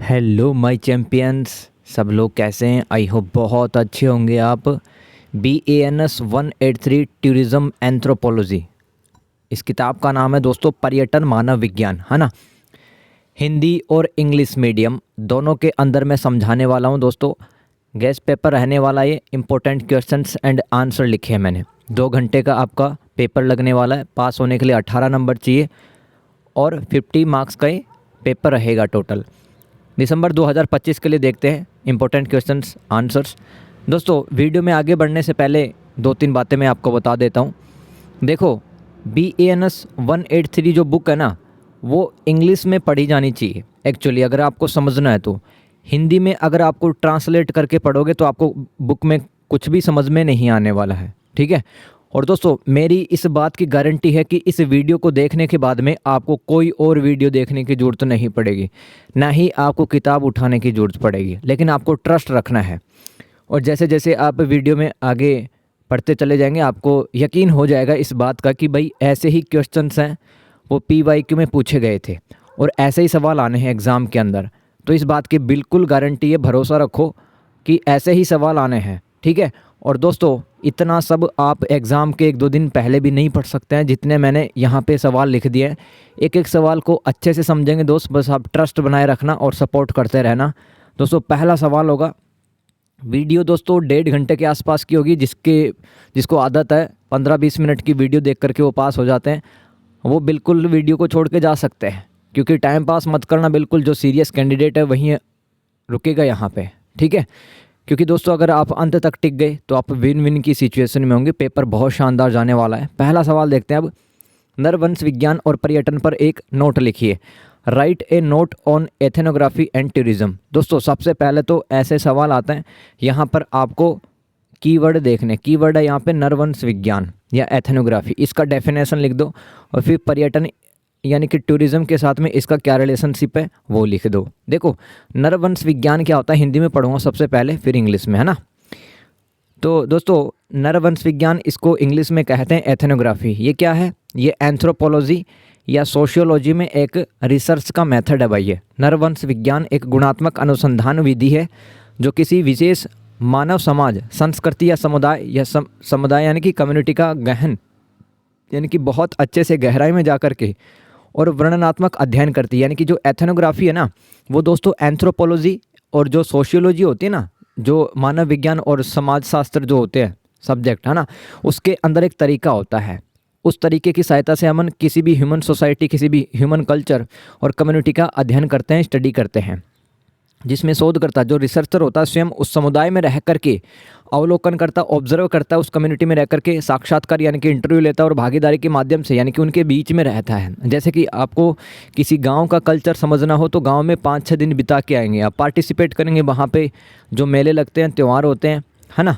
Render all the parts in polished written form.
Hello my champions, सब लोग कैसे हैं? आई होप बहुत अच्छे होंगे आप। BANS 183 टूरिज़्म एंथ्रोपोलॉजी, इस किताब का नाम है दोस्तों पर्यटन मानव विज्ञान, है ना। हिंदी और इंग्लिश मीडियम दोनों के अंदर मैं समझाने वाला हूं दोस्तों। गेस्ट पेपर रहने वाला, ये इम्पोर्टेंट क्वेश्चंस एंड आंसर लिखे हैं मैंने। 2 घंटे का आपका पेपर लगने वाला है। पास होने के लिए 18 नंबर चाहिए और 50 मार्क्स का ये पेपर रहेगा टोटल। दिसंबर 2025 के लिए देखते हैं इम्पोर्टेंट क्वेश्चंस आंसर्स। दोस्तों वीडियो में आगे बढ़ने से पहले 2-3 बातें मैं आपको बता देता हूँ। देखो, BANS 183 जो बुक है ना, वो इंग्लिश में पढ़ी जानी चाहिए एक्चुअली, अगर आपको समझना है तो। हिंदी में अगर आपको ट्रांसलेट करके पढ़ोगे तो आपको बुक में कुछ भी समझ में नहीं आने वाला है, ठीक है। और दोस्तों मेरी इस बात की गारंटी है कि इस वीडियो को देखने के बाद में आपको कोई और वीडियो देखने की ज़रूरत नहीं पड़ेगी, ना ही आपको किताब उठाने की ज़रूरत पड़ेगी, लेकिन आपको ट्रस्ट रखना है। और जैसे जैसे आप वीडियो में आगे पढ़ते चले जाएंगे आपको यकीन हो जाएगा इस बात का कि भाई ऐसे ही क्वेश्चंस हैं, वो PYQ में पूछे गए थे और ऐसे ही सवाल आने हैं एग्ज़ाम के अंदर। तो इस बात की बिल्कुल गारंटी है, भरोसा रखो कि ऐसे ही सवाल आने हैं, ठीक है। और दोस्तों इतना सब आप एग्ज़ाम के 1-2 दिन पहले भी नहीं पढ़ सकते हैं जितने मैंने यहाँ पे सवाल लिख दिए हैं। एक एक सवाल को अच्छे से समझेंगे दोस्त, बस आप ट्रस्ट बनाए रखना और सपोर्ट करते रहना। दोस्तों पहला सवाल होगा, वीडियो दोस्तों 1.5 घंटे के आसपास की होगी। जिसको आदत है 15-20 मिनट की वीडियो देख करके वो पास हो जाते हैं, वो बिल्कुल वीडियो को छोड़ के जा सकते हैं, क्योंकि टाइम पास मत करना बिल्कुल। जो सीरियस कैंडिडेट है वहीं रुकेगा यहाँ पे, ठीक है। क्योंकि दोस्तों अगर आप अंत तक टिक गए तो आप विन विन की सिचुएशन में होंगे। पेपर बहुत शानदार जाने वाला है। पहला सवाल देखते हैं अब। नरवंश विज्ञान और पर्यटन पर एक नोट लिखिए। Right a note on ethnography and tourism. दोस्तों सबसे पहले तो ऐसे सवाल आते हैं, यहाँ पर आपको कीवर्ड देखने। कीवर्ड है यहाँ पे नरवंश विज्ञान या एथनोग्राफी, इसका डेफिनेशन लिख दो। और फिर पर्यटन यानी कि टूरिज़्म के साथ में इसका क्या रिलेशनशिप है वो लिख दो। देखो नरवंश विज्ञान क्या होता है हिंदी में पढ़ूंगा सबसे पहले, फिर इंग्लिश में, है ना। तो दोस्तों नरवंश विज्ञान, इसको इंग्लिश में कहते हैं एथनोग्राफी। ये क्या है? ये एंथ्रोपोलॉजी या सोशियोलॉजी में एक रिसर्च का मेथड है भाई। ये नरवंश विज्ञान एक गुणात्मक अनुसंधान विधि है जो किसी विशेष मानव समाज, संस्कृति या समुदाय यानी कि कम्युनिटी का गहन यानी कि बहुत अच्छे से गहराई में जा कर के और वर्णनात्मक अध्ययन करती है। यानी कि जो एथनोग्राफी है ना, वो दोस्तों एंथ्रोपोलॉजी और जो सोशियोलॉजी होती है ना, जो मानव विज्ञान और समाज शास्त्र जो होते हैं सब्जेक्ट, है ना, उसके अंदर एक तरीका होता है। उस तरीके की सहायता से हम किसी भी ह्यूमन सोसाइटी, किसी भी ह्यूमन कल्चर और कम्युनिटी का अध्ययन करते हैं, स्टडी करते हैं, जिसमें शोधकर्ता जो रिसर्चर होता है स्वयं उस समुदाय में रह करके अवलोकन करता, ऑब्जर्व करता है, उस कम्युनिटी में रह करके साक्षात्कार यानी कि इंटरव्यू लेता है और भागीदारी के माध्यम से यानी कि उनके बीच में रहता है। जैसे कि आपको किसी गांव का कल्चर समझना हो तो गांव में 5-6 दिन बिता के आएंगे, आप पार्टिसिपेट करेंगे वहाँ पे, जो मेले लगते हैं, त्यौहार होते हैं, है ना।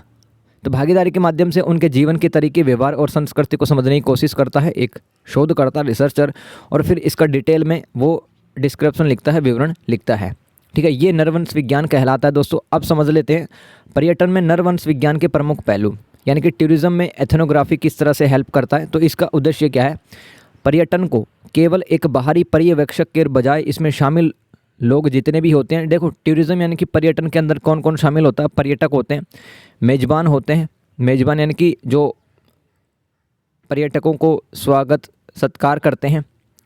तो भागीदारी के माध्यम से उनके जीवन के तरीके, व्यवहार और संस्कृति को समझने की कोशिश करता है एक शोधकर्ता, रिसर्चर, और फिर इसका डिटेल में वो डिस्क्रिप्शन लिखता है, विवरण लिखता है, ठीक है। ये नरवंश विज्ञान कहलाता है दोस्तों। अब समझ लेते हैं पर्यटन में नरवंश विज्ञान के प्रमुख पहलू, यानी कि टूरिज्म में एथनोग्राफी किस तरह से हेल्प करता है। तो इसका उद्देश्य क्या है? पर्यटन को केवल एक बाहरी पर्यवेक्षक के बजाय इसमें शामिल लोग जितने भी होते हैं, देखो टूरिज्म यानी कि पर्यटन के अंदर कौन कौन शामिल होता है? पर्यटक होते हैं, मेज़बान होते हैं, मेज़बान यानी कि जो पर्यटकों को स्वागत सत्कार करते हैं,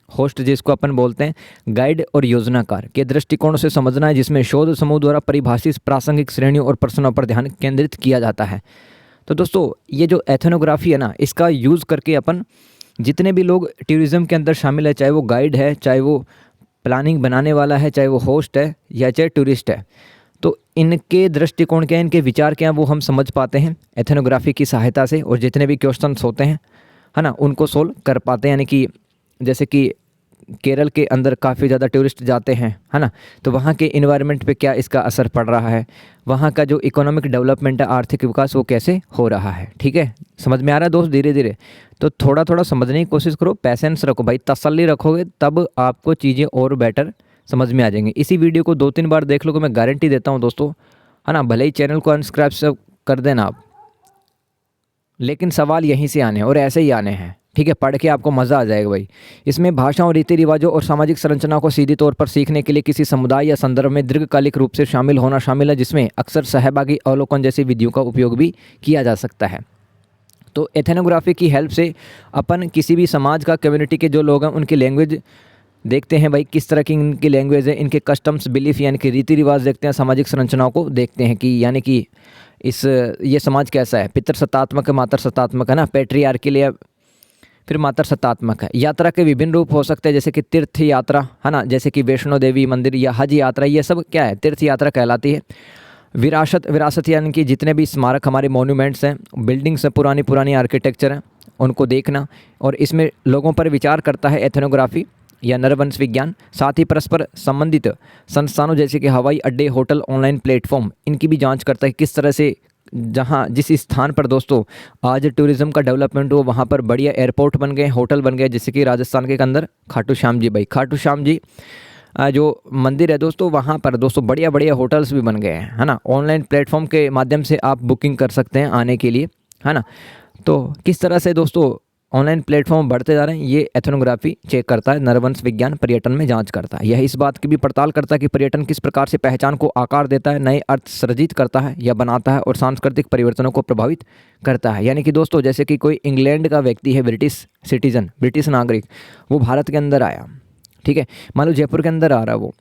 होस्ट जिसको अपन बोलते हैं, गाइड और योजनाकार के दृष्टिकोण से समझना है, जिसमें शोध समूह द्वारा परिभाषित प्रासंगिक श्रेणियों और प्रश्नों पर ध्यान केंद्रित किया जाता है। तो दोस्तों ये जो एथनोग्राफी है ना, इसका यूज़ करके अपन जितने भी लोग टूरिज़्म के अंदर शामिल है, चाहे वो गाइड है, चाहे वो प्लानिंग बनाने वाला है, चाहे वो होस्ट है या चाहे टूरिस्ट है, तो इनके दृष्टिकोण क्या है, इनके विचार क्या है, वो हम समझ पाते हैं एथनोग्राफी की सहायता से। और जितने भी क्वेश्चंस होते हैं, है ना, उनको सोल्व कर पाते हैं। यानी कि जैसे कि केरल के अंदर काफ़ी ज़्यादा टूरिस्ट जाते हैं, है ना, तो वहाँ के इन्वायरमेंट पे क्या इसका असर पड़ रहा है, वहाँ का जो इकोनॉमिक डेवलपमेंट है, आर्थिक विकास, वो कैसे हो रहा है, ठीक है। समझ में आ रहा है दोस्त? धीरे धीरे तो थोड़ा थोड़ा समझने की कोशिश करो, पैसेंस रखो भाई, तसल्ली रखोगे तब आपको चीज़ें और बेटर समझ में आ जाएंगी। इसी वीडियो को 2-3 बार देख लो, कि मैं गारंटी देता हूँ दोस्तों, है ना। भले ही चैनल को अनसब्सक्राइब कर देना आप, लेकिन सवाल यहीं से आने हैं और ऐसे ही आने हैं, ठीक है, पढ़ के आपको मज़ा आ जाएगा भाई। इसमें भाषाओं, रीति रिवाजों और सामाजिक संरचना को सीधी तौर पर सीखने के लिए किसी समुदाय या संदर्भ में दीर्घकालिक रूप से शामिल होना शामिल है, जिसमें अक्सर सहभागी अवलोकन जैसी विधियों का उपयोग भी किया जा सकता है। तो एथनोग्राफी की हेल्प से अपन किसी भी समाज का, कम्युनिटी के जो लोग हैं उनकी लैंग्वेज देखते हैं भाई, किस तरह की इनकी लैंग्वेज है, इनके कस्टम्स, बिलीफ यानी कि रीति रिवाज देखते हैं, सामाजिक संरचनाओं को देखते हैं कि यानी कि ये समाज कैसा है, पितृ सत्तात्मक है, मातृ सत्तात्मक है ना, पैट्रियार्कल या फिर मातृ सत्तात्मक है। यात्रा के विभिन्न रूप हो सकते हैं, जैसे कि तीर्थ यात्रा है ना, जैसे कि वैष्णो देवी मंदिर या हज यात्रा, ये सब क्या है, तीर्थ यात्रा कहलाती है। विरासत यानी कि जितने भी स्मारक, हमारे मोन्यूमेंट्स हैं, बिल्डिंग्स हैं, पुरानी आर्किटेक्चर हैं, उनको देखना, और इसमें लोगों पर विचार करता है एथनोग्राफी या नरवंश विज्ञान। साथ ही परस्पर संबंधित संस्थानों जैसे कि हवाई अड्डे, होटल, ऑनलाइन प्लेटफॉर्म, इनकी भी जांच करता है किस तरह से जहाँ जिस स्थान पर दोस्तों आज टूरिज़्म का डेवलपमेंट हो, वहाँ पर बढ़िया एयरपोर्ट बन गए, होटल बन गए, जैसे कि राजस्थान के अंदर खाटू श्याम जी भाई, खाटू श्याम जी जो मंदिर है दोस्तों, वहाँ पर दोस्तों बढ़िया बढ़िया होटल्स भी बन गए हैं, है ना। ऑनलाइन प्लेटफॉर्म के माध्यम से आप बुकिंग कर सकते हैं आने के लिए, है ना। तो किस तरह से दोस्तों ऑनलाइन प्लेटफॉर्म बढ़ते जा रहे हैं, ये एथनोग्राफी चेक करता है, नरवंश विज्ञान पर्यटन में जांच करता है। यह इस बात की भी पड़ताल करता है कि पर्यटन किस प्रकार से पहचान को आकार देता है, नए अर्थ सृजित करता है या बनाता है, और सांस्कृतिक परिवर्तनों को प्रभावित करता है। यानी कि दोस्तों जैसे कि कोई इंग्लैंड का व्यक्ति है, ब्रिटिश सिटीजन, ब्रिटिश नागरिक, वो भारत के अंदर आया, ठीक है, मान लो जयपुर के अंदर आ रहा है वो,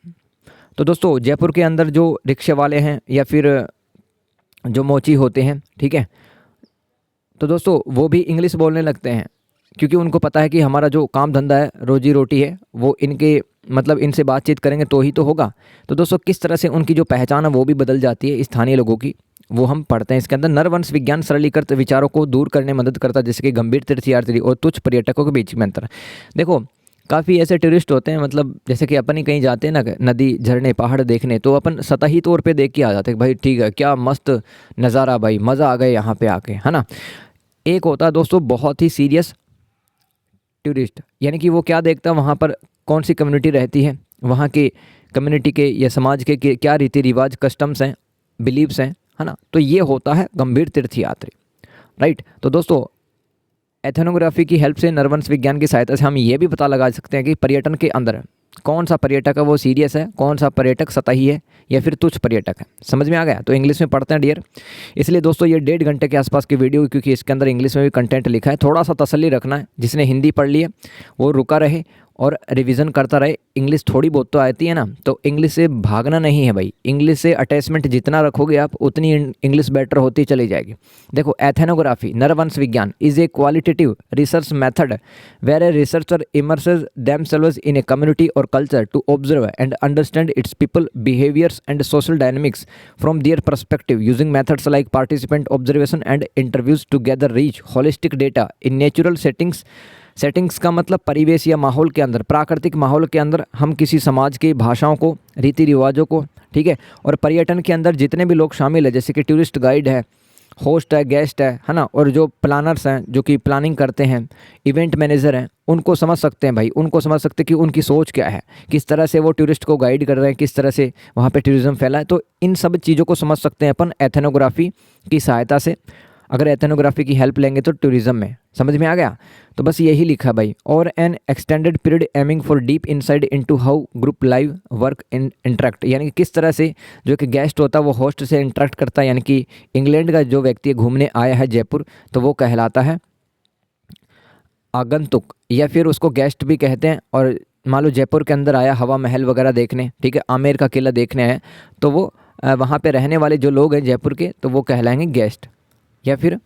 तो दोस्तों जयपुर के अंदर जो रिक्शे वाले हैं या फिर जो मोची होते हैं, ठीक है, तो दोस्तों वो भी इंग्लिश बोलने लगते हैं, क्योंकि उनको पता है कि हमारा जो काम धंधा है, रोजी रोटी है, वो इनके मतलब इनसे बातचीत करेंगे तो ही तो होगा। तो दोस्तों किस तरह से उनकी जो पहचान है वो भी बदल जाती है स्थानीय लोगों की, वो हम पढ़ते हैं इसके अंदर। नरवंश विज्ञान सरलीकृत विचारों को दूर करने में मदद करता है, जैसे कि गंभीर तीर्थयात्री और तुच्छ पर्यटकों के बीच में अंतर। देखो काफ़ी ऐसे टूरिस्ट होते हैं, मतलब जैसे कि अपन ही कहीं जाते हैं ना, नदी, झरने, पहाड़ देखने, तो अपन सतही तौर पे देख के आ जाते हैं, भाई ठीक है, क्या मस्त नज़ारा भाई, मज़ा आ गया यहाँ पे आके, है ना। एक होता है दोस्तों बहुत ही सीरियस टूरिस्ट, यानी कि वो क्या देखता है, वहाँ पर कौन सी कम्युनिटी रहती है, वहाँ के कम्युनिटी के या समाज के क्या रीति रिवाज, कस्टम्स हैं, बिलीव्स हैं, है ना। तो ये होता है गंभीर तीर्थयात्री, राइट। तो दोस्तों एथनोग्राफी की हेल्प से, नरवंश विज्ञान की सहायता से हम ये भी पता लगा सकते हैं कि पर्यटन के अंदर कौन सा पर्यटक है वो सीरियस है, कौन सा पर्यटक सतही है या फिर तुच्छ पर्यटक है। समझ में आ गया। तो इंग्लिश में पढ़ते हैं डियर। इसलिए दोस्तों ये 1.5 घंटे के आसपास की वीडियो, क्योंकि इसके अंदर इंग्लिश में भी कंटेंट लिखा है, थोड़ा सा तसल्ली रखना है। जिसने हिंदी पढ़ ली है वो रुका रहे और रिवीजन करता रहे। इंग्लिश थोड़ी बहुत तो आती है ना, तो इंग्लिश से भागना नहीं है भाई। इंग्लिश से अटैचमेंट जितना रखोगे आप, उतनी इंग्लिश बेटर होती चली जाएगी। देखो एथनोग्राफी, नरवंश विज्ञान is a qualitative research method where a researcher immerses themselves in a community और culture to observe and understand its people behaviours and social dynamics from their perspective using methods like participant observation and interviews to gather rich holistic data in natural settings का मतलब परिवेश या माहौल के अंदर, प्राकृतिक माहौल के अंदर हम किसी समाज की भाषाओं को, रीति रिवाजों को, ठीक है, और पर्यटन के अंदर जितने भी लोग शामिल है, जैसे कि टूरिस्ट गाइड है, होस्ट है, गेस्ट है ना, और जो प्लानर्स हैं जो कि प्लानिंग करते हैं, इवेंट मैनेजर हैं, उनको समझ सकते हैं भाई। उनको समझ सकते हैं कि उनकी सोच क्या है, किस तरह से वो टूरिस्ट को गाइड कर रहे हैं, किस तरह से वहाँ पे टूरिज़्म फैला है। तो इन सब चीज़ों को समझ सकते हैं अपन एथनोग्राफी की सहायता से। अगर एथनोग्राफी की हेल्प लेंगे तो टूरिज़्म में, समझ में आ गया। तो बस यही लिखा भाई। और N extended period aiming for deep inside into how group live work in interact, यानी कि किस तरह से जो कि गेस्ट होता है वो होस्ट से इंटरेक्ट करता है। यानी कि इंग्लैंड का जो व्यक्ति घूमने आया है जयपुर, तो वो कहलाता है आगंतुक, या फिर उसको गेस्ट भी कहते हैं। और मान लो जयपुर के अंदर आया हवा महल वगैरह देखने, ठीक है, आमेर का किला देखने आया, तो वो वहाँ पे रहने वाले जो लोग हैं जयपुर के, तो वो कहलाएंगे गेस्ट या फिर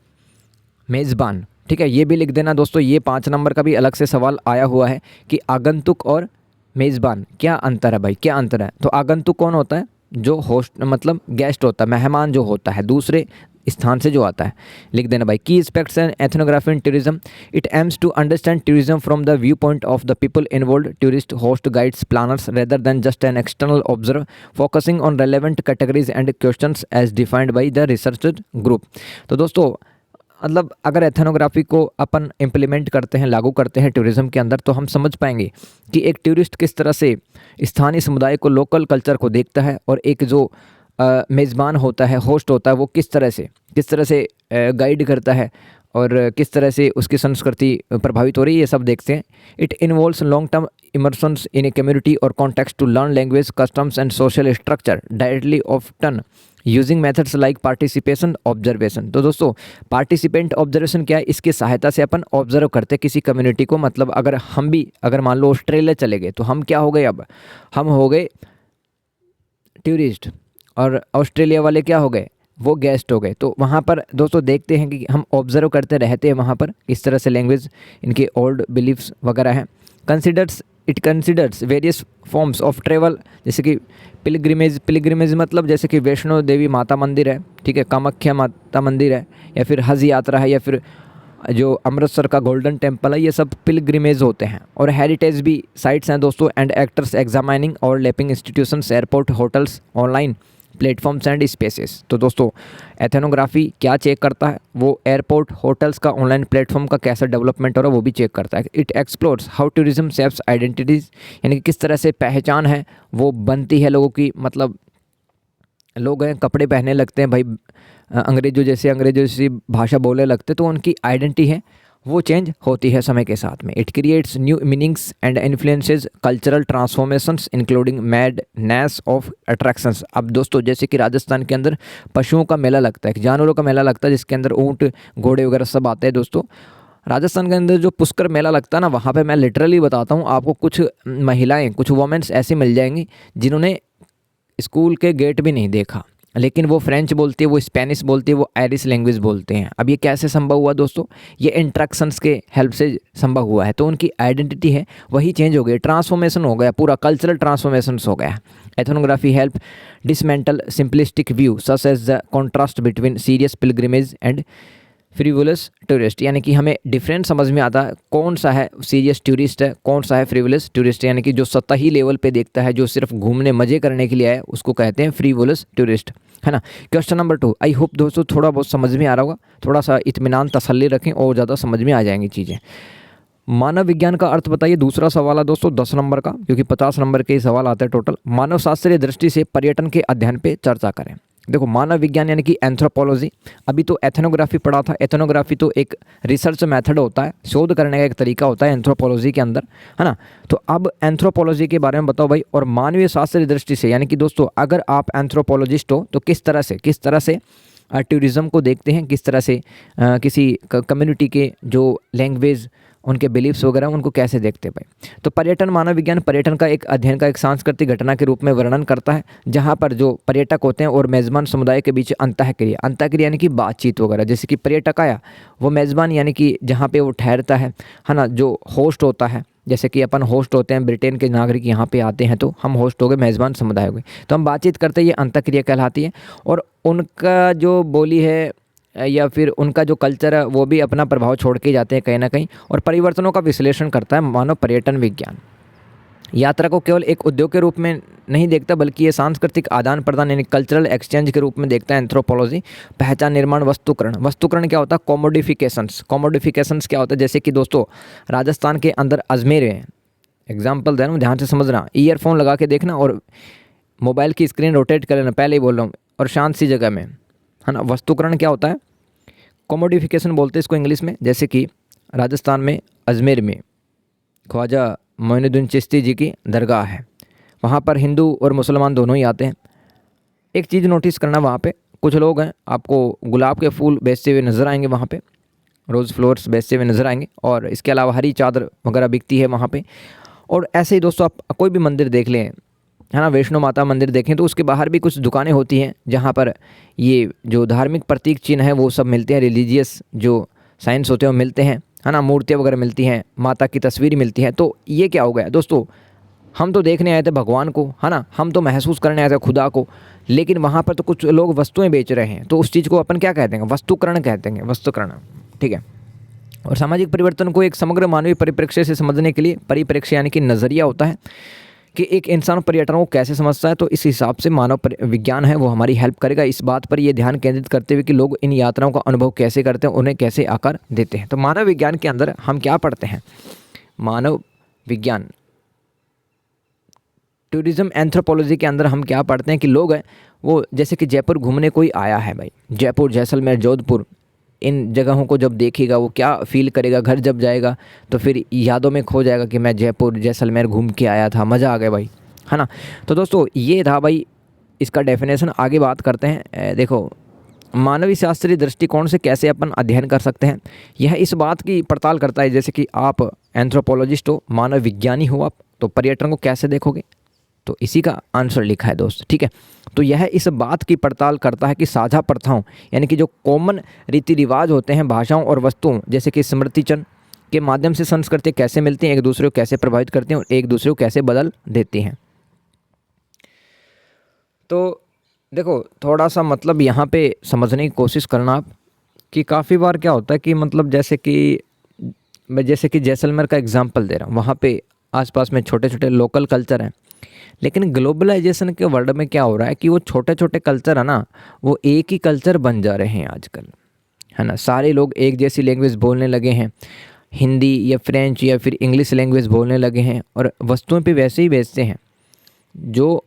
मेज़बान, ठीक है। ये भी लिख देना दोस्तों। ये 5 नंबर का भी अलग से सवाल आया हुआ है कि आगंतुक और मेज़बान क्या अंतर है भाई, क्या अंतर है। तो आगंतुक कौन होता है, जो होस्ट मतलब गेस्ट होता है, मेहमान जो होता है दूसरे स्थान से जो आता है, लिख देना भाई। Key aspects and ethnography in tourism, it aims to understand tourism from the viewpoint of the people involve, tourist, host, guides, planners, rather than just an external observe, focusing on relevant categories and questions as defined by the researcher group. तो दोस्तों मतलब अगर ethnography को अपन implement करते हैं, लागू करते हैं टूरिज़्म के अंदर, तो हम समझ पाएंगे कि एक टूरिस्ट किस तरह से स्थानीय समुदाय को, लोकल कल्चर को देखता है, और एक जो मेज़बान होता है, होस्ट होता है, वो किस तरह से गाइड करता है और किस तरह से उसकी संस्कृति प्रभावित हो रही है, ये सब देखते हैं। It involves long term immersions in a community और context to learn language, customs and social structure directly often using methods like participation observation. तो दोस्तों पार्टिसिपेंट ऑब्जर्वेशन क्या है, इसकी सहायता से अपन ऑब्जर्व करते हैं किसी कम्युनिटी को। मतलब अगर मान लो ऑस्ट्रेलिया चले गए तो हम क्या हो गए, अब हम हो गए टूरिस्ट और ऑस्ट्रेलिया वाले क्या हो गए, वो गेस्ट हो गए। तो वहाँ पर दोस्तों देखते हैं कि हम ऑब्जर्व करते रहते हैं वहाँ पर किस तरह से लैंग्वेज, इनके ओल्ड बिलीफ्स वगैरह हैं। It considers various forms of travel, जैसे कि पिलग्रिमेज मतलब जैसे कि वैष्णो देवी माता मंदिर है, ठीक है, कामाख्या माता मंदिर है, या फिर हज यात्रा है, या फिर जो अमृतसर का गोल्डन टेम्पल है, ये सब पिलग्रिमेज होते हैं। और हेरिटेज भी साइट्स हैं दोस्तों। एंड एक्टर्स एग्जामाइनिंग और lapping institutions, airport, hotels, online platforms and spaces. तो दोस्तों एथनोग्राफी क्या चेक करता है, वो एयरपोर्ट, होटल्स का, ऑनलाइन प्लेटफॉर्म का कैसा डेवलपमेंट हो रहा है वो भी चेक करता है। It explores how tourism shapes identities, यानी कि किस तरह से पहचान है वो बनती है लोगों की। मतलब लोग हैं कपड़े पहनने लगते हैं भाई, अंग्रेजों जैसी भाषा बोलने लगते, तो उनकी आइडेंटिटी है वो चेंज होती है समय के साथ में। It creates new meanings and influences cultural transformations including madness of attractions. अब दोस्तों जैसे कि राजस्थान के अंदर पशुओं का मेला लगता है, जानवरों का मेला लगता है, जिसके अंदर ऊँट, घोड़े वगैरह सब आते हैं। दोस्तों राजस्थान के अंदर जो पुष्कर मेला लगता है ना, वहाँ पे मैं लिटरली बताता हूँ आपको, कुछ महिलाएं, कुछ वोमेंस ऐसी मिल जाएंगी जिन्होंने स्कूल के गेट भी नहीं देखा, लेकिन वो फ्रेंच बोलती है, वो स्पेनिश बोलती है, वो आयरिश लैंग्वेज बोलते हैं। अब ये कैसे संभव हुआ दोस्तों, ये इंट्रैक्शंस के हेल्प से संभव हुआ है। तो उनकी आइडेंटिटी है वही चेंज हो गई, ट्रांसफॉर्मेशन हो गया, पूरा कल्चरल ट्रांसफॉर्मेशन हो गया। Ethnography help dismantle simplistic view such as the contrast between serious pilgrimage and frivolous tourist, यानी कि हमें डिफरेंट समझ में आता है कौन सा है सीरियस टूरिस्ट है, कौन सा है फ्रीवुलस टूरिस्ट, यानी कि जो सतही लेवल पे देखता है, जो सिर्फ घूमने मजे करने के लिए आया, उसको कहते हैं फ्रीवुलस टूरिस्ट, है ना। क्वेश्चन नंबर 2, आई होप दोस्तों थोड़ा बहुत समझ में आ रहा होगा, थोड़ा सा इत्मीनान तसल्ली रखें और ज़्यादा समझ में आ जाएंगी चीज़ें। मानव विज्ञान का अर्थ बताइए, दूसरा सवाल है दोस्तों 10 नंबर का, क्योंकि 50 नंबर के सवाल आते हैं टोटल। मानव शास्त्रीय दृष्टि से पर्यटन के अध्ययन पे चर्चा करें। देखो मानव विज्ञान यानी कि एंथ्रोपोलॉजी, अभी तो एथनोग्राफी पढ़ा था। एथनोग्राफी तो एक रिसर्च मेथड होता है, शोध करने का एक तरीका होता है एंथ्रोपोलॉजी के अंदर, है ना। तो अब एंथ्रोपोलॉजी के बारे में बताओ भाई। और मानवीय शास्त्रीय दृष्टि से, यानी कि दोस्तों अगर आप एंथ्रोपोलॉजिस्ट हो तो किस तरह से टूरिज़्म को देखते हैं, किस तरह से किसी कम्युनिटी के जो लैंग्वेज, उनके बिलीफ्स वगैरह, उनको कैसे देखते हैं भाई। तो पर्यटन, मानव विज्ञान पर्यटन का एक अध्ययन का एक सांस्कृतिक घटना के रूप में वर्णन करता है, जहाँ पर जो पर्यटक होते हैं और मेज़बान समुदाय के बीच अंतःक्रिया यानी कि बातचीत वगैरह। जैसे कि पर्यटक आया, वो मेज़बान यानी कि जहाँ पे वो ठहरता है ना, जो होस्ट होता है, जैसे कि अपन होस्ट होते हैं, ब्रिटेन के नागरिक यहाँ पे आते हैं तो हम होस्ट हो गए, मेज़बान समुदाय हो गए, तो हम बातचीत करते हैं, ये अंतःक्रिया कहलाती है। और उनका जो बोली है या फिर उनका जो कल्चर है वो भी अपना प्रभाव छोड़ के जाते हैं कहीं ना कहीं, और परिवर्तनों का विश्लेषण करता है मानव पर्यटन विज्ञान। यात्रा को केवल एक उद्योग के रूप में नहीं देखता, बल्कि ये सांस्कृतिक आदान प्रदान यानी कल्चरल एक्सचेंज के रूप में देखता है एंथ्रोपोलॉजी। पहचान, निर्माण, वस्तुकरण क्या होता है, कॉमोडिफिकेशंस क्या होता है। जैसे कि दोस्तों राजस्थान के अंदर अजमेर है, एग्जाम्पल दे रहा हूँ, ध्यान से समझना। ईयरफोन लगा के देखना और मोबाइल की स्क्रीन रोटेट कर लेना, पहले ही बोल रहा हूँ, और शांत सी जगह में, है ना। वस्तुकरण क्या होता है, कॉमोडिफिकेशन बोलते हैं इसको इंग्लिश में। जैसे कि राजस्थान में अजमेर में ख्वाजा मोइनुद्दीन चिश्ती जी की दरगाह है, वहाँ पर हिंदू और मुसलमान दोनों ही आते हैं। एक चीज़ नोटिस करना, वहाँ पे कुछ लोग हैं आपको गुलाब के फूल बेचते हुए नज़र आएंगे, वहाँ पे रोज़ फ्लोर्स बेचते हुए नज़र आएंगे, और इसके अलावा हरी चादर वगैरह बिकती है वहाँ पे। और ऐसे ही दोस्तों आप कोई भी मंदिर देख लें, है ना, वैष्णो माता मंदिर देखें तो उसके बाहर भी कुछ दुकानें होती हैं जहाँ पर ये जो धार्मिक प्रतीक चिन्ह है वो सब मिलते हैं, रिलीजियस जो साइंस होते हैं वो मिलते हैं, है ना, मूर्तियाँ वगैरह मिलती हैं, माता की तस्वीर मिलती है। तो ये क्या हो गया दोस्तों, हम तो देखने आए थे भगवान को, है ना, हम तो महसूस करने आए थे खुदा को, लेकिन वहाँ पर तो कुछ लोग वस्तुएं बेच रहे हैं, तो उस चीज़ को अपन क्या कहते हैं, वस्तुकरण कहते हैं, वस्तुकरण, ठीक है। और सामाजिक परिवर्तन को एक समग्र मानवीय परिप्रेक्ष्य से समझने के लिए परिप्रेक्ष्य यानी कि नज़रिया होता है कि एक इंसान पर्यटनों को कैसे समझता है, तो इस हिसाब से मानव विज्ञान है वो हमारी हेल्प करेगा इस बात पर ये ध्यान केंद्रित करते हुए कि लोग इन यात्राओं का अनुभव कैसे करते हैं, उन्हें कैसे आकार देते हैं। तो मानव विज्ञान के अंदर हम क्या पढ़ते हैं, मानव विज्ञान टूरिज्म एंथ्रोपोलॉजी के अंदर हम क्या पढ़ते हैं कि लोग हैं वो, जैसे कि जयपुर घूमने कोई आया है भाई, जयपुर, जैसलमेर, जोधपुर, इन जगहों को जब देखेगा वो क्या फ़ील करेगा, घर जब जाएगा तो फिर यादों में खो जाएगा कि मैं जयपुर जैसलमेर घूम के आया था, मज़ा आ गया भाई, है ना। तो दोस्तों ये था भाई इसका डेफिनेशन। आगे बात करते हैं। देखो मानवीय शास्त्रीय दृष्टिकोण से कैसे अपन अध्ययन कर सकते हैं, यह इस बात की पड़ताल करता है जैसे कि आप एंथ्रोपोलॉजिस्ट हो, मानव विज्ञानी हो आप, तो पर्यटन को कैसे देखोगे, तो इसी का आंसर लिखा है दोस्त, ठीक है। तो यह इस बात की पड़ताल करता है कि साझा प्रथाओं यानी कि जो कॉमन रीति रिवाज होते हैं, भाषाओं और वस्तुओं जैसे कि स्मृति चिन्ह के माध्यम से संस्कृति कैसे मिलती हैं, एक दूसरे को कैसे प्रभावित करती हैं और एक दूसरे को कैसे बदल देती हैं। तो देखो थोड़ा सा मतलब यहाँ पे समझने की कोशिश करना आप कि काफ़ी बार क्या होता है कि मतलब जैसे कि मैं जैसलमेर का एग्जांपल दे रहा हूँ, वहाँ पे आसपास में छोटे छोटे लोकल कल्चर हैं, लेकिन ग्लोबलाइजेशन के वर्ल्ड में क्या हो रहा है कि वो छोटे छोटे कल्चर है ना, वो एक ही कल्चर बन जा रहे हैं आजकल, है ना। सारे लोग एक जैसी लैंग्वेज बोलने लगे हैं, हिंदी या फ्रेंच या फिर इंग्लिश लैंग्वेज बोलने लगे हैं, और वस्तुएं पे वैसे ही बेचते हैं जो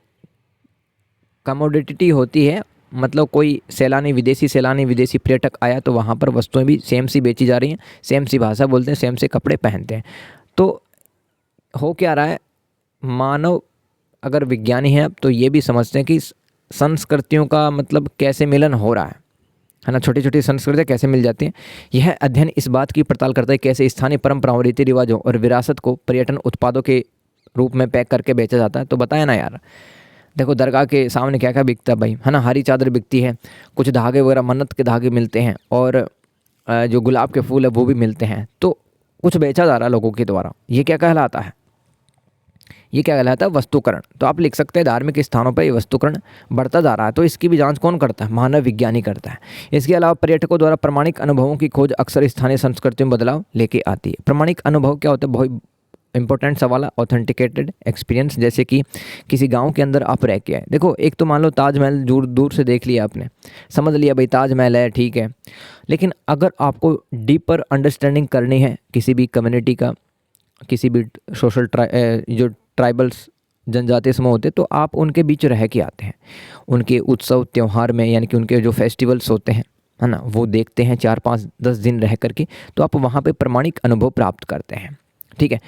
कमोडिटी होती है। मतलब कोई विदेशी पर्यटक आया तो वहाँ पर वस्तुएं भी सेम सी बेची जा रही हैं, सेम सी भाषा बोलते हैं, सेम से कपड़े पहनते हैं। तो हो क्या रहा है, मानव अगर विज्ञानी है तो ये भी समझते हैं कि संस्कृतियों का मतलब कैसे मिलन हो रहा है ना, छोटी छोटी संस्कृतियाँ कैसे मिल जाती हैं। यह अध्ययन इस बात की पड़ताल करता है कैसे स्थानीय परंपराओं, रीति रिवाजों और विरासत को पर्यटन उत्पादों के रूप में पैक करके बेचा जाता है। तो बताया ना यार, देखो दरगाह के सामने क्या क्या बिकता है भाई, है ना। हरी चादर बिकती है, कुछ धागे वगैरह मन्नत के धागे मिलते हैं, और जो गुलाब के फूल है वो भी मिलते हैं। तो कुछ बेचा जा रहा है लोगों के द्वारा। ये क्या कहलाता है, ये क्या कहलाता है, वस्तुकरण। तो आप लिख सकते हैं धार्मिक स्थानों पर ये वस्तुकरण बढ़ता जा रहा है। तो इसकी भी जांच कौन करता है, मानव विज्ञानी करता है। इसके अलावा पर्यटकों द्वारा प्रामाणिक अनुभवों की खोज अक्सर स्थानीय संस्कृति में बदलाव लेके आती है। प्रामाणिक अनुभव क्या होता है, बहुत इंपॉर्टेंट सवाल है। ऑथेंटिकेटेड एक्सपीरियंस, जैसे कि किसी गांव के अंदर आप रह के आए, देखो एक तो मान लो ताजमहल दूर दूर से देख लिया आपने, समझ लिया भाई ताजमहल है, ठीक है। लेकिन अगर आपको डीपर अंडरस्टैंडिंग करनी है किसी भी कम्युनिटी का, किसी भी सोशल जो ट्राइबल्स जनजातीय समूह होते, तो आप उनके बीच रह के आते हैं, उनके उत्सव त्यौहार में, यानी कि उनके जो फेस्टिवल्स होते हैं, है ना, वो देखते हैं 4-5-10 दिन रह करके। तो आप वहाँ पे प्रामाणिक अनुभव प्राप्त करते हैं, ठीक है।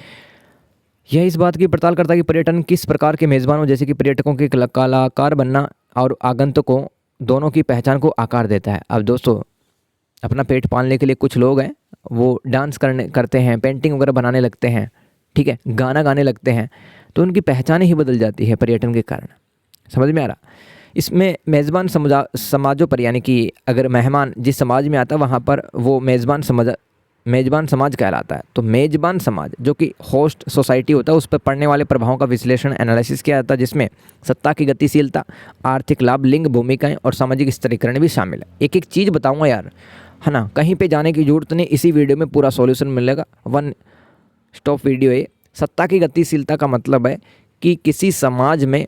यह इस बात की पड़ताल करता है कि पर्यटन किस प्रकार के मेज़बानों जैसे कि पर्यटकों के कलाकार बनना और आगंतुकों दोनों की पहचान को आकार देता है। अब दोस्तों अपना पेट पालने के लिए कुछ लोग हैं वो डांस करते हैं, पेंटिंग वगैरह बनाने लगते हैं, ठीक है, गाना गाने लगते हैं, तो उनकी पहचान ही बदल जाती है पर्यटन के कारण। समझ में आ रहा। इसमें मेज़बान समाजों पर, यानी कि अगर मेहमान जिस समाज में आता है वहाँ पर वो मेज़बान समाज कहलाता है। तो मेज़बान समाज जो कि होस्ट सोसाइटी होता है, उस पर पड़ने वाले प्रभावों का विश्लेषण एनालिसिस किया जाता है, जिसमें सत्ता की गतिशीलता, आर्थिक लाभ, लिंग भूमिकाएं और सामाजिक स्तरीकरण भी शामिल है। एक एक चीज़ बताऊंगा यार, है ना, कहीं पे जाने की जरूरत नहीं, इसी वीडियो में पूरा सॉल्यूशन मिलेगा। वन स्टॉप वीडियो है। सत्ता की गतिशीलता का मतलब है कि किसी समाज में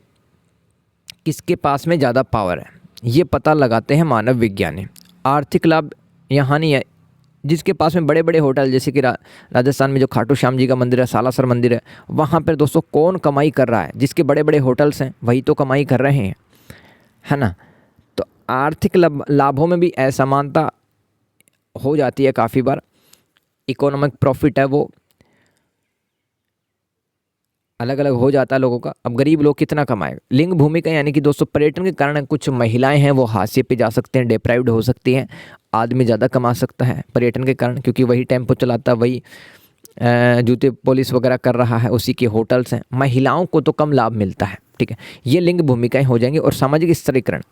किसके पास में ज़्यादा पावर है, ये पता लगाते हैं मानव विज्ञानी। आर्थिक लाभ यहाँ नहीं है, जिसके पास में बड़े बड़े होटल, जैसे कि राजस्थान में जो खाटू श्याम जी का मंदिर है, सालासर मंदिर है, वहाँ पर दोस्तों कौन कमाई कर रहा है, जिसके बड़े बड़े होटल्स हैं वही तो कमाई कर रहे हैं, है ना। तो आर्थिक लाभों में भी असमानता हो जाती है काफ़ी बार। इकोनॉमिक प्रॉफिट है वो अलग अलग हो जाता है लोगों का। अब गरीब लोग कितना कमाएगा। लिंग भूमिका, यानी कि दोस्तों पर्यटन के कारण कुछ महिलाएं हैं वो हाशिए पे जा सकते हैं, डिप्राइव्ड हो सकती हैं। आदमी ज़्यादा कमा सकता है पर्यटन के कारण, क्योंकि वही टेम्पो चलाता है, वही जूते पॉलिश वगैरह कर रहा है, उसी के होटल्स हैं। महिलाओं को तो कम लाभ मिलता है, ठीक है। ये लिंग भूमिकाएँ हो जाएंगी। और सामाजिक स्तरीकरण,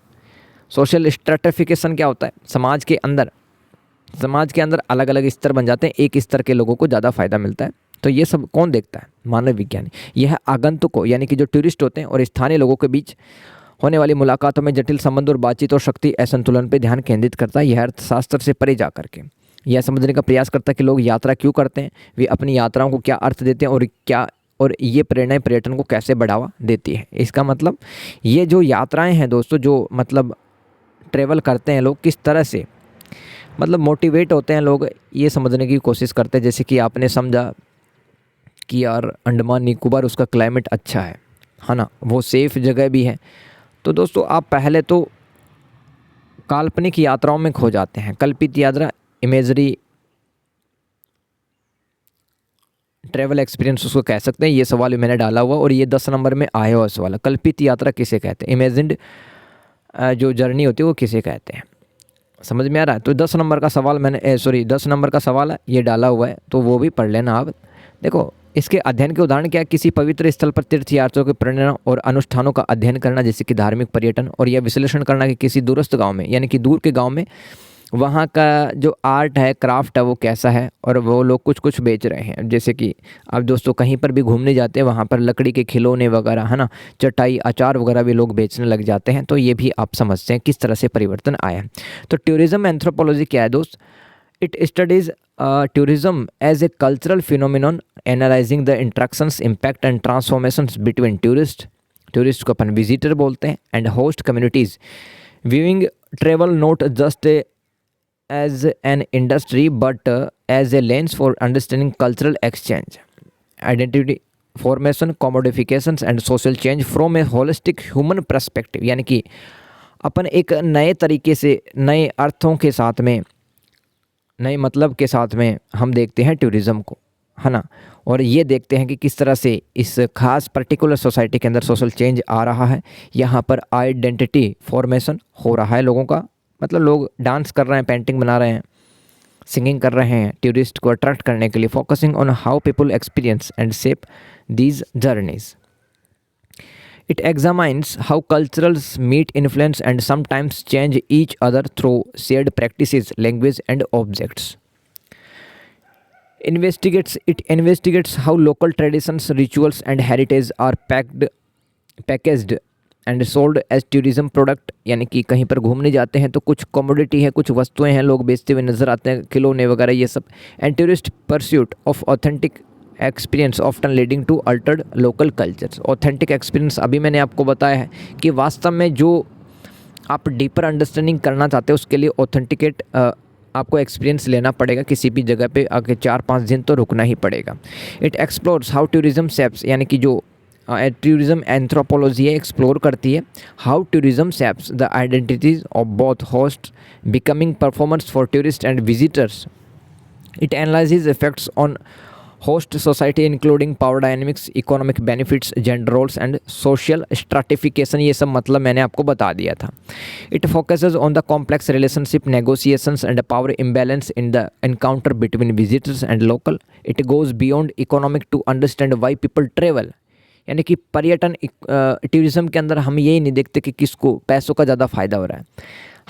सोशल स्ट्रेटिफिकेशन क्या होता है, समाज के अंदर अलग अलग स्तर बन जाते हैं, एक स्तर के लोगों को ज़्यादा फायदा मिलता है। तो ये सब कौन देखता है, मानव विज्ञानी। यह आगंतुकों यानी कि जो टूरिस्ट होते हैं और स्थानीय लोगों के बीच होने वाली मुलाकातों में जटिल संबंध और बातचीत और शक्ति असंतुलन पर ध्यान केंद्रित करता है। यह अर्थशास्त्र से परे जा करके यह समझने का प्रयास करता है कि लोग यात्रा क्यों करते हैं, वे अपनी यात्राओं को क्या अर्थ देते हैं, और ये प्रेरणाएं पर्यटन को कैसे बढ़ावा देती है। इसका मतलब ये जो यात्राएं हैं दोस्तों, जो मतलब ट्रेवल करते हैं लोग, किस तरह से मतलब मोटिवेट होते हैं लोग, ये समझने की कोशिश करते हैं। जैसे कि आपने समझा कि यार अंडमान निकोबार उसका क्लाइमेट अच्छा है ना, वो सेफ़ जगह भी है। तो दोस्तों आप पहले तो काल्पनिक यात्राओं में खो जाते हैं, कल्पित यात्रा इमेजरी ट्रैवल एक्सपीरियंस उसको कह सकते हैं। ये सवाल मैंने डाला हुआ और ये 10 नंबर में आया हुआ सवाल। कल्पित यात्रा किसे कहते हैं? इमेजिन्ड जो जर्नी होती है वो किसे कहते हैं? समझ में आ रहा है? तो 10 नंबर का सवाल 10 नंबर का सवाल है, ये डाला हुआ है, तो वो भी पढ़ लेना आप। देखो इसके अध्ययन के उदाहरण क्या है? किसी पवित्र स्थल पर तीर्थयात्रियों के प्रेरणा और अनुष्ठानों का अध्ययन करना, जैसे कि धार्मिक पर्यटन, और यह विश्लेषण करना कि किसी दूरस्थ गांव में, यानी कि दूर के गांव में, वहाँ का जो आर्ट है, क्राफ्ट है, वो कैसा है और वो लोग कुछ कुछ बेच रहे हैं। जैसे कि अब दोस्तों कहीं पर भी घूमने जाते हैं, वहाँ पर लकड़ी के खिलौने वगैरह, है ना, चटाई, अचार वगैरह भी लोग बेचने लग जाते हैं। तो ये भी आप समझते हैं किस तरह से परिवर्तन आया। तो टूरिज्म एंथ्रोपोलॉजी क्या है दोस्त? It studies tourism as a cultural phenomenon analysing the interactions, impact and transformations between tourist को अपन विजिटर बोलते हैं, and host communities, viewing travel not just as an industry but as a lens for understanding cultural exchange, identity formation, commodifications and social change from a holistic human perspective। यानी कि अपन एक नए तरीके से, नए अर्थों के साथ में, नए मतलब के साथ में हम देखते हैं टूरिज़्म को, है ना, और ये देखते हैं कि किस तरह से इस खास पर्टिकुलर सोसाइटी के अंदर सोशल चेंज आ रहा है। यहाँ पर आइडेंटिटी फॉर्मेशन हो रहा है लोगों का, मतलब लोग डांस कर रहे हैं, पेंटिंग बना रहे हैं, सिंगिंग कर रहे हैं टूरिस्ट को अट्रैक्ट करने के लिए। Focusing on how people experience and shape these journeys. It examines how culturals meet, influence and sometimes change each other through shared practices, language and objects. It investigates how local traditions, rituals and heritage are packaged and sold as tourism product। यानी कि कहीं पर घूमने जाते हैं तो कुछ commodity है, कुछ वस्तुएं हैं, लोग बेचते हुए नज़र आते हैं, खिलौने वगैरह ये सब। And tourist pursuit of authentic experience often leading to altered local cultures. Authentic experience अभी मैंने आपको बताया है कि वास्तव में जो आप डीपर अंडरस्टैंडिंग करना चाहते हो उसके लिए ऑथेंटिकेट आपको एक्सपीरियंस लेना पड़ेगा, किसी भी जगह पे आके 4-5 दिन तो रुकना ही पड़ेगा। It explores how tourism shapes, यानी कि जो टूरिज्म एंथ्रोपोलॉजी है, एक्सप्लोर करती है how tourism shapes the identities of both host, becoming performers for tourist and visitors. It analyses effects on host society including power dynamics, economic benefits, gender roles and social stratification. ये सब मतलब मैंने आपको बता दिया था। It focuses on the complex relationship, negotiations and power imbalance in the encounter between visitors and local. It goes beyond economic to understand why people travel. यानी कि पर्यटन टूरिज्म के अंदर हम यही नहीं देखते कि किसको पैसों का ज़्यादा फ़ायदा हो रहा है,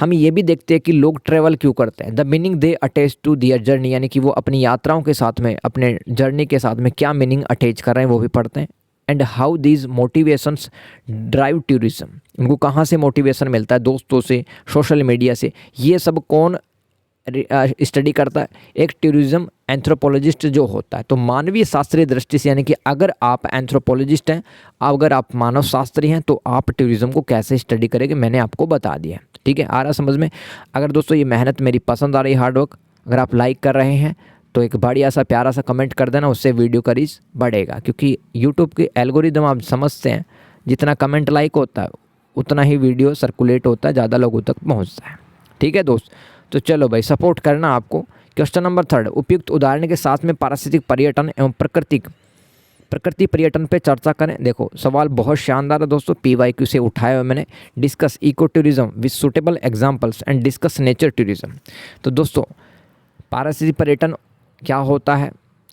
हम ये भी देखते हैं कि लोग ट्रैवल क्यों करते हैं। The meaning they attach to their journey, यानी कि वो अपनी यात्राओं के साथ में, अपने जर्नी के साथ में क्या मीनिंग अटैच कर रहे हैं वो भी पढ़ते हैं। And how these motivations drive tourism, उनको कहाँ से मोटिवेशन मिलता है, दोस्तों से, सोशल मीडिया से, ये सब कौन स्टडी करता है? एक टूरिज्म एंथ्रोपोलॉजिस्ट जो होता है। तो मानवीय शास्त्रीय दृष्टि से, यानी कि अगर आप एंथ्रोपोलॉजिस्ट हैं, अगर आप मानव शास्त्री हैं, तो आप टूरिज्म को कैसे स्टडी करेंगे मैंने आपको बता दिया। ठीक है, आ रहा समझ में? अगर दोस्तों ये मेहनत मेरी पसंद आ रही, हार्डवर्क, अगर आप लाइक कर रहे हैं तो एक बढ़िया सा प्यारा सा कमेंट कर देना, उससे वीडियो का रीच बढ़ेगा। क्योंकि यूट्यूब के एल्गोरिदम आप समझते हैं, जितना कमेंट लाइक होता है उतना ही वीडियो सर्कुलेट होता है, ज़्यादा लोगों तक पहुँचता है। ठीक है दोस्त, तो चलो भाई सपोर्ट करना आपको। क्वेश्चन नंबर 3, उपयुक्त उदाहरण के साथ में पारिस्थितिक पर्यटन एवं प्रकृति पर्यटन पे चर्चा करें। देखो सवाल बहुत शानदार है दोस्तों, PYQ से उठाया हुआ मैंने। Discuss eco tourism with suitable examples and discuss nature tourism. तो दोस्तों पारिस्थितिक पर्यटन क्या होता है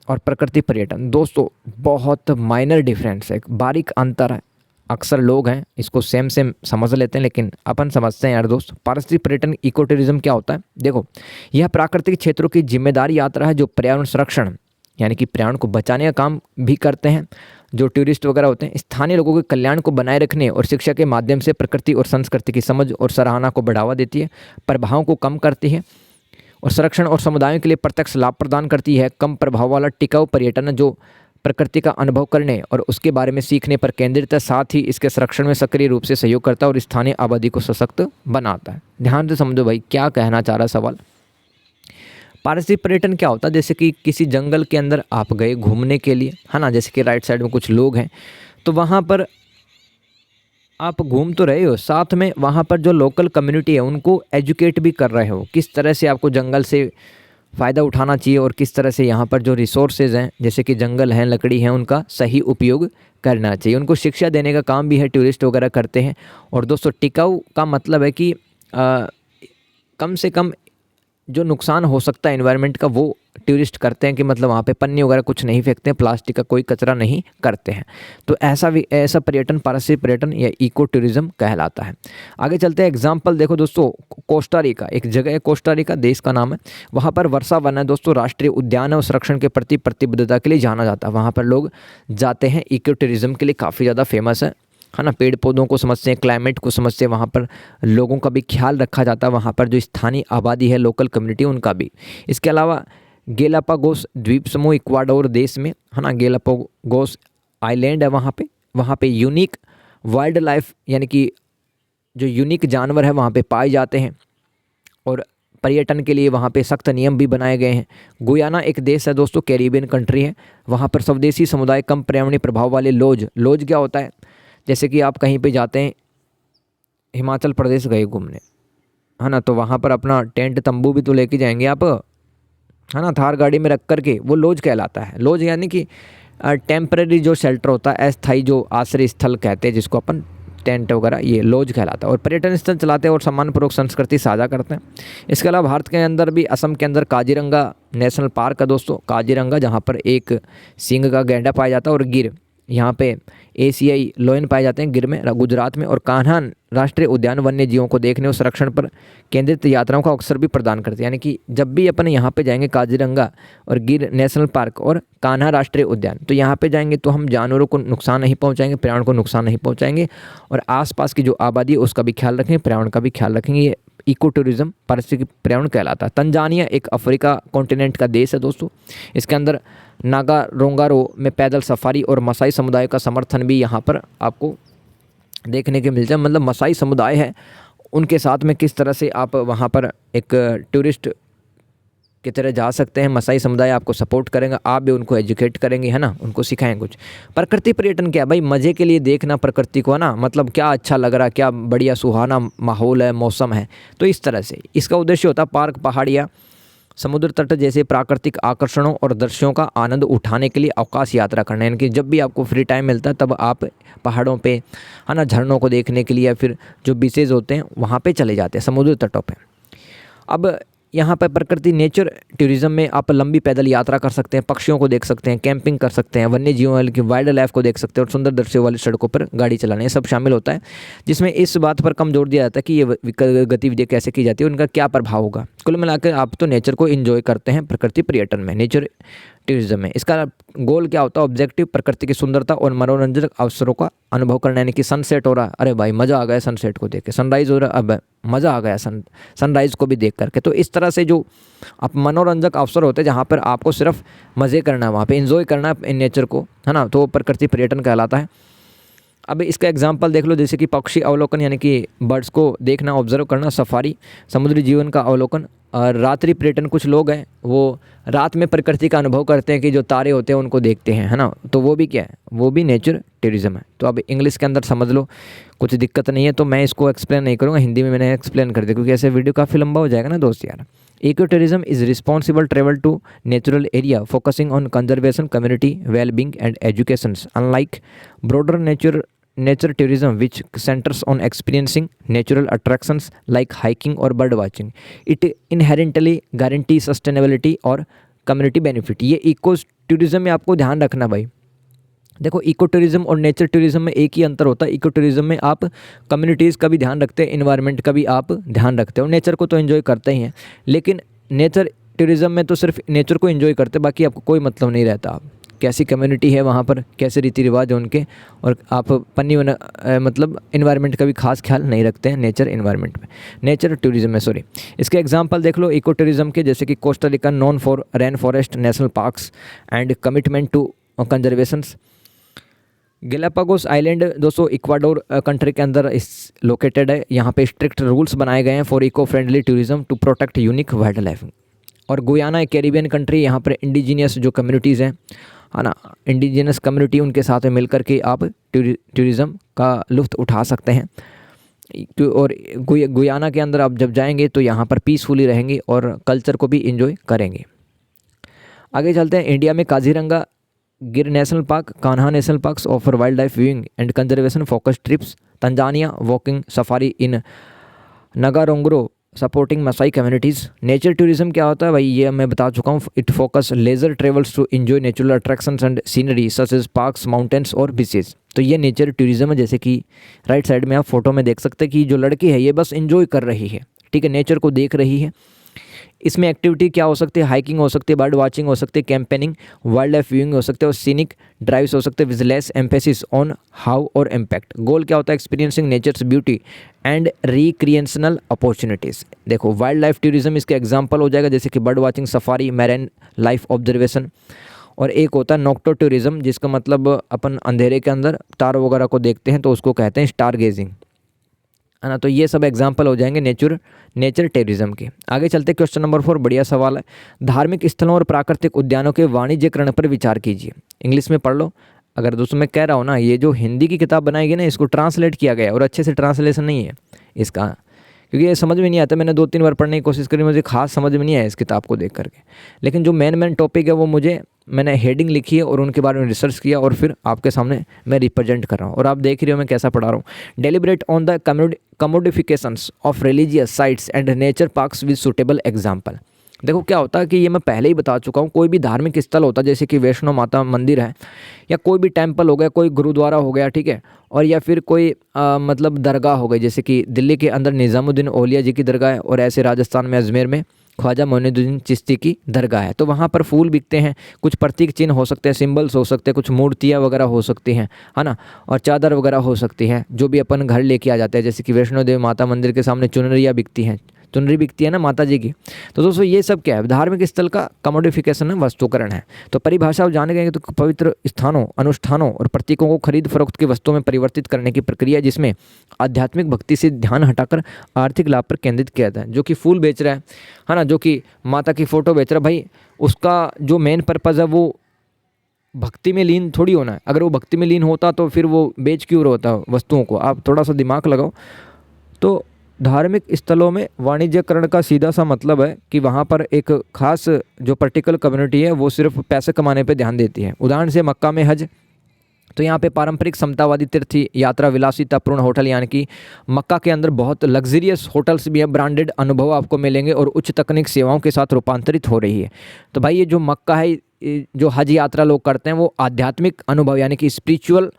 और प्रकृति पर्यटन, दोस्तों बहुत माइनर डिफरेंस है, एक बारीक अंतर है। अक्सर लोग हैं इसको सेम समझ लेते हैं, लेकिन अपन समझते हैं यार दोस्त। पारिस्थितिक पर्यटन इको टूरिज्म क्या होता है? देखो यह प्राकृतिक क्षेत्रों की जिम्मेदारी यात्रा है जो पर्यावरण संरक्षण, यानी कि पर्यावरण को बचाने का काम भी करते हैं। जो टूरिस्ट वगैरह होते हैं, स्थानीय लोगों के कल्याण को बनाए रखने और शिक्षा के माध्यम से प्रकृति और संस्कृति की समझ और सराहना को बढ़ावा देती है, प्रभावों को कम करती है और संरक्षण और समुदायों के लिए प्रत्यक्ष लाभ प्रदान करती है। कम प्रभाव वाला टिकाऊ पर्यटन जो प्रकृति का अनुभव करने और उसके बारे में सीखने पर केंद्रित है, साथ ही इसके संरक्षण में सक्रिय रूप से सहयोग करता है और स्थानीय आबादी को सशक्त बनाता है। ध्यान से समझो भाई क्या कहना चाह रहा सवाल। पारिस्थितिक पर्यटन क्या होता है? जैसे कि किसी जंगल के अंदर आप गए घूमने के लिए, है ना, जैसे कि राइट साइड में कुछ लोग हैं, तो वहाँ पर आप घूम तो रहे हो, साथ में वहाँ पर जो लोकल कम्युनिटी है उनको एजुकेट भी कर रहे हो, किस तरह से आपको जंगल से फ़ायदा उठाना चाहिए और किस तरह से यहाँ पर जो रिसोर्सेज हैं जैसे कि जंगल हैं, लकड़ी हैं, उनका सही उपयोग करना चाहिए। उनको शिक्षा देने का काम भी है, टूरिस्ट वगैरह करते हैं। और दोस्तों टिकाऊ का मतलब है कि कम से कम जो नुकसान हो सकता है एनवायरनमेंट का वो टूरिस्ट करते हैं, कि मतलब वहाँ पे पन्नी वगैरह कुछ नहीं फेंकते हैं, प्लास्टिक का कोई कचरा नहीं करते हैं। तो ऐसा पर्यटन पारिस्थितिक पर्यटन या इको टूरिज्म कहलाता है। आगे चलते हैं, एग्जाम्पल देखो दोस्तों, कोस्टा रिका एक जगह है, कोस्टा रिका देश का नाम है। वहाँ पर वर्षा वन है दोस्तों, राष्ट्रीय उद्यान है और संरक्षण के प्रति प्रतिबद्धता के लिए जाना जाता है। वहाँ पर लोग जाते हैं, इको टूरिज्म के लिए काफ़ी ज़्यादा फेमस है ना। पेड़ पौधों को समझते हैं, क्लाइमेट को समझते हैं, वहाँ पर लोगों का भी ख्याल रखा जाता है, वहाँ पर जो स्थानीय आबादी है, लोकल कम्युनिटी, उनका भी। इसके अलावा गेलापागोस द्वीप समूह इक्वाडोर देश में है ना, गेलापागोस आइलैंड है वहाँ पे यूनिक वाइल्ड लाइफ यानी कि जो यूनिक जानवर है वहाँ पे पाए जाते हैं और पर्यटन के लिए वहाँ पे सख्त नियम भी बनाए गए हैं। गुयाना एक देश है दोस्तों, कैरिबियन कंट्री है। वहाँ पर स्वदेशी समुदाय, कम पर्यावरणीय प्रभाव वाले लॉज क्या होता है, जैसे कि आप कहीं पे जाते हैं, हिमाचल प्रदेश गए घूमने है ना, तो वहाँ पर अपना टेंट तंबू भी तो लेके जाएंगे आप, है ना, थार गाड़ी में रख करके, वो लॉज कहलाता है। लॉज यानी कि टेम्परेरी जो शेल्टर होता है, अस्थायी जो आश्रय स्थल कहते हैं जिसको अपन टेंट वगैरह, ये लॉज कहलाता है। और पर्यटन स्थल चलाते हैं और सम्मानपूर्वक संस्कृति साझा करते हैं। इसके अलावा भारत के अंदर भी असम के अंदर काजीरंगा नेशनल पार्क है दोस्तों, काजीरंगा, जहाँ पर एक सींग का गैंडा पाया जाता है, और गिर, यहाँ पे एशियाई लोयन पाए जाते हैं गिर में, गुजरात में। और कान्हा राष्ट्रीय उद्यान वन्य जीवों को देखने और संरक्षण पर केंद्रित यात्राओं का अवसर भी प्रदान करते हैं। यानी कि जब भी अपन यहाँ पे जाएंगे, काजीरंगा और गिर नेशनल पार्क और कान्हा राष्ट्रीय उद्यान, तो यहाँ पे जाएंगे तो हम जानवरों को नुकसान नहीं पहुँचाएंगे, पर्यावरण को नुकसान नहीं पहुँचाएंगे, और आसपास की जो आबादी है उसका भी ख्याल रखेंगे, पर्यावरण का भी ख्याल रखेंगे। ये इको टूरिज्म पारिस्थितिक पर्यावरण कहलाता है। तंजानिया एक अफ्रीका कॉन्टिनेंट का देश है दोस्तों। इसके अंदर नागारोंगारो में पैदल सफारी और मसाई समुदाय का समर्थन भी यहाँ पर आपको देखने के मिल जाए। मतलब मसाई समुदाय है, उनके साथ में किस तरह से आप वहाँ पर एक टूरिस्ट की तरह जा सकते हैं। मसाई समुदाय आपको सपोर्ट करेंगे, आप भी उनको एजुकेट करेंगे, है ना, उनको सिखाएं कुछ। प्रकृति पर्यटन क्या है भाई, मज़े के लिए देखना प्रकृति को, है ना, मतलब क्या अच्छा लग रहा है, क्या बढ़िया सुहाना माहौल है, मौसम है, तो इस तरह से इसका उद्देश्य होता है पार्क, पहाड़ियाँ, समुद्र तट जैसे प्राकृतिक आकर्षणों और दृश्यों का आनंद उठाने के लिए अवकाश यात्रा करना। यानी कि जब भी आपको फ्री टाइम मिलता है तब आप पहाड़ों पे, है ना, झरनों को देखने के लिए, या फिर जो बीचेज होते हैं वहाँ पे चले जाते हैं, समुद्र तटों पे। अब यहाँ पर प्रकृति नेचर टूरिज्म में आप लंबी पैदल यात्रा कर सकते हैं, पक्षियों को देख सकते हैं, कैंपिंग कर सकते हैं, वन्य जीवों वाली की वाइल्ड लाइफ को देख सकते हैं, और सुंदर दृश्यों वाली सड़कों पर गाड़ी चलाना, ये सब शामिल होता है। जिसमें इस बात पर कम जोर दिया जाता है कि ये गतिविधियाँ कैसे की जाती है, उनका क्या प्रभाव होगा। कुल मिलाकर आप तो नेचर को एंजॉय करते हैं प्रकृति पर्यटन में, नेचर टूरिज्म में। इसका गोल क्या होता है, ऑब्जेक्टिव प्रकृति की सुंदरता और मनोरंजक अवसरों का अनुभव करना। यानी कि सनसेट हो रहा, अरे भाई मज़ा आ गया सनसेट को देख के, सनराइज़ हो रहा, अब मज़ा आ गया सनराइज़ को भी देख करके। तो इस तरह से जो आप मनोरंजक अवसर होते हैं जहाँ पर आपको सिर्फ मज़े करना है, वहाँ पे एंजॉय करना है इन नेचर को, है ना, तो प्रकृति पर्यटन कहलाता है। अब इसका एग्जांपल देख लो, जैसे कि पक्षी अवलोकन यानी कि बर्ड्स को देखना, ऑब्जर्व करना, सफारी, समुद्री जीवन का अवलोकन, और रात्रि पर्यटन, कुछ लोग हैं वो रात में प्रकृति का अनुभव करते हैं कि जो तारे होते हैं उनको देखते हैं, है ना, तो वो भी क्या है, वो भी नेचर टूरिज्म है। तो अब इंग्लिश के अंदर समझ लो, कुछ दिक्कत नहीं है, तो मैं इसको एक्सप्लेन नहीं करूँगा, हिंदी में मैंने एक्सप्लेन कर दिया, क्योंकि ऐसे वीडियो काफ़ी लंबा हो जाएगा ना दोस्त यार। Eco tourism is responsible travel to natural area focusing on conservation, community wellbeing and education, unlike broader nature tourism which centers on experiencing natural attractions like hiking or bird watching. It inherently guarantees sustainability और community benefit. ये eco tourism में आपको ध्यान रखना भाई। देखो, eco tourism और nature tourism में एक ही अंतर होता है। इको टूरिज्म में आप कम्युनिटीज़ का भी ध्यान रखते हैं, इन्वायरमेंट का भी आप ध्यान रखते हो, नेचर को तो एंजॉय करते ही हैं, लेकिन नेचर टूरिज्म में तो सिर्फ नेचर को एंजॉय करते, बाकी आपको कोई मतलब नहीं रहता। आप कैसी कम्युनिटी है वहाँ पर, कैसे रीति रिवाज है उनके, और आप मतलब इन्वायरमेंट का भी खास ख्याल नहीं रखते हैं नेचर इन्वायरमेंट में, नेचर टूरिज्म में, सॉरी। इसके एग्जांपल देख लो इको टूरिज्म के, जैसे कि Costa Rica known for rain forest, national parks and commitment to conservations. Galapagos island दोस्तों इक्वाडोर कंट्री के अंदर इस लोकेटेड है। यहाँ पे स्ट्रिक्ट रूल्स बनाए गए हैं for eco friendly tourism to protect unique wildlife. और गुयाना एक कैरिबियन कंट्री, यहाँ पर इंडिजीनियस जो कम्युनिटीज़ हैं, है ना, इंडिजिनस कम्युनिटी, उनके साथ में मिलकर के आप टूरिज़्म का लुत्फ़ उठा सकते हैं। और गुयाना के अंदर आप जब जाएंगे तो यहाँ पर पीसफुली रहेंगे और कल्चर को भी इंजॉय करेंगे। आगे चलते हैं। इंडिया में Kaziranga Gir national park, Kanha national parks offer wildlife viewing and conservation focus trips. Tanzania walking safari in Ngorongoro supporting Maasai communities. Nature tourism क्या होता है भाई, ये मैं बता चुका हूँ। It focus leisure travels to enjoy natural attractions and scenery such as parks, mountains और बीचेस। तो ये नेचर टूरिज्म है। जैसे कि राइट साइड में आप फोटो में देख सकते हैं कि जो लड़की है ये बस एंजॉय कर रही है, ठीक है, नेचर को देख रही है। इसमें एक्टिविटी क्या हो सकती है, हाइकिंग हो सकती है, बर्ड वाचिंग हो सकती है, कैंपेनिंग, वाइल्ड लाइफ व्यूइंग हो सकते हैं और सीनिक ड्राइव्स हो सकते हैं with less emphasis on how और इम्पैक्ट। गोल क्या होता है, experiencing nature's beauty and recreational opportunities. देखो वाइल्ड लाइफ टूरिज्म इसका एग्जाम्पल हो जाएगा, जैसे कि bird watching, safari, marine life observation. और एक होता है नॉक्टो टूरिज्म, जिसका मतलब अपन अंधेरे के अंदर तारों वगैरह को देखते हैं तो उसको कहते हैं स्टार गेजिंग, है ना। तो ये सब एग्जाम्पल हो जाएंगे नेचर टूरिज्म के। आगे चलते क्वेश्चन नंबर 4, बढ़िया सवाल है। धार्मिक स्थलों और प्राकृतिक उद्यानों के वाणिज्यकरण पर विचार कीजिए। इंग्लिश में पढ़ लो। अगर दोस्तों मैं कह रहा हूँ ना, ये जो हिंदी की किताब बनाई गई ना, इसको ट्रांसलेट किया गया और अच्छे से ट्रांसलेशन नहीं है इसका, क्योंकि ये समझ में नहीं आता। मैंने 2-3 बार पढ़ने की कोशिश करी, मुझे खास समझ में नहीं आया इस किताब को देख करके। लेकिन जो मेन टॉपिक है वो मैंने हेडिंग लिखी है और उनके बारे में रिसर्च किया और फिर आपके सामने मैं रिप्रेजेंट कर रहा हूँ। और आप देख रहे हो मैं कैसा पढ़ा रहा हूँ। Deliberate on the commodifications of religious sites and nature parks with suitable example. देखो क्या होता है कि ये मैं पहले ही बता चुका हूँ, कोई भी धार्मिक स्थल होता है जैसे कि वैष्णो माता मंदिर है, या कोई भी टेम्पल हो गया, कोई गुरुद्वारा हो गया, ठीक है, और या फिर कोई मतलब दरगाह हो गई, जैसे कि दिल्ली के अंदर निज़ामुद्दीन औलिया जी की दरगाह है और ऐसे राजस्थान में अजमेर में ख्वाजा मोइनुद्दीन चिश्ती की दरगाह है। तो वहाँ पर फूल बिकते हैं, कुछ प्रतीक चिन्ह हो सकते हैं, सिंबल्स हो सकते हैं, कुछ मूर्तियाँ वगैरह हो सकती हैं, है ना, और चादर वगैरह हो सकती हैं जो भी अपन घर लेके आ जाते हैं। जैसे कि वैष्णो देवी माता मंदिर के सामने चुनरियाँ बिकती हैं, चुनरी बिकती है ना माता जी की। तो दोस्तों ये सब क्या है, धार्मिक स्थल का कमोडिफिकेशन है, वस्तुकरण है। तो परिभाषा आप जाने गए तो पवित्र स्थानों, अनुष्ठानों और प्रतीकों को खरीद फरोख्त की वस्तुओं में परिवर्तित करने की प्रक्रिया, जिसमें आध्यात्मिक भक्ति से ध्यान हटाकर आर्थिक लाभ पर केंद्रित किया जाता है। जो कि फूल बेच रहा है ना, जो कि माता की फ़ोटो बेच रहा है, भाई उसका जो मेन पर्पज़ है वो भक्ति में लीन थोड़ी होना है। अगर वो भक्ति में लीन होता तो फिर वो बेच क्यों रहा होता वस्तुओं को। आप थोड़ा सा दिमाग लगाओ। तो धार्मिक स्थलों में वाणिज्यकरण का सीधा सा मतलब है कि वहाँ पर एक खास जो पर्टिकुलर कम्युनिटी है वो सिर्फ पैसे कमाने पे ध्यान देती है। उदाहरण से मक्का में हज, तो यहाँ पे पारंपरिक समतावादी तीर्थ यात्रा, विलासितापूर्ण होटल, यानी कि मक्का के अंदर बहुत लग्जरियस होटल्स भी है, ब्रांडेड अनुभव आपको मिलेंगे और उच्च तकनीक सेवाओं के साथ रूपांतरित हो रही है। तो भाई ये जो मक्का है, जो हज यात्रा लोग करते हैं वो आध्यात्मिक अनुभव यानी कि स्पिरिचुअल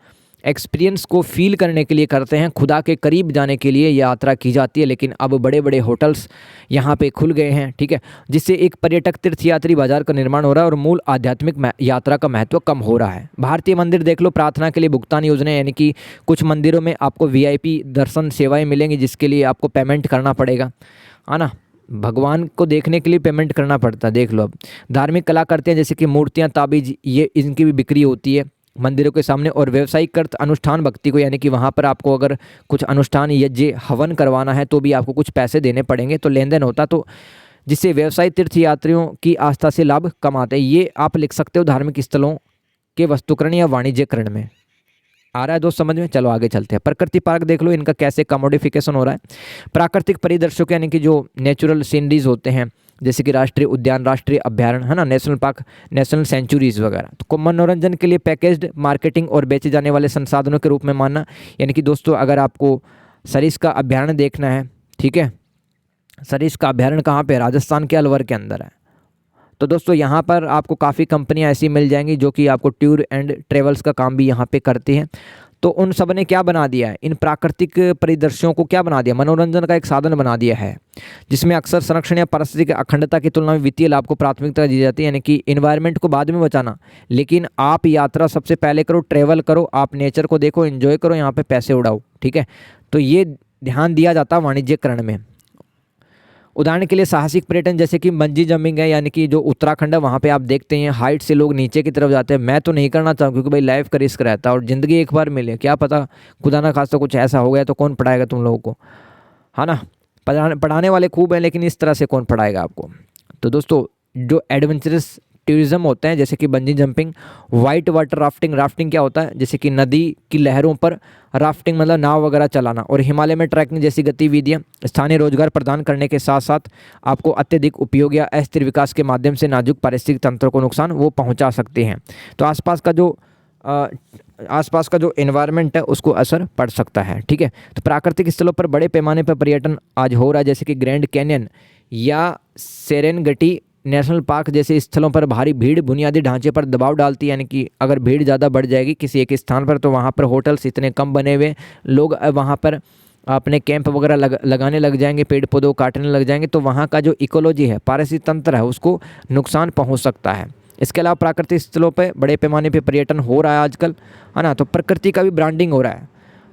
एक्सपीरियंस को फील करने के लिए करते हैं, खुदा के करीब जाने के लिए यात्रा की जाती है। लेकिन अब बड़े बड़े होटल्स यहाँ पे खुल गए हैं, ठीक है, जिससे एक पर्यटक तीर्थयात्री बाजार का निर्माण हो रहा है और मूल आध्यात्मिक यात्रा का महत्व कम हो रहा है। भारतीय मंदिर देख लो, प्रार्थना के लिए भुगतान योजना, यानी कि कुछ मंदिरों में आपको VIP दर्शन सेवाएँ मिलेंगी जिसके लिए आपको पेमेंट करना पड़ेगा, है ना। भगवान को देखने के लिए पेमेंट करना पड़ता है, देख लो। अब धार्मिक कला करते हैं जैसे कि मूर्तियाँ, ताबीज, ये इनकी भी बिक्री होती है मंदिरों के सामने। और व्यवसायिक अर्थ अनुष्ठान भक्ति को, यानी कि वहाँ पर आपको अगर कुछ अनुष्ठान यज्ञ हवन करवाना है तो भी आपको कुछ पैसे देने पड़ेंगे, तो लेन देन होता, तो जिससे व्यवसायी तीर्थयात्रियों की आस्था से लाभ कमाते हैं। ये आप लिख सकते हो धार्मिक स्थलों के वस्तुकरण या वाणिज्यकरण में। आ रहा है दोस्त समझ में? चलो आगे चलते हैं। प्रकृति पार्क देख लो, इनका कैसे कमोडिफिकेशन हो रहा है। प्राकृतिक परिदृश्यों यानी कि जो नेचुरल सीनरीज होते हैं, जैसे कि राष्ट्रीय उद्यान, राष्ट्रीय अभ्यारण्य, है ना, नेशनल पार्क, नेशनल सेंचुरीज वगैरह, तो मनोरंजन के लिए पैकेज्ड मार्केटिंग और बेचे जाने वाले संसाधनों के रूप में मानना। यानी कि दोस्तों अगर आपको सरिस का अभ्यारण्य देखना है, ठीक है, सरिस का अभ्यारण्य कहाँ पे? राजस्थान के अलवर के अंदर है। तो दोस्तों यहाँ पर आपको काफ़ी कंपनियाँ ऐसी मिल जाएंगी जो कि आपको टूर एंड ट्रेवल्स का काम भी यहाँ पे करती हैं। तो उन सब ने क्या बना दिया है, इन प्राकृतिक परिदृश्यों को क्या बना दिया, मनोरंजन का एक साधन बना दिया है, जिसमें अक्सर संरक्षण या पारिस्थितिक अखंडता की तुलना में वित्तीय लाभ को प्राथमिकता दी जाती है। यानी कि इन्वायरमेंट को बाद में बचाना, लेकिन आप यात्रा सबसे पहले करो, ट्रेवल करो, आप नेचर को देखो, एंजॉय करो, यहाँ पे पैसे उड़ाओ, ठीक है। तो ये ध्यान दिया जाता है वाणिज्यकरण में। उदाहरण के लिए साहसिक पर्यटन जैसे कि बंजी जंपिंग है, यानी कि जो उत्तराखंड है वहाँ पे आप देखते हैं हाइट से लोग नीचे की तरफ जाते हैं। मैं तो नहीं करना चाहूँ क्योंकि भाई लाइफ का रिस्क रहता है और ज़िंदगी एक बार मिले, क्या पता खुदा ना खास्ता कुछ ऐसा हो गया तो कौन पढ़ाएगा तुम लोगों को, है ना। पढ़ाने वाले खूब हैं लेकिन इस तरह से कौन पढ़ाएगा आपको। तो दोस्तों जो एडवेंचरस टूरिज्म होते हैं जैसे कि bungee jumping, white water rafting, rafting क्या होता है जैसे कि नदी की लहरों पर राफ्टिंग मतलब नाव वगैरह चलाना, और हिमालय में ट्रैकिंग जैसी गतिविधियाँ स्थानीय रोजगार प्रदान करने के साथ साथ आपको अत्यधिक उपयोग या अस्थिर विकास के माध्यम से नाजुक पारिस्थितिक तंत्र को नुकसान वो पहुँचा सकते हैं। तो आसपास का जो एनवायरनमेंट है उसको असर पड़ सकता है। ठीक है, तो प्राकृतिक स्थलों पर बड़े पैमाने पर पर्यटन आज हो रहा है, जैसे कि ग्रैंड कैनियन या सेरेनगेटी नेशनल पार्क जैसे स्थलों पर भारी भीड़ बुनियादी ढांचे पर दबाव डालती है, यानी कि अगर भीड़ ज़्यादा बढ़ जाएगी किसी एक स्थान पर तो वहाँ पर होटल्स इतने कम बने हुए, लोग वहाँ पर अपने कैंप वगैरह लगाने लग जाएंगे, पेड़ पौधों काटने लग जाएंगे, तो वहाँ का जो इकोलॉजी है, पारिस्थितिक तंत्र है, उसको नुकसान पहुँच सकता है। इसके अलावा प्राकृतिक स्थलों पर बड़े पैमाने पर पर्यटन हो रहा है आजकल, है ना, तो प्रकृति का भी ब्रांडिंग हो रहा है।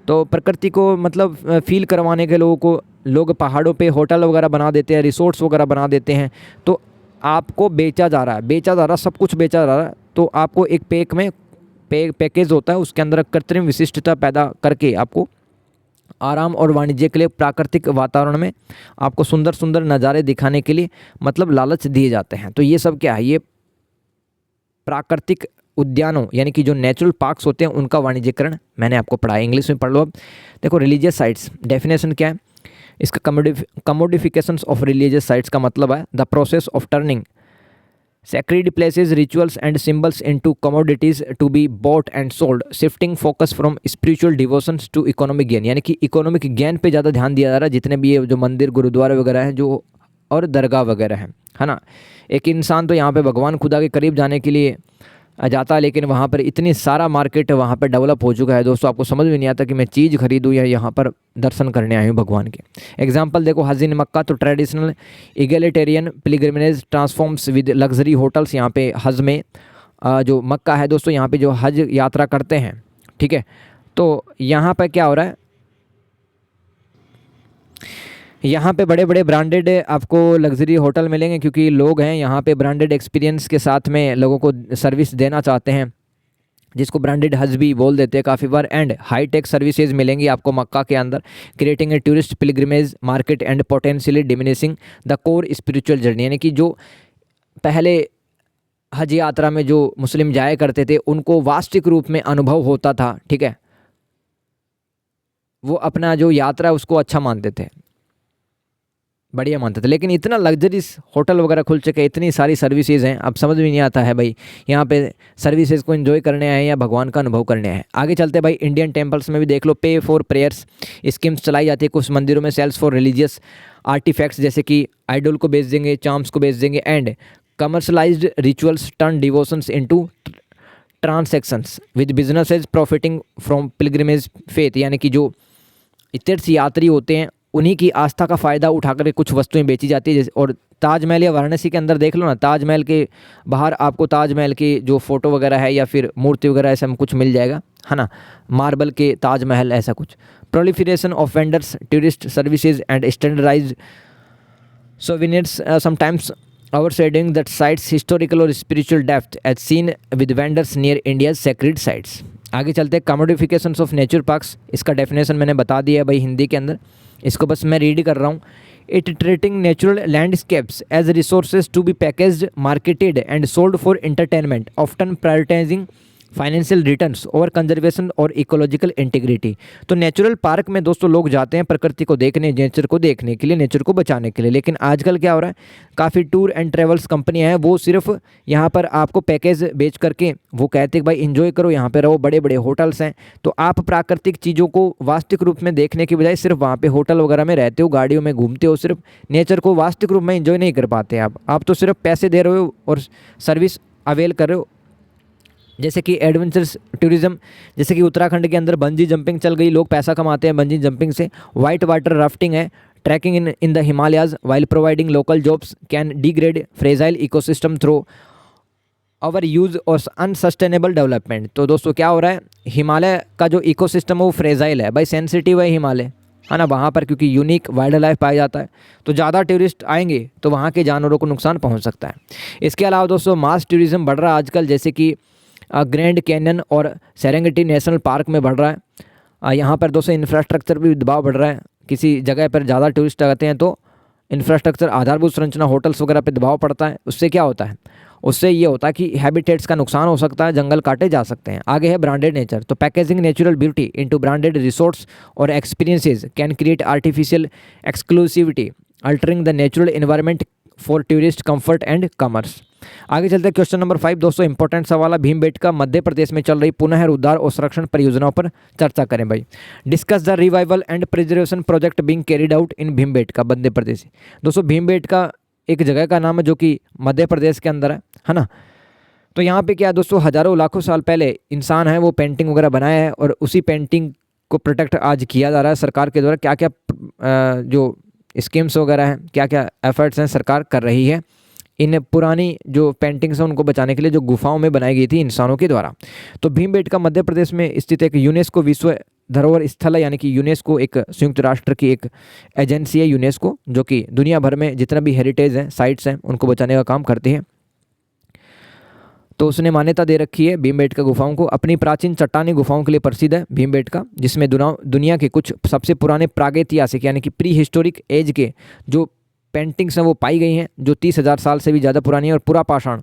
तो प्रकृति को मतलब फील करवाने के लोगों को लोग पहाड़ों पे होटल वगैरह बना देते हैं, रिसोर्ट्स वगैरह बना देते हैं, तो आपको बेचा जा रहा है, सब कुछ बेचा जा रहा है। तो आपको एक पैकेज होता है, उसके अंदर कृत्रिम विशिष्टता पैदा करके आपको आराम और वाणिज्य के लिए प्राकृतिक वातावरण में आपको सुंदर सुंदर नज़ारे दिखाने के लिए मतलब लालच दिए जाते हैं। तो ये सब क्या है, ये प्राकृतिक उद्यानों यानी कि जो नेचुरल पार्क्स होते हैं उनका वाणिज्यकरण मैंने आपको पढ़ाया, इंग्लिश में पढ़ लो। अब देखो रिलीजियस साइट्स डेफिनेशन क्या है इसका, कमोडिफिकेशंस ऑफ रिलीजियस साइट्स का मतलब है the process of turning sacred places, rituals and symbols into commodities to be bought and sold, shifting focus from spiritual devotions to economic gain। यानी कि इकोनॉमिक गेन पे ज़्यादा ध्यान दिया जा रहा है, जितने भी ये जो मंदिर गुरुद्वारे वगैरह हैं जो और दरगाह वगैरह है ना। एक इंसान तो यहाँ पे भगवान खुदा के करीब जाने के लिए जाता है, लेकिन वहाँ पर इतनी सारा मार्केट वहाँ पर डेवलप हो चुका है दोस्तों, आपको समझ में नहीं आता कि मैं चीज़ खरीदूँ या यहाँ पर दर्शन करने आया हूँ भगवान के। एग्जाम्पल देखो हज इन मक्का, तो traditional egalitarian pilgrimage transforms with luxury hotels. यहाँ पे हज में जो मक्का है दोस्तों, यहाँ पे जो हज यात्रा करते हैं, ठीक है, तो यहाँ पर क्या हो रहा है, यहाँ पे बड़े बड़े ब्रांडेड आपको लग्जरी होटल मिलेंगे, क्योंकि लोग हैं यहाँ पे ब्रांडेड एक्सपीरियंस के साथ में लोगों को सर्विस देना चाहते हैं, जिसको ब्रांडेड हज भी बोल देते हैं काफ़ी बार। एंड हाई टेक सर्विसेज मिलेंगी आपको मक्का के अंदर, creating a tourist pilgrimage market and potentially diminishing the core spiritual journey. यानी कि जो पहले हज यात्रा में जो मुस्लिम जाया करते थे उनको वास्तविक रूप में अनुभव होता था, ठीक है, वो अपना जो यात्रा उसको अच्छा मानते थे, बढ़िया मानते थे। लेकिन इतना लग्जरीज होटल वगैरह खुल चुके, इतनी सारी सर्विसेज हैं, अब समझ में नहीं आता है भाई यहाँ पे सर्विसेज को एंजॉय करने आए या भगवान का अनुभव करने आए। आगे चलते भाई इंडियन टेम्पल्स में भी देख लो, पे फॉर प्रेयर्स स्कीम्स चलाई जाती है कुछ मंदिरों में, सेल्स फॉर रिलीजियस आर्टिफैक्ट्स जैसे कि आइडल को बेच देंगे, चार्म्स को बेच देंगे, and commercialised rituals turn devotions into transactions with businesses profiting from pilgrimage faith. यानी कि जो तीर्थ यात्री होते हैं उन्हीं की आस्था का फ़ायदा उठाकर कुछ वस्तुएं बेची जाती है। जैसे और ताजमहल या वाराणसी के अंदर देख लो ना, ताजमहल के बाहर आपको ताजमहल की जो फ़ोटो वगैरह है या फिर मूर्ति वगैरह ऐसा कुछ मिल जाएगा, है ना, मार्बल के ताजमहल ऐसा कुछ। Proliferation of vendors tourist services and standardised souvenirs sometimes overshadowing that site's historical or spiritual depth as seen with vendors near India's sacred sites। आगे चलते हैं commodifications of nature parks। इसका डेफिनेशन मैंने बता दिया है भाई हिंदी के अंदर, इसको बस मैं रीड कर रहा हूँ। It treating natural landscapes as resources to be packaged marketed and sold for entertainment, often prioritising financial returns और कंजर्वेशन और इकोलॉजिकल इंटीग्रिटी। तो नेचुरल पार्क में दोस्तों लोग जाते हैं प्रकृति को देखने, नेचर को देखने के लिए, नेचर को बचाने के लिए। लेकिन आजकल क्या हो रहा है, काफ़ी टूर एंड ट्रेवल्स कंपनियां हैं, वो सिर्फ यहाँ पर आपको पैकेज बेच करके वो कहते हैं भाई एंजॉय करो, यहाँ पे रहो, बड़े बड़े होटल्स हैं। तो आप प्राकृतिक चीज़ों को वास्तविक रूप में देखने की बजाय सिर्फ वहाँ पे होटल वगैरह में रहते हो, गाड़ियों में घूमते हो, सिर्फ नेचर को वास्तविक रूप में एंजॉय नहीं कर पाते आप तो सिर्फ पैसे दे रहे हो और सर्विस अवेल कर रहे हो। जैसे कि एडवेंचर्स टूरिज्म, जैसे कि उत्तराखंड के अंदर बंजी जंपिंग चल गई, लोग पैसा कमाते हैं बंजी जंपिंग से। वाइट वाटर राफ्टिंग है, trekking in the Himalayas while providing local jobs can degrade fragile ecosystem through overuse और अनसस्टेनेबल डेवलपमेंट। तो दोस्तों क्या हो रहा है, हिमालय का जो इकोसिस्टम है वो फ्रेजाइल है भाई, सेंसिटिव है हिमालय, है ना, वहाँ पर क्योंकि यूनिक वाइल्ड लाइफ पाया जाता है, तो ज़्यादा टूरिस्ट आएंगे तो वहाँ के जानवरों को नुकसान पहुँच सकता है। इसके अलावा दोस्तों मास टूरिज्म बढ़ रहा है आजकल, जैसे कि ग्रैंड कैनियन और सेरेंगेटी नेशनल पार्क में बढ़ रहा है। यहाँ पर दोस्तों इंफ्रास्ट्रक्चर भी दबाव बढ़ रहा है, किसी जगह पर ज़्यादा टूरिस्ट आते हैं तो इंफ्रास्ट्रक्चर आधारभूत संरचना होटल्स वगैरह पे दबाव पड़ता है। उससे क्या होता है, उससे ये होता है कि हैबिटेट्स का नुकसान हो सकता है, जंगल काटे जा सकते हैं। आगे है ब्रांडेड नेचर, तो packaging natural beauty into branded resorts और experiences can create artificial exclusivity altering the natural environment for tourist comfort and commerce. आगे चलते हैं क्वेश्चन नंबर 5 दोस्तों, इंपॉर्टेंट सवाल है। भीमबेटका मध्य प्रदेश में चल रही पुनः उद्धार और संरक्षण परियोजनाओं पर चर्चा करें भाई। Discuss the revival and preservation project being carried out in Bhimbetka Madhya Pradesh. दोस्तों भीमबेटका एक जगह का नाम है जो कि मध्य प्रदेश के अंदर है ना। तो यहाँ पे क्या है दोस्तों, हजारों लाखों साल पहले इंसान है वो पेंटिंग वगैरह बनाया है और उसी पेंटिंग को प्रोटेक्ट आज किया जा रहा है सरकार के द्वारा। क्या क्या जो स्कीम्स वगैरह हैं, क्या क्या एफर्ट्स हैं सरकार कर रही है इन पुरानी जो पेंटिंग्स हैं उनको बचाने के लिए, जो गुफाओं में बनाई गई थी इंसानों के द्वारा। तो भीमबेटका मध्य प्रदेश में स्थित एक यूनेस्को विश्व धरोहर स्थल है, यानी कि यूनेस्को एक संयुक्त राष्ट्र की एक एजेंसी है यूनेस्को, जो कि दुनिया भर में जितना भी हेरिटेज हैं, साइट्स हैं, उनको बचाने का काम करती है। तो उसने मान्यता दे रखी है भीमबेटका गुफाओं को। अपनी प्राचीन चट्टानी गुफाओं के लिए प्रसिद्ध है भीमबेटका, जिसमें दुनिया के कुछ सबसे पुराने प्रागैतिहासिक यानी कि प्री हिस्टोरिक एज के जो पेंटिंग्स हैं वो पाई गई हैं, जो 30,000 साल से भी ज़्यादा पुरानी है। और पूरा पाषाण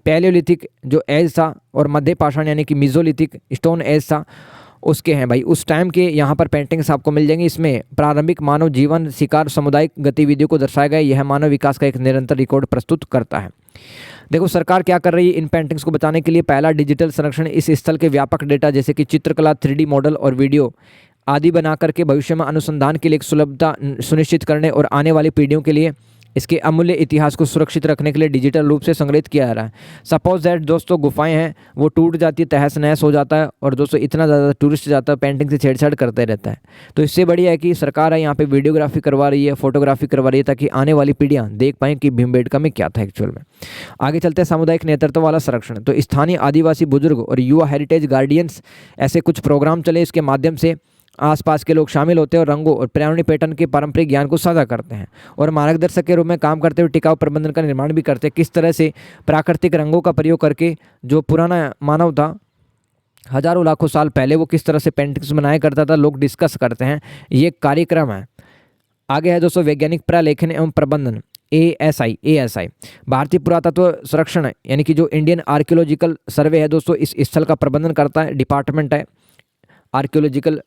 पैलियोलिथिक जो एज था और मध्य पाषाण यानी कि मिजोलिथिक स्टोन एज था उसके हैं भाई, उस टाइम के यहाँ पर पेंटिंग्स आपको मिल जाएंगी। इसमें प्रारंभिक मानव जीवन, शिकार, सामुदायिक गतिविधियों को दर्शाया गया। यह मानव विकास का एक निरंतर रिकॉर्ड प्रस्तुत करता है। देखो सरकार क्या कर रही है इन पेंटिंग्स को बचाने के लिए। पहला, डिजिटल संरक्षण। इस स्थल के व्यापक डेटा जैसे कि चित्रकला, 3D मॉडल और वीडियो आदि बना करके भविष्य में अनुसंधान के लिए एक सुलभता सुनिश्चित करने और आने वाली पीढ़ियों के लिए इसके अमूल्य इतिहास को सुरक्षित रखने के लिए डिजिटल रूप से संग्रहित किया जा रहा है। सपोज दैट दोस्तों गुफाएं हैं वो टूट जाती है, तहस नहस हो जाता है और दोस्तों इतना ज़्यादा टूरिस्ट जाता है, पेंटिंग से छेड़छाड़ करते रहता है। तो इससे बढ़िया है कि सरकार है यहाँ पे वीडियोग्राफी करवा रही है, फोटोग्राफी करवा रही है, ताकि आने वाली पीढ़ियाँ देख पाएँ कि भीमबेटका में क्या था एक्चुअल में। आगे चलते हैं सामुदायिक नेतृत्व वाला संरक्षण। तो स्थानीय आदिवासी बुजुर्ग और युवा हेरिटेज गार्डियंस ऐसे कुछ प्रोग्राम चले, इसके माध्यम से आसपास के लोग शामिल होते हैं और रंगों और पर्यावरणीय पैटर्न के पारंपरिक ज्ञान को साझा करते हैं और मार्गदर्शक के रूप में काम करते हुए टिकाऊ प्रबंधन का निर्माण भी करते हैं। किस तरह से प्राकृतिक रंगों का प्रयोग करके जो पुराना मानव था हजारों लाखों साल पहले वो किस तरह से पेंटिंग्स बनाया करता था, लोग डिस्कस करते हैं। ये कार्यक्रम है। आगे है दोस्तों वैज्ञानिक प्रलेखन एवं प्रबंधन ASI। भारतीय पुरातत्व संरक्षण यानी कि जो इंडियन आर्कियोलॉजिकल सर्वे है दोस्तों, इस स्थल का प्रबंधन करता है, डिपार्टमेंट है आर्कियोलॉजिकल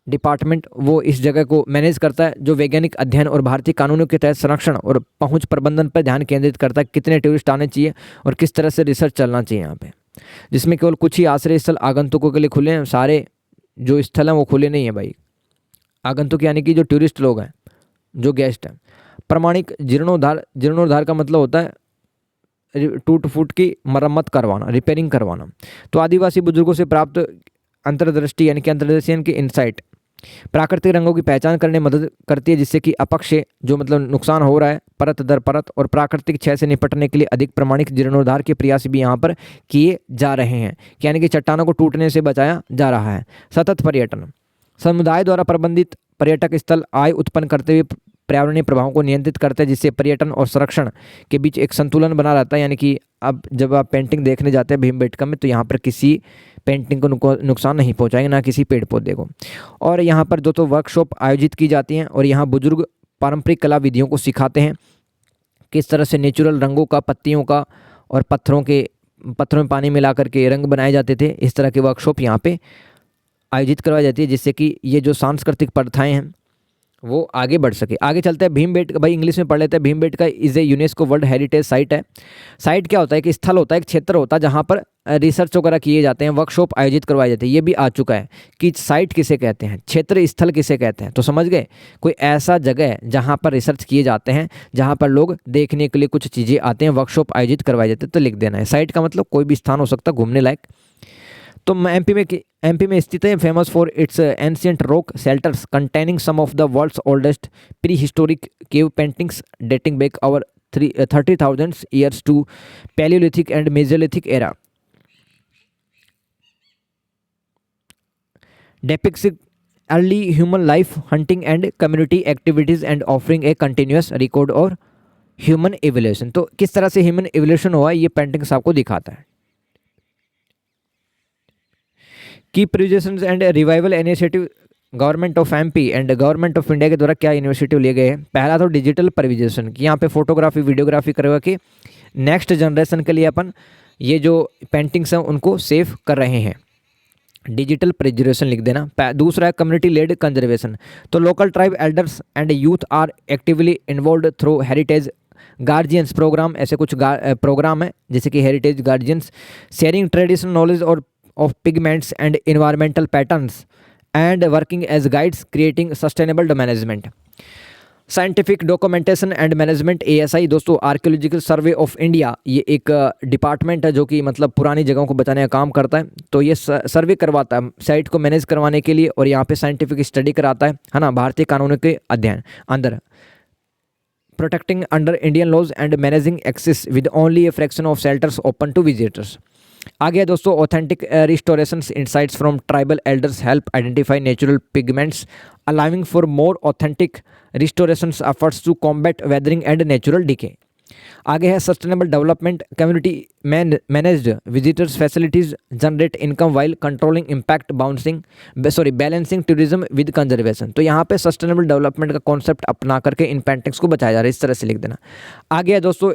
डिपार्टमेंट, वो इस जगह को मैनेज करता है, जो वैज्ञानिक अध्ययन और भारतीय कानूनों के तहत संरक्षण और पहुंच प्रबंधन पर ध्यान केंद्रित करता है। कितने टूरिस्ट आने चाहिए और किस तरह से रिसर्च चलना चाहिए यहाँ पे, जिसमें केवल कुछ ही आश्रय स्थल आगंतुकों के लिए खुले हैं। सारे जो स्थल हैं वो खुले नहीं है भाई। आगंतुक यानी कि जो टूरिस्ट लोग हैं, जो गेस्ट हैं। प्रमाणिक जीर्णोद्धार का मतलब होता है टूट फूट की मरम्मत करवाना, रिपेयरिंग करवाना। तो आदिवासी बुजुर्गों से प्राप्त अंतर्दृष्टि यानी कि अंतर्दृष्टि की इंसाइट प्राकृतिक रंगों की पहचान करने में मदद करती है, जिससे कि अपक्षय जो मतलब नुकसान हो रहा है परत दर परत और प्राकृतिक क्षय से निपटने के लिए अधिक प्रमाणिक जीर्णोद्धार के प्रयास भी यहाँ पर किए जा रहे हैं, यानी कि चट्टानों को टूटने से बचाया जा रहा है। सतत पर्यटन, समुदाय द्वारा प्रबंधित पर्यटक स्थल आय उत्पन्न करते हुए पर्यावरणीय प्रभावों को नियंत्रित करते हैं, जिससे पर्यटन और संरक्षण के बीच एक संतुलन बना रहता है। यानी कि अब जब आप पेंटिंग देखने जाते हैं भीमबेटका में, तो यहाँ पर किसी पेंटिंग को नुकसान नहीं पहुँचाएंगे, ना किसी पेड़ पौधे को। और यहाँ पर जो तो वर्कशॉप आयोजित की जाती हैं और यहाँ बुजुर्ग पारंपरिक कला विधियों को सिखाते हैं, किस तरह से नेचुरल रंगों का, पत्तियों का और पत्थरों में पानी मिला करके रंग बनाए जाते थे। इस तरह के वर्कशॉप यहाँ पे आयोजित करवाई जाती है, जिससे कि ये जो सांस्कृतिक प्रथाएँ हैं वो आगे बढ़ सके। आगे चलते हैं भीमबेटका, भाई इंग्लिश में पढ़ लेते हैं। Bhimbetka is a UNESCO world heritage site है। साइट क्या होता है कि स्थल होता है, एक क्षेत्र होता है जहाँ पर रिसर्च वगैरह किए जाते हैं, वर्कशॉप आयोजित करवाए जाते हैं। ये भी आ चुका है कि साइट किसे कहते हैं, क्षेत्र स्थल किसे कहते हैं। तो समझ गए, कोई ऐसा जगह है जहाँ पर रिसर्च किए जाते हैं, जहाँ पर लोग देखने के लिए कुछ चीज़ें आते हैं, वर्कशॉप आयोजित करवाए जाते हैं, तो लिख देना है। साइट का मतलब कोई भी स्थान हो सकता है घूमने लायक। तो एमपी में स्थित है, famous for its ancient rock shelters containing some of the world's oldest prehistoric cave paintings dating back over 30,000 years to Palaeolithic and Mesolithic era, depicts early human life, hunting and community activities and offering a continuous record और human evolution. तो किस तरह से human evolution हुआ ये paintings आपको दिखाता है। की preservation and revival initiative government of MP and government of India के द्वारा क्या इनिशिएटिव लिए गए हैं। पहला तो डिजिटल प्रिजर्वेशन की यहाँ पे फोटोग्राफी वीडियोग्राफी करवा के नेक्स्ट जनरेशन के लिए अपन ये जो पेंटिंग्स हैं उनको सेव कर रहे हैं, डिजिटल प्रिजर्वेशन लिख देना। दूसरा है कम्युनिटी लेड कंजर्वेशन, तो local tribe elders and youth are actively involve through heritage guardians program, ऐसे कुछ प्रोग्राम है जैसे कि heritage guardians sharing traditional knowledge और of pigments and environmental patterns and working as guides creating sustainable management. Scientific documentation and management ASI दोस्तों, archaeological survey of India, ये एक department है जो कि मतलब पुरानी जगहों को बचाने का काम करता है। तो ये सर्वे करवाता है साइट को मैनेज करवाने के लिए, और यहाँ पे साइंटिफिक स्टडी कराता है ना, भारतीय कानूनों के अध्ययन अंदर। Protecting under Indian laws and managing access with only a fraction of shelters open to visitors. आगे दोस्तों, authentic restoration insights from tribal elders help identify natural pigments allowing for more authentic restoration efforts to combat weathering and natural decay. आगे है sustainable development, community managed visitors facilities generate income while controlling impact balancing tourism with conservation. तो यहाँ पे sustainable development का concept अपना करके इन paintings को बचाया जा रहा है, इस तरह से लिख देना। आगे है दोस्तों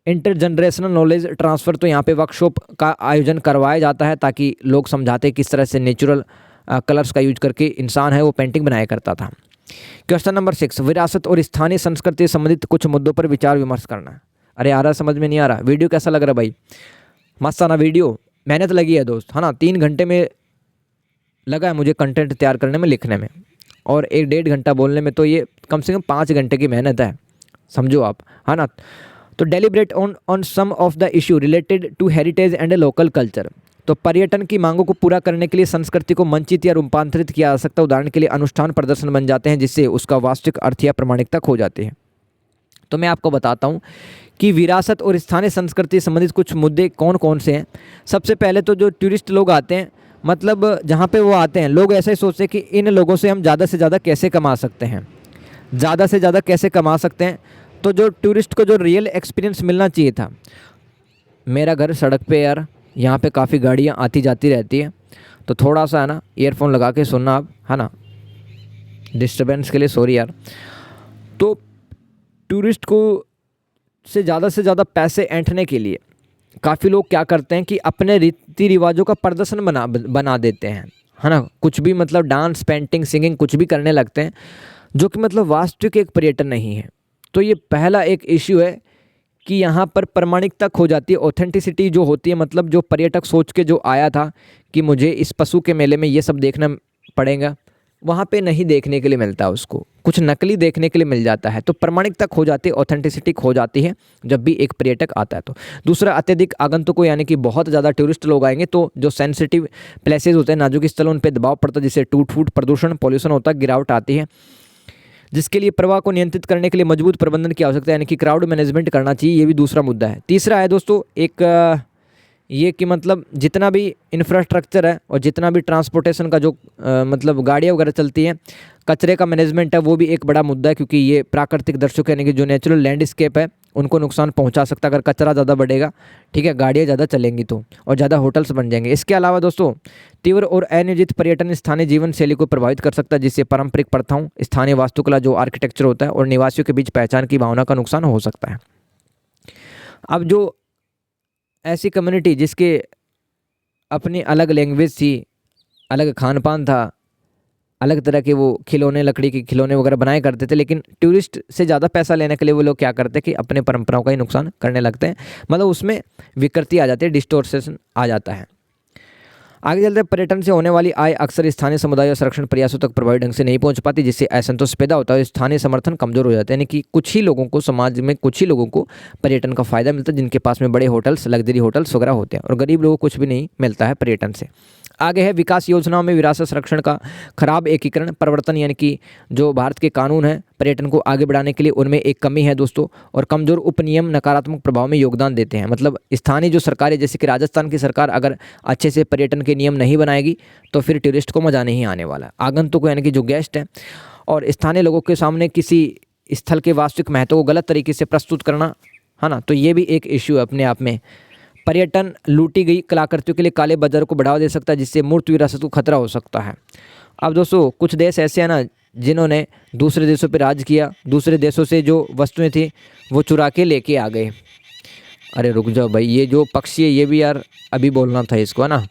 इंटर जनरेशनल नॉलेज ट्रांसफ़र, तो यहाँ पे वर्कशॉप का आयोजन करवाया जाता है ताकि लोग समझाते किस तरह से नेचुरल कलर्स का यूज करके इंसान है वो पेंटिंग बनाया करता था। क्वेश्चन नंबर 6, विरासत और स्थानीय संस्कृति से संबंधित कुछ मुद्दों पर विचार विमर्श करना। अरे आ रहा, समझ में नहीं आ रहा? वीडियो कैसा लग रहा है भाई? मस्त आना वीडियो, मेहनत लगी है दोस्त, है ना। 3 घंटे में लगा है मुझे कंटेंट तैयार करने में, लिखने में, और 1-1.5 घंटा बोलने में, तो ये कम से कम 5 घंटे की मेहनत है, समझो आप, है ना। तो deliberate on some of the issue related to heritage and local culture, तो पर्यटन की मांगों को पूरा करने के लिए संस्कृति को मंचित या रूपांतरित किया जा सकता है। उदाहरण के लिए अनुष्ठान प्रदर्शन बन जाते हैं जिससे उसका वास्तविक अर्थ या प्रमाणिकता खो जाती है। तो मैं आपको बताता हूँ कि विरासत और स्थानीय संस्कृति से संबंधित कुछ मुद्दे कौन कौन से हैं। सबसे पहले तो जो टूरिस्ट लोग आते हैं, मतलब जहाँ पे वो आते हैं, लोग ऐसा ही सोचते हैं कि इन लोगों से हम ज़्यादा से ज़्यादा कैसे कमा सकते हैं, ज़्यादा से ज़्यादा कैसे कमा सकते हैं। तो जो टूरिस्ट को जो रियल एक्सपीरियंस मिलना चाहिए था, मेरा घर सड़क पे यार, यहाँ पे काफ़ी गाड़ियाँ आती जाती रहती है, तो थोड़ा सा है ना ईयरफोन लगा के सुनना आप, है ना, डिस्टर्बेंस के लिए सॉरी यार। तो टूरिस्ट को से ज़्यादा पैसे ऐंठने के लिए काफ़ी लोग क्या करते हैं कि अपने रीति रिवाजों का प्रदर्शन बना देते हैं, है ना। कुछ भी मतलब डांस, पेंटिंग, सिंगिंग कुछ भी करने लगते हैं जो कि मतलब वास्तविक एक पर्यटन नहीं है। तो ये पहला एक इश्यू है कि यहाँ पर प्रामाणिकता खो जाती है, ऑथेंटिसिटी जो होती है, मतलब जो पर्यटक सोच के जो आया था कि मुझे इस पशु के मेले में ये सब देखना पड़ेगा, वहाँ पे नहीं देखने के लिए मिलता है, उसको कुछ नकली देखने के लिए मिल जाता है। तो प्रामाणिकता खो जाती है, ऑथेंटिसिटी खो जाती है जब भी एक पर्यटक आता है। तो दूसरा, अत्यधिक आगंतुकों यानी कि बहुत ज़्यादा टूरिस्ट लोग आएंगे तो जो सेंसिटिव प्लेसेस होते हैं, नाजुक स्थल, उन पर दबाव पड़ता है, जिससे टूट फूट, प्रदूषण, पॉल्यूशन होता है, गिरावट आती है, जिसके लिए प्रवाह को नियंत्रित करने के लिए मजबूत प्रबंधन की आवश्यकता है, यानी कि क्राउड मैनेजमेंट करना चाहिए। ये भी दूसरा मुद्दा है। तीसरा है दोस्तों एक ये कि मतलब जितना भी इंफ्रास्ट्रक्चर है और जितना भी ट्रांसपोर्टेशन का जो मतलब गाड़ियाँ वगैरह चलती हैं, कचरे का मैनेजमेंट है, वो भी एक बड़ा मुद्दा है, क्योंकि ये प्राकृतिक दृश्यों यानी कि जो नेचुरल लैंडस्केप है उनको नुकसान पहुंचा सकता है अगर कचरा ज़्यादा बढ़ेगा, ठीक है, गाड़ियाँ ज़्यादा चलेंगी तो, और ज़्यादा होटल्स बन जाएंगे। इसके अलावा दोस्तों तीव्र और अनियोजित पर्यटन स्थानीय जीवन शैली को प्रभावित कर सकता है, जिससे पारंपरिक प्रथाओं, स्थानीय वास्तुकला जो आर्किटेक्चर होता है और निवासियों के बीच पहचान की भावना का नुकसान हो सकता है। अब जो ऐसी कम्युनिटी जिसके अपनी अलग लैंग्वेज थी, अलग खान पान था, अलग तरह के वो खिलौने, लकड़ी के खिलौने वगैरह बनाए करते थे, लेकिन टूरिस्ट से ज़्यादा पैसा लेने के लिए वो लोग क्या करते हैं कि अपने परंपराओं का ही नुकसान करने लगते हैं, मतलब उसमें विकृति आ जाती है, डिस्टोर्शन आ जाता है। आगे चलते, पर्यटन से होने वाली आय अक्सर स्थानीय समुदाय और संरक्षण प्रयासों तक प्रभावी ढंग से नहीं पहुंच पाती, जिससे असंतोष पैदा होता है, स्थानीय समर्थन कमजोर हो जाता है, यानी कि कुछ ही लोगों को, समाज में कुछ ही लोगों को पर्यटन का फायदा मिलता है, जिनके पास में बड़े होटल्स, लग्जरी होटल्स वगैरह होते हैं, और गरीब लोगों को कुछ भी नहीं मिलता है पर्यटन से। आगे है विकास योजनाओं में विरासत संरक्षण का खराब एकीकरण परिवर्तन, यानी कि जो भारत के कानून हैं पर्यटन को आगे बढ़ाने के लिए उनमें एक कमी है दोस्तों, और कमजोर उपनियम नकारात्मक प्रभाव में योगदान देते हैं। मतलब स्थानीय जो सरकारें, जैसे कि राजस्थान की सरकार अगर अच्छे से पर्यटन के नियम नहीं बनाएगी तो फिर टूरिस्ट को मजा नहीं आने वाला। आगंतुक यानी कि जो गेस्ट हैं और स्थानीय लोगों के सामने किसी स्थल के वास्तविक महत्व को गलत तरीके से प्रस्तुत करना, है ना, तो ये भी एक इश्यू है अपने आप में। पर्यटन लूटी गई कलाकृतियों के लिए काले बाजार को बढ़ावा दे सकता है, जिससे मूर्त विरासत को खतरा हो सकता है। अब दोस्तों कुछ देश ऐसे हैं ना जिन्होंने दूसरे देशों पर राज किया, दूसरे देशों से जो वस्तुएं थी वो चुरा के लेके आ गए। अरे रुक जाओ भाई, ये जो पक्षी है ये भी यार अभी बोलना था इसको, है ना।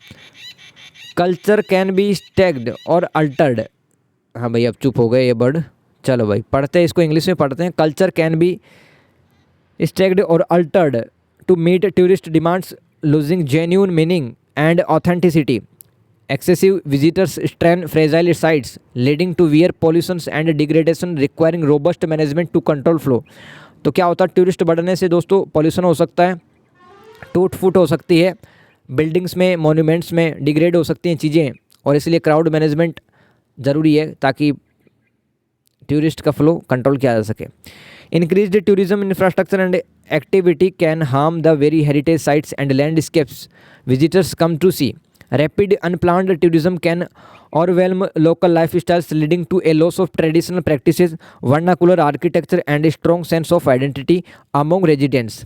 कल्चर कैन बी स्टैग्ड और अल्टर्ड। हाँ भाई अब चुप हो गए ये बर्ड। चलो भाई पढ़ते हैं इसको, इंग्लिश में पढ़ते हैं। कल्चर कैन बी स्टैग्ड और altered to meet tourist demands, losing genuine meaning and authenticity. Excessive visitors strain fragile sites, leading to air pollution and degradation, requiring robust management to control flow। तो क्या होता है, tourist बढ़ने से दोस्तों pollution हो सकता है, टूट फूट हो सकती है, बिल्डिंग्स में, मॉन्यूमेंट्स में डिग्रेड हो सकती हैं चीज़ें, और इसलिए क्राउड मैनेजमेंट ज़रूरी है ताकि टूरिस्ट का फ्लो कंट्रोल किया जा सके। Increased tourism infrastructure and activity can harm the very heritage sites and landscapes visitors come to see. Rapid unplanned tourism can overwhelm local lifestyles, leading to a loss of traditional practices, vernacular architecture, and a strong sense of identity among residents.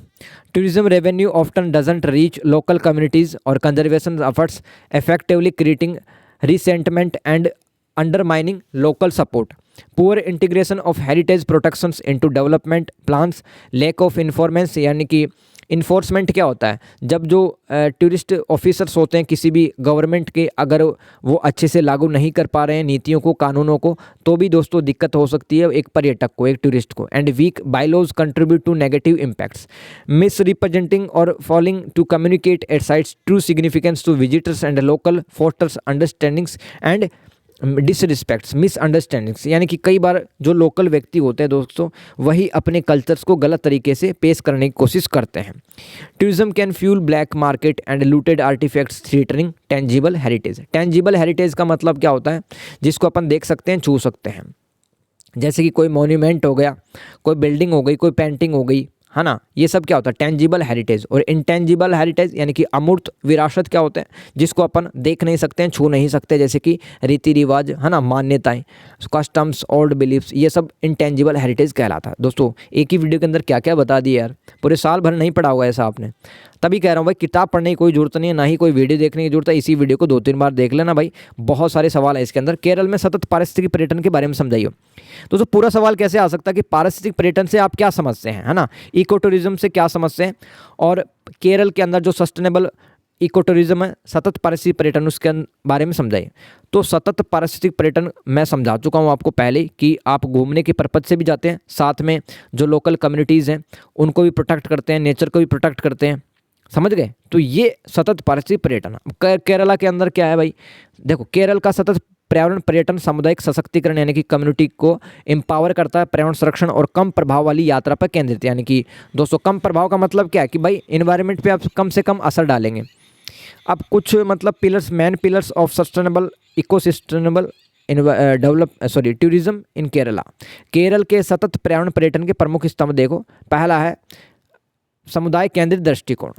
Tourism revenue often doesn't reach local communities or conservation efforts, effectively creating resentment and undermining local support. Poor integration of heritage protections into development plans, lack of informants, यानी कि enforcement क्या होता है, जब जो tourist officers होते हैं किसी भी गवर्नमेंट के, अगर वो अच्छे से लागू नहीं कर पा रहे हैं नीतियों को, कानूनों को, तो भी दोस्तों दिक्कत हो सकती है एक पर्यटक को, एक टूरिस्ट को। And weak bylaws contribute to negative impacts, misrepresenting और failing to communicate at sites true significance to visitors and local fosters understandings and disrespects misunderstandings, यानी कि कई बार जो लोकल व्यक्ति होते हैं दोस्तों वही अपने कल्चर्स को गलत तरीके से पेश करने की कोशिश करते हैं। Tourism can fuel black market and looted artefacts threatening tangible heritage. Tangible heritage का मतलब क्या होता है, जिसको अपन देख सकते हैं, छू सकते हैं, जैसे कि कोई मॉन्यूमेंट हो गया, कोई बिल्डिंग हो गई, कोई पेंटिंग हो गई, है ना। ये सब क्या होता है, टेंजिबल हेरिटेज। और इनटेंजिबल हेरिटेज यानी कि अमूर्त विरासत क्या होते हैं, जिसको अपन देख नहीं सकते हैं, छू नहीं सकते, जैसे कि रीति रिवाज, है ना, मान्यताएं, कस्टम्स, ओल्ड बिलीफ्स, ये सब इनटेंजिबल हेरिटेज कहलाता है। दोस्तों एक ही वीडियो के अंदर क्या क्या बता दिया यार, पूरे साल भर नहीं पढ़ा होगा ऐसा आपने। तभी कह रहा हूँ भाई, किताब पढ़ने की कोई जरूरत नहीं है, ना ही कोई वीडियो देखने की जरूरत है। इसी वीडियो को 2-3 बार देख लेना भाई, बहुत सारे सवाल है इसके अंदर। केरल में सतत पारिस्थितिक पर्यटन के बारे में समझाइए। दोस्तों पूरा सवाल कैसे आ सकता है कि पारिस्थितिक पर्यटन से आप क्या समझते हैं, है ना, इको टूरिज्म से क्या समझते हैं, और केरल के अंदर जो सस्टेनेबल इको टूरिज्म है, सतत पारिस्थितिक पर्यटन, उसके बारे में समझाइए। तो सतत पारिस्थितिक पर्यटन मैं समझा चुका हूँ आपको पहले कि आप घूमने के पर्पज से भी जाते हैं, साथ में जो लोकल कम्युनिटीज़ हैं उनको भी प्रोटेक्ट करते हैं, नेचर को भी प्रोटेक्ट करते हैं, समझ गए। तो ये सतत पारिस्थितिक पर्यटन। केरला के अंदर क्या है भाई, देखो केरल का सतत पर्यावरण पर्यटन सामुदायिक सशक्तिकरण यानी कि कम्युनिटी को एम्पावर करता है, पर्यावरण संरक्षण और कम प्रभाव वाली यात्रा पर केंद्रित। यानी कि दोस्तों कम प्रभाव का मतलब क्या है कि भाई एनवायरनमेंट पे आप कम से कम असर डालेंगे। अब कुछ मतलब pillars, main pillars of sustainable eco sustainable tourism in Kerala. Kerala के सतत पर्यावरण पर्यटन के प्रमुख स्तंभ देखो। पहला है समुदाय केंद्रित दृष्टिकोण,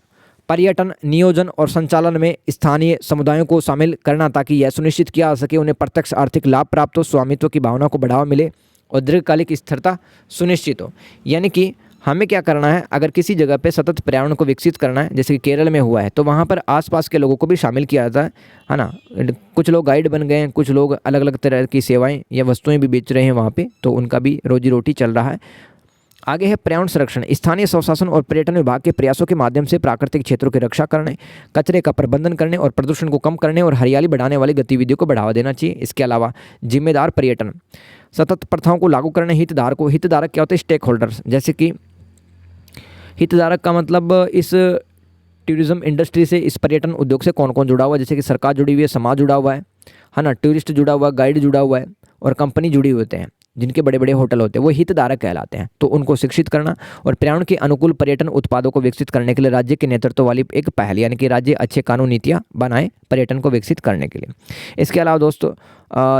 पर्यटन नियोजन और संचालन में स्थानीय समुदायों को शामिल करना ताकि यह सुनिश्चित किया जा सके उन्हें प्रत्यक्ष आर्थिक लाभ प्राप्त हो, स्वामित्व की भावना को बढ़ावा मिले और दीर्घकालिक स्थिरता सुनिश्चित हो। यानी कि हमें क्या करना है, अगर किसी जगह पे सतत पर्यावरण को विकसित करना है, जैसे कि केरल में हुआ है, तो वहाँ पर आसपास के लोगों को भी शामिल किया जाता है ना। कुछ लोग गाइड बन गए हैं, कुछ लोग अलग अलग तरह की सेवाएं या वस्तुएं भी बेच रहे हैं वहाँ पे, तो उनका भी रोजी रोटी चल रहा है। आगे है पर्यावरण संरक्षण। स्थानीय स्वशासन और पर्यटन विभाग के प्रयासों के माध्यम से प्राकृतिक क्षेत्रों की रक्षा करने, कचरे का प्रबंधन करने और प्रदूषण को कम करने और हरियाली बढ़ाने वाली गतिविधियों को बढ़ावा देना चाहिए। इसके अलावा जिम्मेदार पर्यटन, सतत प्रथाओं को लागू करने, हितधारक क्या होते हैं, स्टेक होल्डर्स। जैसे कि हितधारक का मतलब इस टूरिज्म इंडस्ट्री से, इस पर्यटन उद्योग से कौन कौन जुड़ा हुआ है, जैसे कि सरकार जुड़ी हुई है, समाज जुड़ा हुआ है ना, टूरिस्ट जुड़ा हुआ है, गाइड जुड़ा हुआ है और कंपनी जुड़ी होते हैं, जिनके बड़े बड़े होटल होते हैं, वो हितधारक कहलाते हैं। तो उनको शिक्षित करना और पर्यावरण के अनुकूल पर्यटन उत्पादों को विकसित करने के लिए राज्य के नेतृत्व वाली एक पहल, यानी कि राज्य अच्छे कानून नीतियाँ बनाए पर्यटन को विकसित करने के लिए। इसके अलावा दोस्तों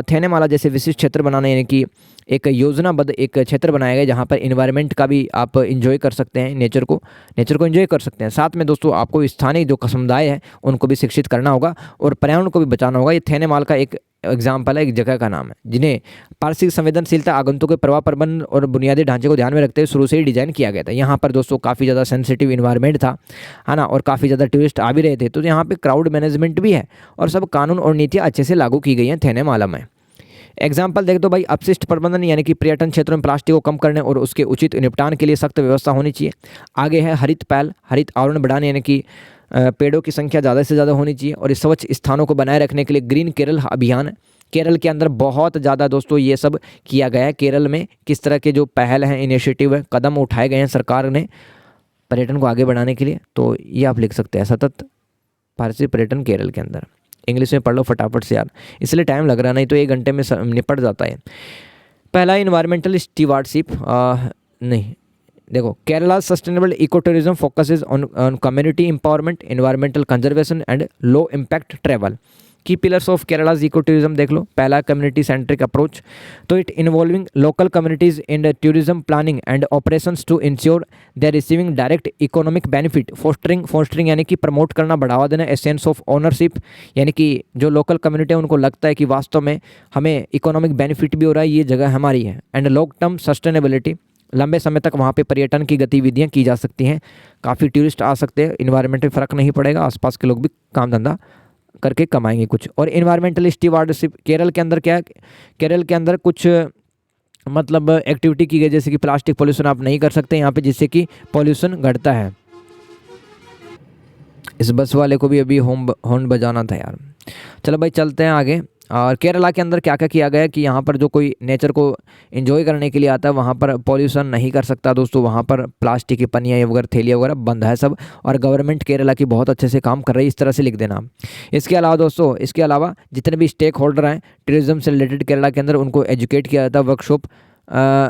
थेनेमाला जैसे विशिष्ट क्षेत्र बनाना, यानी कि एक योजनाबद्ध एक क्षेत्र बनाया गया जहाँ पर इन्वायरमेंट का भी आप इंजॉय कर सकते हैं, नेचर को एंजॉय कर सकते हैं। साथ में दोस्तों आपको स्थानीय जो समुदाय है उनको भी शिक्षित करना होगा और पर्यावरण को भी बचाना होगा। ये थेनेमाल का एक एग्जाम्पल है, एक जगह का नाम है, जिन्हें पारिस्थितिक संवेदनशीलता, आगंतुक के प्रवाह प्रबंधन और बुनियादी ढांचे को ध्यान में रखते हुए शुरू से ही डिजाइन किया गया था। यहाँ पर दोस्तों काफ़ी ज़्यादा सेंसिटिव इन्वायरमेंट था, है ना, और काफ़ी ज़्यादा टूरिस्ट आ भी रहे थे, तो यहाँ पे क्राउड मैनेजमेंट भी है और सब कानून और नीतियाँ अच्छे से लागू की गई हैं थेनेमाला में। एग्जाम्पल देख दो भाई, अपशिष्ट प्रबंधन यानी कि पर्यटन क्षेत्रों में प्लास्टिक को कम करने और उसके उचित निपटान के लिए सख्त व्यवस्था होनी चाहिए। आगे है हरित पहल, हरित आवरण बढ़ाने यानी कि पेड़ों की संख्या ज़्यादा से ज़्यादा होनी चाहिए। और इस स्वच्छ स्थानों को बनाए रखने के लिए ग्रीन केरल अभियान, केरल के अंदर बहुत ज़्यादा दोस्तों ये सब किया गया है। केरल में किस तरह के जो पहल हैं, इनिशिएटिव है, कदम उठाए गए हैं सरकार ने पर्यटन को आगे बढ़ाने के लिए, तो ये आप लिख सकते हैं सतत भारतीय पर्यटन केरल के अंदर। इंग्लिश में पढ़ लो फटाफट से यार, इसलिए टाइम लग रहा, नहीं तो 1 घंटे में निपट जाता है। पहला इन्वायरमेंटल स्टीवार्डशिप, नहीं देखो, Kerala sustainable eco tourism focuses on community empowerment, environmental conservation and low impact travel. Key pillars of Kerala's eco tourism देख लो। पहला कम्युनिटी सेंट्रिक अप्रोच, तो it involving local communities in tourism planning and operations to ensure they are receiving direct economic benefit. Fostering यानी कि promote करना, बढ़ावा देना। ए sense of ownership यानी कि जो लोकल कम्युनिटी है उनको लगता है कि वास्तव में हमें इकोनॉमिक बेनिफिट भी हो रहा है, ये जगह हमारी है। एंड लॉन्ग टर्म सस्टेनेबिलिटी, लंबे समय तक वहाँ पे पर्यटन की गतिविधियाँ की जा सकती हैं, काफ़ी टूरिस्ट आ सकते हैं, इन्वायरमेंट में फ़र्क नहीं पड़ेगा, आसपास के लोग भी काम धंधा करके कमाएंगे कुछ। और इन्वायरमेंटल स्टीवार्डशिप, केरल के अंदर क्या है, केरल के अंदर कुछ मतलब एक्टिविटी की गई, जैसे कि प्लास्टिक पोल्यूशन आप नहीं कर सकते यहाँ पे, जिससे कि पोल्यूशन घटता है। इस बस वाले को भी अभी हॉर्न बजाना था यार। चलो भाई चलते हैं आगे। और केरला के अंदर क्या क्या किया गया है कि यहाँ पर जो कोई नेचर को एंजॉय करने के लिए आता है वहाँ पर पॉल्यूशन नहीं कर सकता दोस्तों। वहाँ पर प्लास्टिक की पन्नियाँ वगैरह, थैलियाँ वगैरह बंद है सब, और गवर्नमेंट केरला की बहुत अच्छे से काम कर रही है, इस तरह से लिख देना। इसके अलावा दोस्तों, इसके अलावा जितने भी स्टेक होल्डर हैं टूरिज्म से रिलेटेड केरला के अंदर, उनको एजुकेट किया जाता है, वर्कशॉप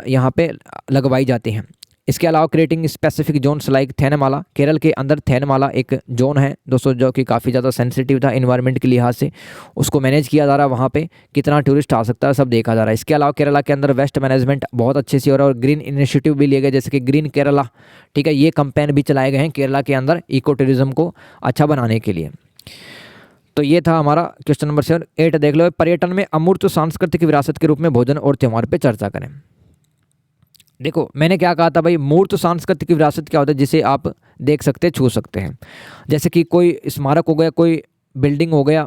यहाँ पे लगवाई जाती हैं। इसके अलावा creating specific zones like Thenmala, Kerala के अंदर थेनमाला एक जोन है दोस्तों जो कि काफ़ी ज़्यादा सेंसिटिव था इन्वायरमेंट के लिहाज से, उसको मैनेज किया जा रहा है। वहाँ पे कितना टूरिस्ट आ सकता है सब देखा जा रहा है। इसके अलावा केरला के अंदर वेस्ट मैनेजमेंट बहुत अच्छे से हो रहा है और ग्रीन इनिशिएटिव भी लिए गए, जैसे कि ग्रीन केरला, ठीक है, ये कैंपेन भी चलाए गए हैं केरला के अंदर इको टूरिज्म को अच्छा बनाने के लिए। तो ये था हमारा क्वेश्चन नंबर 8। देख लो, पर्यटन में अमूर्त सांस्कृतिक विरासत के रूप में भोजन और त्यौहार पर चर्चा करें। देखो मैंने क्या कहा था भाई, मूर्त सांस्कृतिक विरासत क्या होता है, जिसे आप देख सकते हैं, छू सकते हैं, जैसे कि कोई स्मारक हो गया, कोई बिल्डिंग हो गया,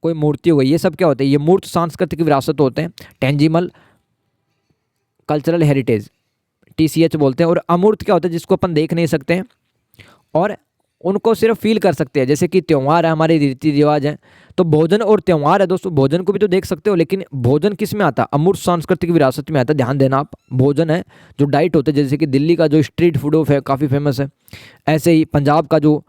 कोई मूर्ति हो गई, ये सब क्या होते हैं, ये मूर्त सांस्कृतिक विरासत होते हैं, टेंजिबल कल्चरल हेरिटेज, TCH बोलते हैं। और अमूर्त क्या होता है, जिसको अपन देख नहीं सकते हैं और उनको सिर्फ फील कर सकते हैं, जैसे कि त्यौहार है, हमारे रीति रिवाज हैं। तो भोजन और त्यौहार है दोस्तों, भोजन को भी तो देख सकते हो, लेकिन भोजन किस में आता है, अमूर्त सांस्कृतिक विरासत में आता है। ध्यान देना आप, भोजन है जो डाइट होते हैं, जैसे कि दिल्ली का जो स्ट्रीट फूड है काफ़ी फेमस है, ऐसे ही पंजाब का जो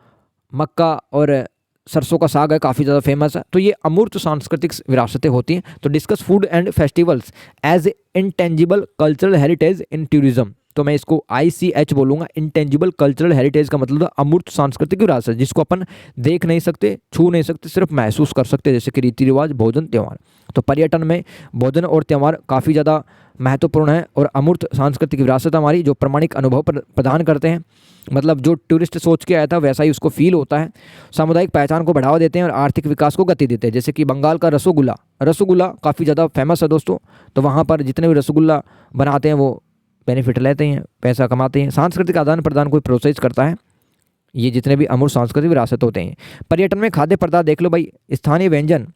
मक्का और सरसों का साग है काफ़ी ज़्यादा फेमस है। तो ये अमूर्त सांस्कृतिक विरासतें होती हैं। तो discuss food and festivals as intangible cultural heritage in tourism, तो मैं इसको ICH बोलूँगा। इंटेंजिबल कल्चरल हेरिटेज का मतलब अमूर्त सांस्कृतिक विरासत, जिसको अपन देख नहीं सकते, छू नहीं सकते, सिर्फ महसूस कर सकते, जैसे कि रीति रिवाज, भोजन, त्यौहार। तो पर्यटन में भोजन और त्यौहार काफ़ी ज़्यादा महत्वपूर्ण है। और अमूर्त सांस्कृतिक विरासत हमारी जो प्रमाणिक अनुभव प्रदान करते हैं, मतलब जो टूरिस्ट सोच के आया था वैसा ही उसको फील होता है, सामुदायिक पहचान को बढ़ावा देते हैं और आर्थिक विकास को गति देते हैं। जैसे कि बंगाल का रसगुल्ला काफ़ी ज़्यादा फेमस है दोस्तों। तो वहाँ पर जितने भी रसगुल्ला बनाते हैं वो बेनिफिट लेते हैं, पैसा कमाते हैं। सांस्कृतिक आदान प्रदान को प्रोत्साहित करता है, ये जितने भी अमूर्त सांस्कृतिक विरासत होते हैं। पर्यटन में खाद्य पदार्थ देख लो भाई, स्थानीय व्यंजन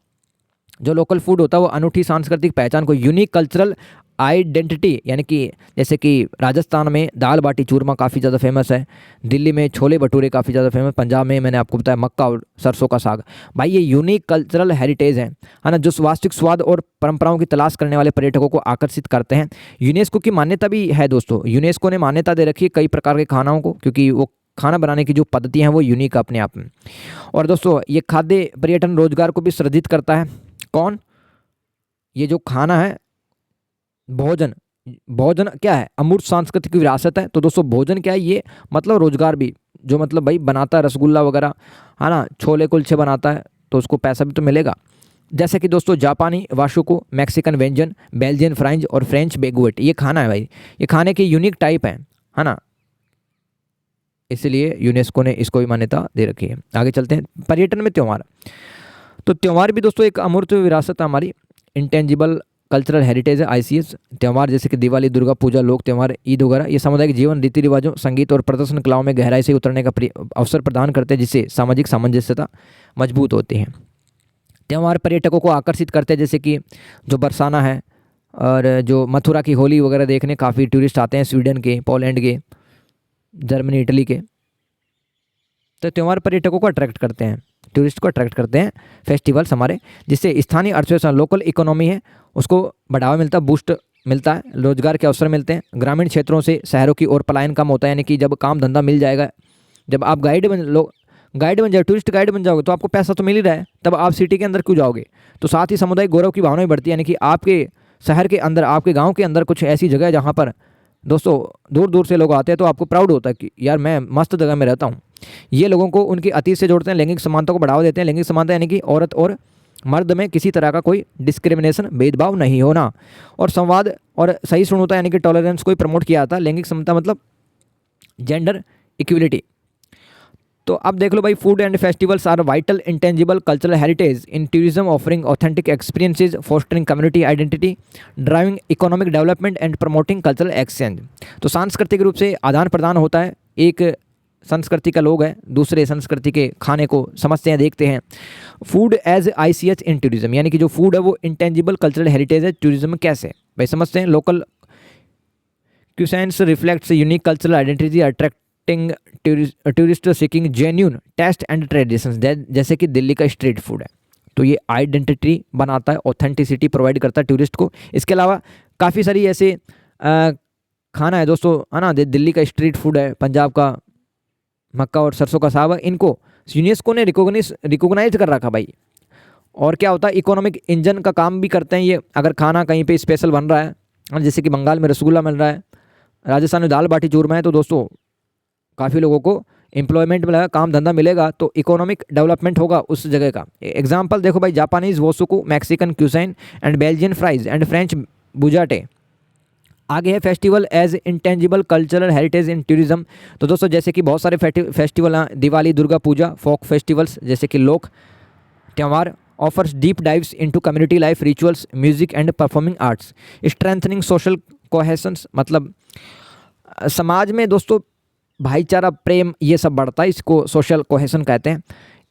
जो लोकल फूड होता है वो अनूठी सांस्कृतिक पहचान को, यूनिक कल्चरल आइडेंटिटी, यानी कि जैसे कि राजस्थान में दाल बाटी चूरमा काफ़ी ज़्यादा फेमस है, दिल्ली में छोले भटूरे काफ़ी ज़्यादा फेमस, पंजाब में मैंने आपको बताया मक्का और सरसों का साग। भाई ये यूनिक कल्चरल हेरिटेज है ना, जो वास्तविक स्वाद और परंपराओं की तलाश करने वाले पर्यटकों को आकर्षित करते हैं। यूनेस्को की मान्यता भी है दोस्तों, यूनेस्को ने मान्यता दे रखी है कई प्रकार के खानाओं को, क्योंकि वो खाना बनाने की जो पद्धति हैं वो यूनिक अपने आप में। और दोस्तों ये खाद्य पर्यटन रोजगार को भी सृजित करता है। कौन, ये जो खाना है, भोजन क्या है, अमूर्त सांस्कृतिक विरासत है। तो दोस्तों भोजन क्या है, ये मतलब रोजगार भी, जो मतलब भाई बनाता है रसगुल्ला वगैरह है ना, छोले कुलचे बनाता है, तो उसको पैसा भी तो मिलेगा। जैसे कि दोस्तों जापानी वाशुको, मैक्सिकन व्यंजन, बेल्जियन फ्राइज और फ्रेंच बेगुएट, ये खाना है भाई, ये खाने के यूनिक टाइप है ना, इसलिए यूनेस्को ने इसको भी मान्यता दे रखी है। आगे चलते हैं, पर्यटन में त्यौहार। तो त्यौहार भी दोस्तों एक अमूर्त विरासत है हमारी, इंटेंजिबल कल्चरल हेरिटेज है ICH। त्यौहार जैसे कि दिवाली, दुर्गा पूजा, लोक त्यौहार, ईद वगैरह, ये सामुदायिक जीवन, रीति रिवाजों, संगीत और प्रदर्शन कलाओं में गहराई से उतरने का अवसर प्रदान करते हैं, जिससे सामाजिक सामंजस्यता मजबूत होती है। त्यौहार पर्यटकों को आकर्षित करते हैं, जैसे कि जो बरसाना है और जो मथुरा की होली वगैरह देखने काफ़ी टूरिस्ट आते हैं, स्वीडन के, पोलैंड के, जर्मनी, इटली के। तो त्यौहार पर्यटकों को अट्रैक्ट करते हैं, टूरिस्ट को अट्रैक्ट करते हैं फेस्टिवल्स हमारे, जिससे स्थानीय अर्थव्यवस्था, लोकल इकोनॉमी है उसको बढ़ावा मिलता है, बूस्ट मिलता है, रोजगार के अवसर मिलते हैं, ग्रामीण क्षेत्रों से शहरों की ओर पलायन कम होता है। यानी कि जब काम धंधा मिल जाएगा, जब आप गाइड बन जाओ, टूरिस्ट गाइड बन जाओगे तो आपको पैसा तो मिल ही रहा है, तब आप सिटी के अंदर क्यों जाओगे। तो साथ ही सामुदायिक गौरव की भावना भी बढ़ती है, यानी कि आपके शहर के अंदर, आपके गाँव के अंदर कुछ ऐसी जगह है जहाँ पर दोस्तों दूर दूर से लोग आते हैं, तो आपको प्राउड होता है कि यार मैं मस्त जगह में रहता हूँ। ये लोगों को उनके अतीत से जोड़ते हैं, लैंगिक समानता को बढ़ावा देते हैं। लैंगिक समानता यानी कि औरत और मर्द में किसी तरह का कोई डिस्क्रिमिनेशन, भेदभाव नहीं होना, और संवाद और सही सुनता यानी कि टॉलरेंस को प्रमोट किया जाता है। लैंगिक समता मतलब जेंडर इक्वलिटी। तो अब देख लो भाई, food and festivals are vital intangible cultural heritage in tourism, offering authentic experiences, fostering community identity, driving economic development and promoting cultural exchange. तो सांस्कृतिक रूप से आदान प्रदान होता है, एक संस्कृति का लोग है दूसरे संस्कृति के खाने को समझते हैं, देखते हैं। Food as ICH in tourism, यानी कि जो फूड है वो इंटेंजिबल कल्चरल हेरिटेज है टूरिज्म। कैसे भाई समझते हैं, local cuisines reflects unique cultural identity, attracting tourist seeking genuine taste and traditions. जैसे कि दिल्ली का स्ट्रीट फूड है, तो ये आइडेंटिटी बनाता है, ऑथेंटिसिटी प्रोवाइड करता है टूरिस्ट को। इसके अलावा काफ़ी सारी ऐसे खाना है दोस्तों, है ना, दिल्ली का स्ट्रीट फूड है, पंजाब का मक्का और सरसों का साग है, इनको यूनेस्को ने रिकॉग्नाइज कर रखा भाई। और क्या होता है, इकोनॉमिक इंजन का काम भी करते हैं ये। अगर खाना कहीं पे स्पेशल बन रहा है, जैसे कि बंगाल में रसगुल्ला मिल रहा है, राजस्थान में दाल बाटी चूरमा है, तो दोस्तों काफ़ी लोगों को एम्प्लॉयमेंट मिलेगा, काम धंधा मिलेगा, तो इकोनॉमिक डेवलपमेंट होगा उस जगह का। एग्जाम्पल देखो भाई, Japanese washoku, Mexican cuisine and Belgian fries and French बुजाटे। आगे है festival as intangible cultural heritage in tourism. तो दोस्तों जैसे कि बहुत सारे फेस्टिवल हैं, दिवाली, दुर्गा पूजा, फोक फेस्टिवल्स जैसे कि लोक त्यौहार, offers deep dives into community life, rituals, music and performing arts, strengthening social cohesions, मतलब समाज में दोस्तों भाईचारा, प्रेम, ये सब बढ़ता है, इसको सोशल कोहेशन कहते हैं।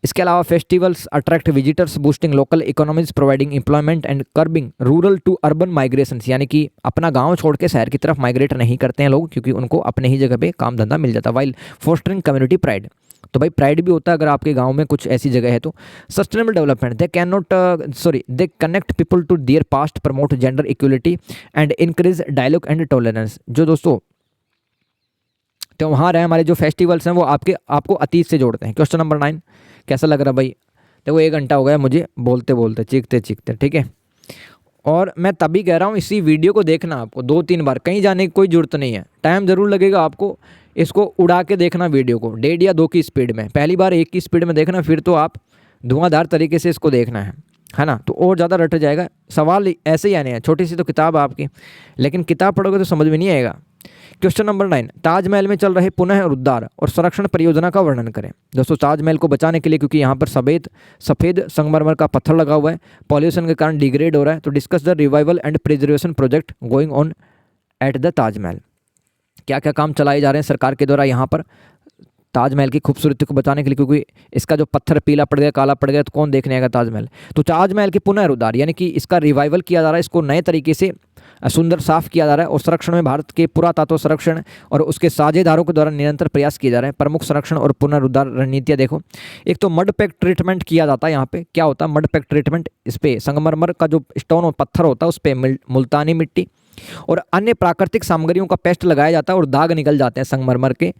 इसके अलावा festivals attract visitors, boosting local economies, providing employment and curbing rural to urban migration. यानी कि अपना गांव छोड़ के शहर की तरफ माइग्रेट नहीं करते हैं लोग, क्योंकि उनको अपने ही जगह पे काम धंधा मिल जाता है। वाइल फोस्टरिंग कम्युनिटी प्राइड, तो भाई प्राइड भी होता है अगर आपके गांव में कुछ ऐसी जगह है तो। Sustainable development, they connect people to their past, promote gender equality and increase dialogue and tolerance. जो दोस्तों त्यौहार है हमारे, जो फेस्टिवल्स हैं, वो आपको अतीत से जोड़ते हैं। क्वेश्चन नंबर 9 कैसा लग रहा भाई? देखो 1 घंटा हो गया मुझे बोलते बोलते, चीखते चीखते, ठीक है। और मैं तभी कह रहा हूँ इसी वीडियो को देखना आपको 2-3 बार, कहीं जाने की कोई ज़रूरत नहीं है। टाइम ज़रूर लगेगा आपको, इसको उड़ा के देखना वीडियो को 1.5 या 2 की स्पीड में। पहली बार 1 की स्पीड में देखना, फिर तो आप धुआंधार तरीके से इसको देखना है ना, तो और ज़्यादा रट जाएगा। सवाल ऐसे ही आने हैं, छोटी सी तो किताब है आपकी, लेकिन किताब पढ़ोगे तो समझ में नहीं आएगा। क्वेश्चन नंबर 9, ताजमहल में चल रहे पुनः उद्धार और संरक्षण परियोजना का वर्णन करें। दोस्तों ताजमहल को बचाने के लिए, क्योंकि यहाँ पर सफ़ेद संगमरमर का पत्थर लगा हुआ है, पॉल्यूशन के कारण डिग्रेड हो रहा है, तो discuss the revival and preservation project going on at the Taj Mahal. क्या क्या काम चलाए जा रहे हैं सरकार के द्वारा यहाँ पर ताजमहल की खूबसूरती को बचाने के लिए, क्योंकि इसका जो पत्थर पीला पड़ गया, काला पड़ गया, तो कौन देखने आएगा ताजमहल। तो ताजमहल के पुनरुद्धार यानी कि इसका रिवाइवल किया जा रहा है, इसको नए तरीके से सुंदर साफ किया जा रहा है, और संरक्षण में भारत के पुरातत्व संरक्षण और उसके साझेदारों के द्वारा निरंतर प्रयास किए जा रहे हैं। प्रमुख संरक्षण और पुनरुद्धार रणनीतियाँ देखो। एक तो मड पैक ट्रीटमेंट किया जाता है यहाँ पे। क्या होता है मड पैक ट्रीटमेंट? इस पे संगमरमर का जो स्टोन और पत्थर होता है उस पर मुल्तानी मिट्टी और अन्य प्राकृतिक सामग्रियों का पेस्ट लगाया जाता है, और दाग निकल जाते हैं संगमरमर के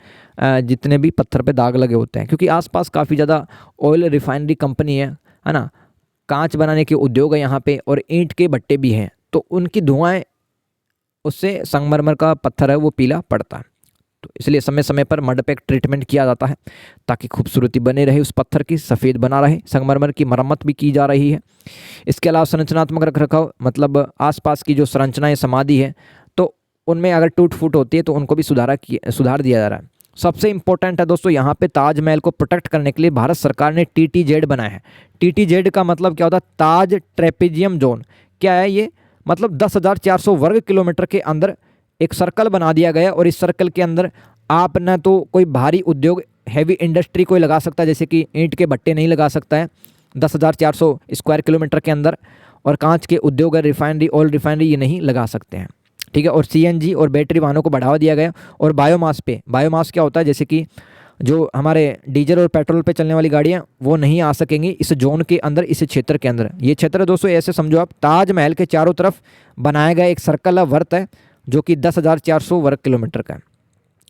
जितने भी पत्थर पे दाग लगे होते हैं, क्योंकि आसपास काफ़ी ज़्यादा ऑयल रिफाइनरी कंपनी है ना, कांच बनाने के उद्योग है यहाँ पे, और ईंट के भट्टे भी हैं, तो उनकी धुआएं उससे संगमरमर का पत्थर है वो पीला पड़ता है। तो इसलिए समय समय पर मड पैक ट्रीटमेंट किया जाता है ताकि खूबसूरती बने रहे उस पत्थर की, सफ़ेद बना रहे। संगमरमर की मरम्मत भी की जा रही है। इसके अलावा संरचनात्मक रखरखाव, मतलब आसपास की जो संरचनाएं समाधि है तो उनमें अगर टूट फूट होती है तो उनको भी सुधार दिया जा रहा है। सबसे इंपॉर्टेंट है दोस्तों यहाँ पे ताजमहल को प्रोटेक्ट करने के लिए भारत सरकार ने TTZ बनाया है। TTZ का मतलब क्या होता है? ताज ट्रेपेजियम जोन। क्या है ये? मतलब 10,400 वर्ग किलोमीटर के अंदर एक सर्कल बना दिया गया, और इस सर्कल के अंदर आप न तो कोई भारी उद्योग, हैवी इंडस्ट्री कोई लगा सकता है, जैसे कि ईंट के भट्टे नहीं लगा सकता है, 10,400 स्क्वायर किलोमीटर के अंदर, और कांच के उद्योग, रिफाइनरी, ऑयल रिफाइनरी ये नहीं लगा सकते हैं, ठीक है। और सीएनजी और बैटरी वाहनों को बढ़ावा दिया गया। और बायोमास पे, बायोमास क्या होता है, जैसे कि जो हमारे डीजल और पेट्रोल पे चलने वाली गाड़ियाँ वो नहीं आ सकेंगी इस जोन के अंदर, इस क्षेत्र के अंदर। ये क्षेत्र दोस्तों ऐसे समझो आप, ताजमहल के चारों तरफ बनाया गया एक सर्कल वर्त है जो कि 10,400 वर्ग किलोमीटर का है।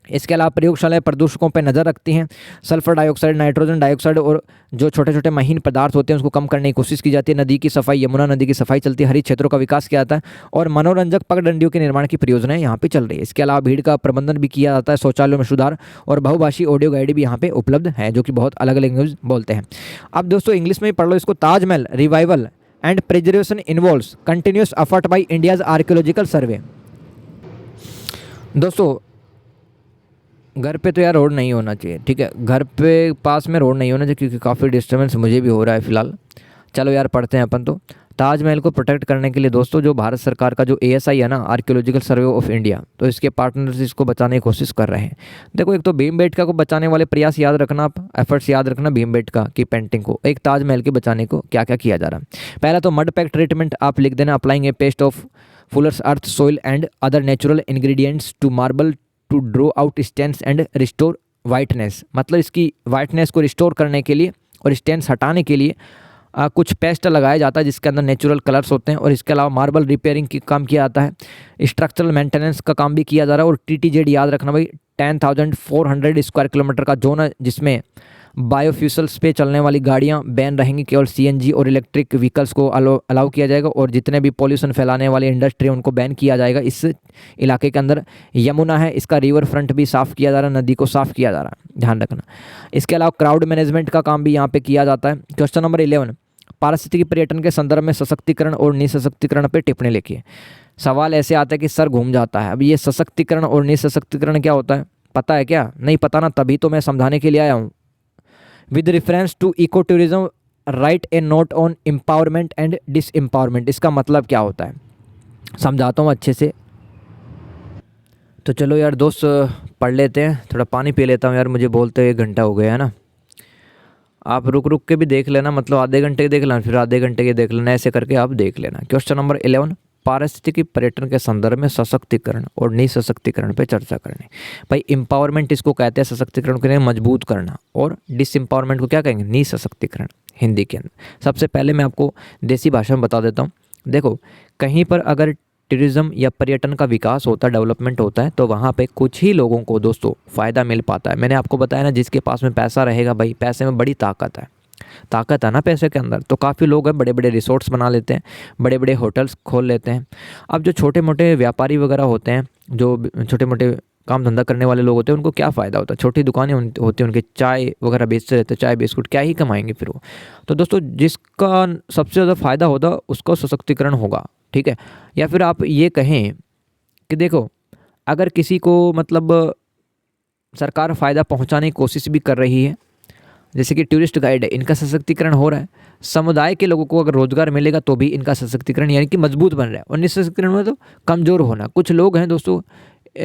इसके अलावा प्रयोगशालाएं प्रदूषकों पर नज़र रखती हैं। सल्फर डाइऑक्साइड, नाइट्रोजन डाइऑक्साइड और जो छोटे छोटे महीन पदार्थ होते हैं उसको कम करने की कोशिश की जाती है। नदी की सफाई, यमुना नदी की सफाई चलती है, हरी क्षेत्रों का विकास किया जाता है और मनोरंजक पगडंडियों के निर्माण की परियोजनाएं यहाँ पे चल रही है। इसके अलावा भीड़ का प्रबंधन भी किया जाता है, शौचालयों में सुधार और बहुभाषी ऑडियो गाइड भी यहाँ पे उपलब्ध है जो कि बहुत अलग अलग लैंग्वेज बोलते हैं। अब दोस्तों इंग्लिश में ही पढ़ लो इसको। Taj Mahal revival and preservation involves continuous effort bye India's archaeological सर्वे। दोस्तों घर पे तो यार रोड नहीं होना चाहिए, ठीक है, घर पे पास में रोड नहीं होना चाहिए क्योंकि काफ़ी डिस्टर्बेंस मुझे भी हो रहा है फ़िलहाल। चलो यार पढ़ते हैं अपन। तो ताजमहल को प्रोटेक्ट करने के लिए दोस्तों जो भारत सरकार का जो ASI है ना, आर्कियोलॉजिकल सर्वे ऑफ इंडिया, तो इसके पार्टनर्स इसको बचाने की कोशिश कर रहे हैं। देखो एक तो भीमबेटका को बचाने वाले प्रयास याद रखना, आप एफर्ट्स याद रखना भीमबेटका की पेंटिंग को। एक ताजमहल के बचाने को क्या क्या किया जा रहा है। पहला तो मड पैक ट्रीटमेंट आप लिख देना, applying a paste of fuller's earth soil and other natural ingredients to marble to draw out stains and restore whiteness. मतलब इसकी वाइटनेस को रिस्टोर करने के लिए और स्टेन्स हटाने के लिए कुछ पेस्ट लगाया जाता है जिसके अंदर नेचुरल कलर्स होते हैं। और इसके अलावा मार्बल रिपेयरिंग की काम किया जाता है, स्ट्रक्चरल मेंटेनेंस का काम भी किया जा रहा है। और TTZ याद रखना भाई, 10,400 स्क्वायर किलोमीटर का जोन है जिसमें बायोफ्यूल्स पे चलने वाली गाड़ियां बैन रहेंगी, केवल CNG और इलेक्ट्रिक व्हीकल्स को अलाउ किया जाएगा। और जितने भी पॉल्यूशन फैलाने वाले इंडस्ट्री हैं उनको बैन किया जाएगा इस इलाके के अंदर। यमुना है, इसका रिवर फ्रंट भी साफ़ किया जा रहा है, नदी को साफ़ किया जा रहा है, ध्यान रखना। इसके अलावा क्राउड मैनेजमेंट का काम भी यहाँ पे किया जाता है। क्वेश्चन नंबर 11, पारिस्थितिकी पर्यटन के संदर्भ में सशक्तिकरण और निसशक्तिकरण पर टिप्पणी लिखिए। सवाल ऐसे आता है कि सर घूम जाता है। अब ये सशक्तिकरण और निसशक्तिकरण क्या होता है, पता है क्या? नहीं पता ना, तभी तो मैं समझाने के लिए आया हूँ। With reference to eco tourism write a note on empowerment and disempowerment. इसका मतलब क्या होता है समझाता हूँ अच्छे से। तो चलो यार दोस्त पढ़ लेते हैं, थोड़ा पानी पी लेता हूँ यार, मुझे बोलते 1 घंटा हो गया है ना। आप रुक रुक के भी देख लेना, मतलब आधे घंटे के देख लेना, फिर आधे घंटे के देख लेना, ऐसे करके आप देख लेना। क्वेश्चन नंबर 11, पारिस्थितिकी पर्यटन के संदर्भ में सशक्तिकरण और निसशक्तिकरण पे चर्चा करनी। भाई एम्पावरमेंट इसको कहते हैं, सशक्तिकरण को मजबूत करना, और डिसएम्पावरमेंट को क्या कहेंगे, निसशक्तिकरण हिंदी के अंदर। सबसे पहले मैं आपको देसी भाषा में बता देता हूँ। देखो कहीं पर अगर टूरिज़्म या पर्यटन का विकास होता है, डेवलपमेंट होता है, तो वहाँ पे कुछ ही लोगों को दोस्तों फ़ायदा मिल पाता है। मैंने आपको बताया ना, जिसके पास में पैसा रहेगा भाई, पैसे में बड़ी ताकत है ना पैसे के अंदर, तो काफ़ी लोग हैं बड़े बड़े रिसोर्ट्स बना लेते हैं, बड़े बड़े होटल्स खोल लेते हैं। अब जो छोटे मोटे व्यापारी वगैरह होते हैं, जो छोटे मोटे काम धंधा करने वाले लोग होते हैं, उनको क्या फ़ायदा होता है, छोटी दुकानें होती हैं उनके, चाय वगैरह बेचते रहते हैं, चाय बिस्कुट, क्या ही कमाएंगे फिर वो। तो दोस्तों जिसका सबसे ज़्यादा फ़ायदा होता उसका सशक्तिकरण होगा, ठीक है। या फिर आप ये कहें कि देखो अगर किसी को मतलब सरकार फ़ायदा पहुंचाने की कोशिश भी कर रही है, जैसे कि टूरिस्ट गाइड है, इनका सशक्तिकरण हो रहा है। समुदाय के लोगों को अगर रोजगार मिलेगा तो भी इनका सशक्तिकरण यानी कि मजबूत बन रहा है। और निसशक्तिकरण में तो कमज़ोर होना। कुछ लोग हैं दोस्तों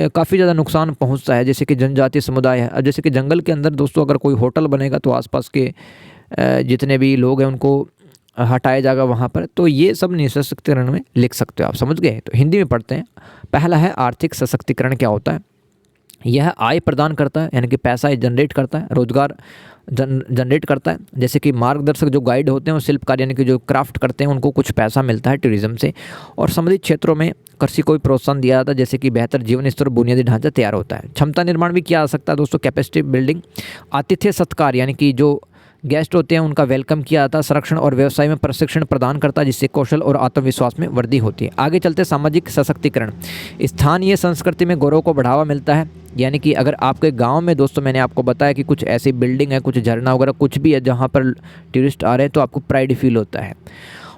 काफ़ी ज़्यादा नुकसान पहुंचता है, जैसे कि जनजातीय समुदाय है। अब जैसे कि जंगल के अंदर दोस्तों अगर कोई होटल बनेगा तो आसपास के जितने भी लोग हैं उनको हटाया जाएगा वहाँ पर, तो ये सब निसशक्तिकरण में लिख सकते हो आप, समझ गए। तो हिंदी में पढ़ते हैं। पहला है आर्थिक सशक्तिकरण क्या होता है। यह आय प्रदान करता है, यानी कि पैसा जनरेट करता है, रोजगार जनरेट करता है। जैसे कि मार्गदर्शक जो गाइड होते हैं वो शिल्पकार यानी कि जो क्राफ्ट करते हैं उनको कुछ पैसा मिलता है टूरिज्म से। और संबंधित क्षेत्रों में कृषि को भी प्रोत्साहन दिया जाता है, जैसे कि बेहतर जीवन स्तर, बुनियादी ढांचा तैयार होता है। क्षमता निर्माण भी किया जा सकता है दोस्तों, कैपेसिटी बिल्डिंग। आतिथ्य सत्कार यानी कि जो गेस्ट होते हैं उनका वेलकम किया जाता है। संरक्षण और व्यवसाय में प्रशिक्षण प्रदान करता है, जिससे कौशल और आत्मविश्वास में वृद्धि होती है। आगे चलते सामाजिक सशक्तिकरण। स्थानीय संस्कृति में गौरव को बढ़ावा मिलता है, यानी कि अगर आपके गांव में दोस्तों मैंने आपको बताया कि कुछ ऐसी बिल्डिंग है, कुछ झरना वगैरह कुछ भी है जहां पर टूरिस्ट आ रहे हैं, तो आपको प्राइड फील होता है।